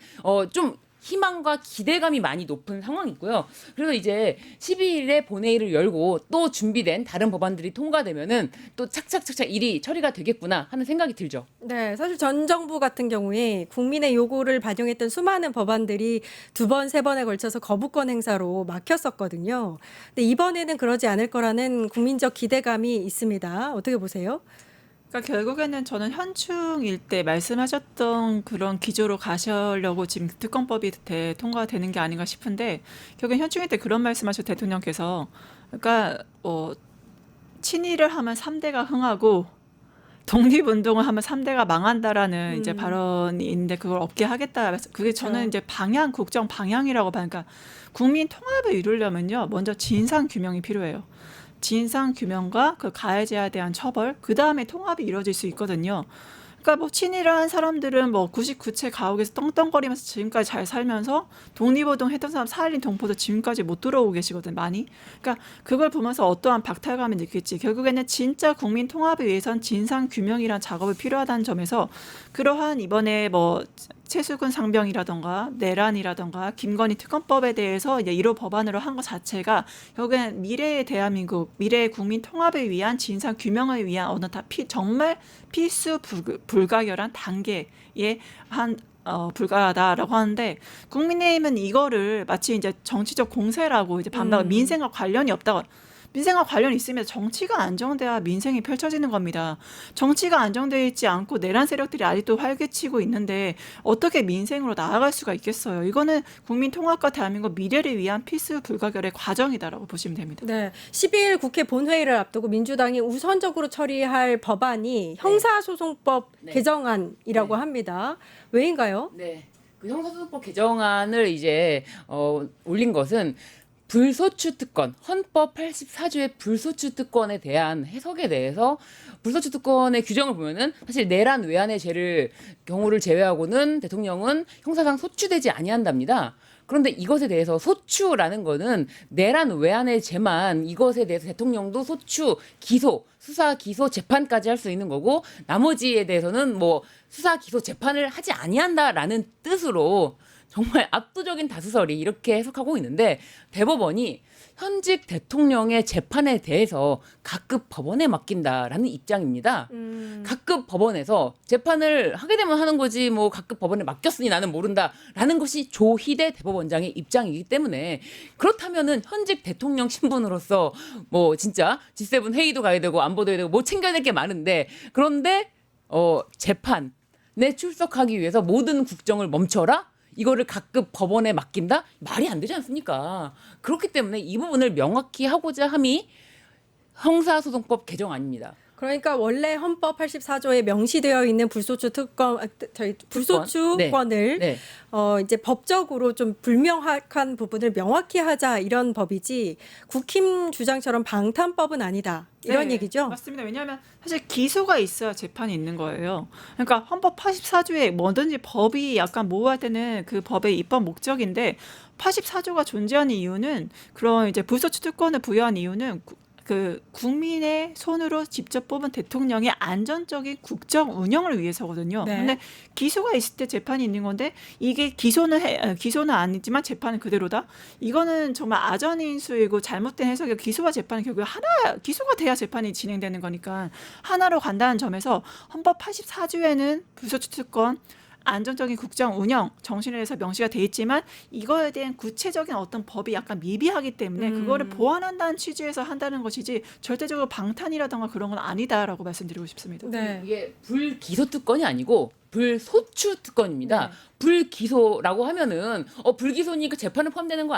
좀 희망과 기대감이 많이 높은 상황이고요. 그래서 이제 12일에 본회의를 열고 또 준비된 다른 법안들이 통과되면은 또 착착착착 일이 처리가 되겠구나 하는 생각이 들죠. 네, 사실 전 정부 같은 경우에 국민의 요구를 반영했던 수많은 법안들이 2번, 3번에 걸쳐서 거부권 행사로 막혔었거든요. 근데 이번에는 그러지 않을 거라는 국민적 기대감이 있습니다. 어떻게 보세요? 그러니까 결국에는 저는 현충일 때 말씀하셨던 그런 기조로 가시려고 지금 특검법이 통과되는 게 아닌가 싶은데 결국엔 현충일 때 그런 말씀하셨 대통령께서 그러니까 친일을 하면 3대가 흥하고 독립운동을 하면 3대가 망한다라는 이제 발언이 있는데 그걸 없게 하겠다. 그게 저는 이제 국정 방향이라고 봐요. 그러니까 국민 통합을 이루려면요. 먼저 진상 규명이 필요해요. 진상 규명과 그 가해자에 대한 처벌, 그 다음에 통합이 이루어질 수 있거든요. 그러니까 뭐 친일을 한 사람들은 뭐 99채 가옥에서 떵떵거리면서 지금까지 잘 살면서 독립운동 했던 사람 사일린 동포도 지금까지 못 들어오고 계시거든 많이. 그러니까 그걸 보면서 어떠한 박탈감을 느낄지 결국에는 진짜 국민 통합을 위해선 진상 규명이란 작업이 필요하다는 점에서 그러한 이번에 뭐 최수근 상병이라던가 내란이라던가 김건희 특검법에 대해서 이제 1호 법안으로 한 것 자체가 결국엔 미래의 대한민국, 미래의 국민 통합을 위한 진상 규명을 위한 어느 정말 필수 불가결한 단계에 불가하다라고 하는데 국민의힘은 이거를 마치 이제 정치적 공세라고 이제 반박 민생과 관련이 없다고. 민생과 관련이 있으면 정치가 안정돼야 민생이 펼쳐지는 겁니다. 정치가 안정되어 있지 않고 내란 세력들이 아직도 활개치고 있는데 어떻게 민생으로 나아갈 수가 있겠어요. 이거는 국민 통합과 대한민국 미래를 위한 필수 불가결의 과정이다라고 보시면 됩니다. 네, 12일 국회 본회의를 앞두고 민주당이 우선적으로 처리할 법안이 형사소송법 네. 개정안이라고 합니다. 왜인가요? 네. 그 형사소송법 개정안을 이제 올린 것은 불소추 특권, 헌법 84조의 불소추 특권에 대한 해석에 대해서 불소추 특권의 규정을 보면은 사실 내란 외환의 경우를 제외하고는 대통령은 형사상 소추되지 아니한답니다. 그런데 이것에 대해서 소추라는 거는 내란 외환의 죄만 이것에 대해서 대통령도 소추, 기소, 수사, 기소, 재판까지 할 수 있는 거고 나머지에 대해서는 뭐 수사, 기소, 재판을 하지 아니한다라는 뜻으로 정말 압도적인 다수설이 이렇게 해석하고 있는데 대법원이 현직 대통령의 재판에 대해서 각급 법원에 맡긴다라는 입장입니다. 각급 법원에서 재판을 하게 되면 하는 거지 뭐 각급 법원에 맡겼으니 나는 모른다라는 것이 조희대 대법원장의 입장이기 때문에 그렇다면은 현직 대통령 신분으로서 뭐 진짜 G7 회의도 가야 되고 안보도 해야 되고 뭐 챙겨야 될 게 많은데 그런데 재판에 출석하기 위해서 모든 국정을 멈춰라? 이거를 각급 법원에 맡긴다? 말이 안 되지 않습니까? 그렇기 때문에 이 부분을 명확히 하고자 함이 형사소송법 개정안입니다. 그러니까 원래 헌법 84조에 명시되어 있는 불소추권을 네. 이제 법적으로 좀 불명확한 부분을 명확히 하자 이런 법이지 국힘 주장처럼 방탄법은 아니다. 이런 네, 얘기죠? 맞습니다. 왜냐하면 사실 기소가 있어야 재판이 있는 거예요. 그러니까 헌법 84조에 뭐든지 법이 약간 모호할 때는 그 법의 입법 목적인데 84조가 존재하는 이유는 그런 이제 불소추 특권을 부여한 이유는 그 국민의 손으로 직접 뽑은 대통령의 안전적인 국정 운영을 위해서거든요. 네. 근데 기소가 있을 때 재판이 있는 건데 이게 기소는 아니지만 재판은 그대로다. 이거는 정말 아전인수이고 잘못된 해석이고 기소와 재판은 결국 기소가 돼야 재판이 진행되는 거니까 하나로 간다는 점에서 헌법 84조에는 불소추 특권 안정적인 국정 운영 정신에 대해서 명시가 돼 있지만 이거에 대한 구체적인 어떤 법이 약간 미비하기 때문에 그거를 보완한다는 취지에서 한다는 것이지 절대적으로 방탄이라던가 그런 건 아니다라고 말씀드리고 싶습니다. 네. 이게 불기소 특권이 아니고 불소추 특권입니다. 네. 불기소라고 하면은 불기소니까 재판은 포함되는 거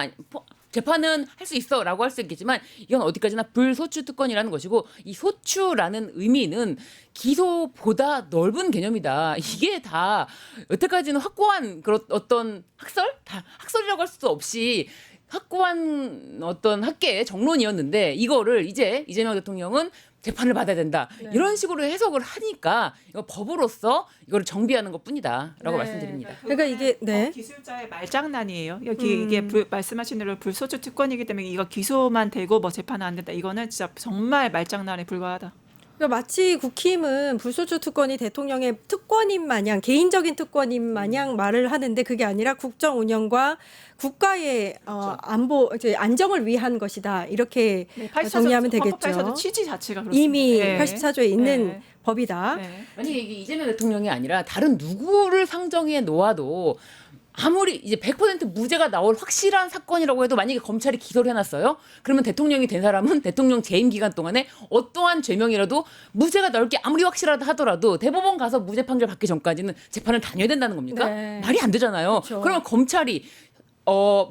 재판은 할 수 있어라고 할 수 있겠지만 이건 어디까지나 불소추 특권이라는 것이고 이 소추라는 의미는 기소보다 넓은 개념이다. 이게 다 여태까지는 확고한 그런 어떤 학설이라고 할 수도 없이 확고한 어떤 학계의 정론이었는데 이거를 이제 이재명 대통령은 재판을 받아야 된다. 네. 이런 식으로 해석을 하니까 이거 법으로서 이거를 정비하는 것뿐이다라고 네. 말씀드립니다. 그러니까 이게 네. 기술자의 말장난이에요. 이게 말씀하신 대로 불소추 특권이기 때문에 이거 기소만 되고 뭐 재판은 안 된다. 이거는 진짜 정말 말장난에 불과하다. 그러니까 마치 국힘은 불소추 특권이 대통령의 특권인 마냥 개인적인 특권인 마냥 말을 하는데 그게 아니라 국정 운영과 국가의 안보 이제 안정을 위한 것이다 이렇게 정리하면 되겠죠. 헌법에서도 취지 자체가 그렇습니다. 이미 네. 84조에 있는 네. 법이다. 네. 아니 이게 이재명 대통령이 아니라 다른 누구를 상정해 놓아도 아무리 이제 100% 무죄가 나올 확실한 사건이라고 해도 만약에 검찰이 기소를 해놨어요. 그러면 대통령이 된 사람은 대통령 재임 기간 동안에 어떠한 죄명이라도 무죄가 나올 게 아무리 확실하다 하더라도 대법원 가서 무죄 판결 받기 전까지는 재판을 다녀야 된다는 겁니까? 네. 말이 안 되잖아요. 그렇죠. 그러면 검찰이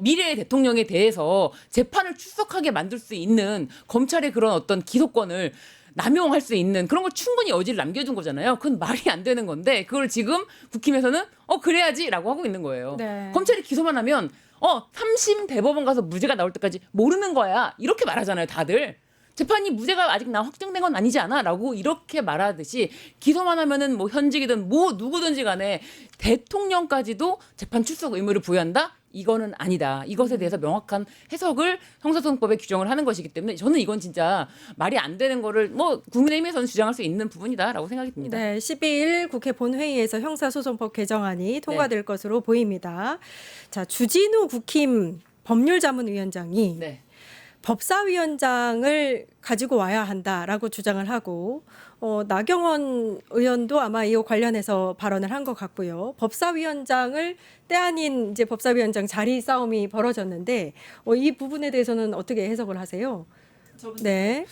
미래의 대통령에 대해서 재판을 출석하게 만들 수 있는 검찰의 그런 어떤 기소권을 남용할 수 있는 그런 걸 충분히 여지를 남겨준 거잖아요. 그건 말이 안 되는 건데 그걸 지금 국힘에서는 그래야지라고 하고 있는 거예요. 네. 검찰이 기소만 하면 3심 대법원 가서 무죄가 나올 때까지 모르는 거야. 이렇게 말하잖아요, 다들. 재판이 무죄가 아직 확정된 건 아니지 않아? 라고 이렇게 말하듯이 기소만 하면은 뭐 현직이든 뭐 누구든지 간에 대통령까지도 재판 출석 의무를 부여한다? 이거는 아니다. 이것에 대해서 명확한 해석을 형사소송법에 규정을 하는 것이기 때문에 저는 이건 진짜 말이 안 되는 거를 뭐 국민의힘에서는 주장할 수 있는 부분이다라고 생각이 듭니다. 네, 12일 국회 본회의에서 형사소송법 개정안이 통과될 것으로 보입니다. 자, 주진우 국힘 법률자문위원장이 네. 법사위원장을 가지고 와야 한다라고 주장을 하고 나경원 의원도 아마 이와 관련해서 발언을 한 것 같고요. 법사위원장을 때 아닌 이제 법사위원장 자리 싸움이 벌어졌는데 이 부분에 대해서는 어떻게 해석을 하세요? 네.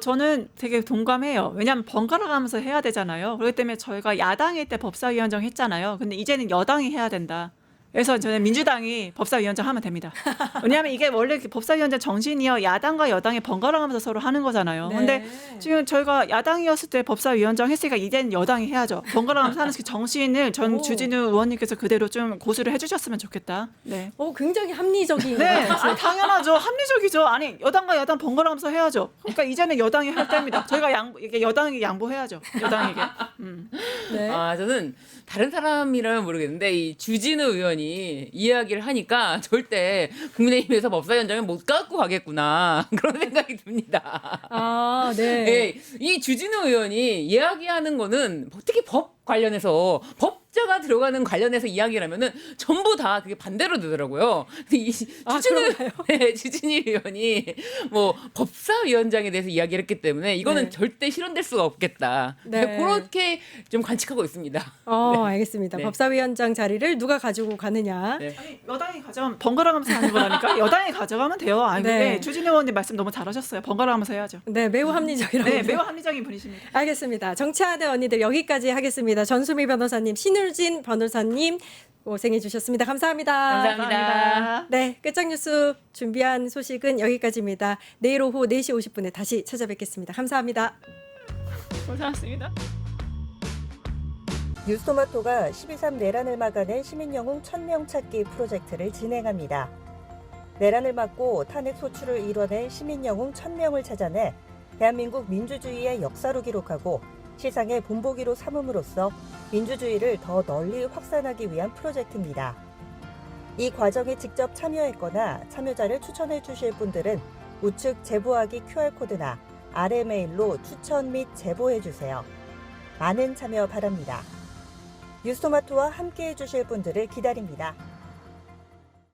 저는 되게 동감해요. 왜냐하면 번갈아 가면서 해야 되잖아요. 그렇기 때문에 저희가 야당일 때 법사위원장 했잖아요. 근데 이제는 여당이 해야 된다. 그래서 저는 민주당이 법사위원장 하면 됩니다. 왜냐하면 이게 원래 법사위원장 정신이요. 야당과 여당이 번갈아가면서 서로 하는 거잖아요. 네. 근데 지금 저희가 야당이었을 때 법사위원장 했으니까 이제는 여당이 해야죠. 번갈아가면서 하는 그 정신을 전 주진우 의원님께서 그대로 좀 고수를 해주셨으면 좋겠다. 네. 굉장히 합리적인 것 네, 같아요. 당연하죠. 합리적이죠. 아니 여당과 야당 번갈아가면서 해야죠. 그러니까 이제는 여당이 할 때입니다. 저희가 이게 여당이 양보해야죠. 여당에게. 네. 저는 다른 사람이라면 모르겠는데 이 주진우 의원이 이야기를 하니까 절대 국민의힘에서 법사위원장을 못 갖고 가겠구나 그런 생각이 듭니다. 아, 네. 네, 이 주진우 의원이 이야기하는 거는 특히 법 관련해서 법자가 들어가는 관련해서 이야기를 하면은 전부 다 그게 반대로 되더라고요. 근데 이 주진우 의원이 뭐 법사위원장에 대해서 이야기를 했기 때문에 이거는 네. 절대 실현될 수가 없겠다. 네. 그렇게 좀 관측하고 있습니다. 알겠습니다. 네. 법사위원장 자리를 누가 가지고 가느냐. 네. 아니, 여당이 가져가면 번갈아가면서 하는 거라니까. 여당이 가져가면 돼요. 아니 네. 근데 주진우 의원님 말씀 너무 잘하셨어요. 번갈아가면서 해야죠. 네, 매우 합리적이라고. 네, 매우 합리적인 분이십니다. 알겠습니다. 정치하는 언니들 여기까지 하겠습니다. 전수미 변호사님, 신울진 변호사님 고생해 주셨습니다. 감사합니다. 감사합니다. 네, 끝장뉴스 준비한 소식은 여기까지입니다. 내일 오후 4시 50분에 다시 찾아뵙겠습니다. 감사합니다. 고생하셨습니다. 뉴스토마토가 12.3 내란을 막아낸 시민영웅 1000명 찾기 프로젝트를 진행합니다. 내란을 막고 탄핵 소추를 이뤄낸 시민영웅 1000명을 찾아내 대한민국 민주주의의 역사로 기록하고 시상의 본보기로 삼음으로써 민주주의를 더 널리 확산하기 위한 프로젝트입니다. 이 과정에 직접 참여했거나 참여자를 추천해 주실 분들은 우측 제보하기 QR코드나 아래 메일로 추천 및 제보해 주세요. 많은 참여 바랍니다. 뉴스토마토와 함께해 주실 분들을 기다립니다.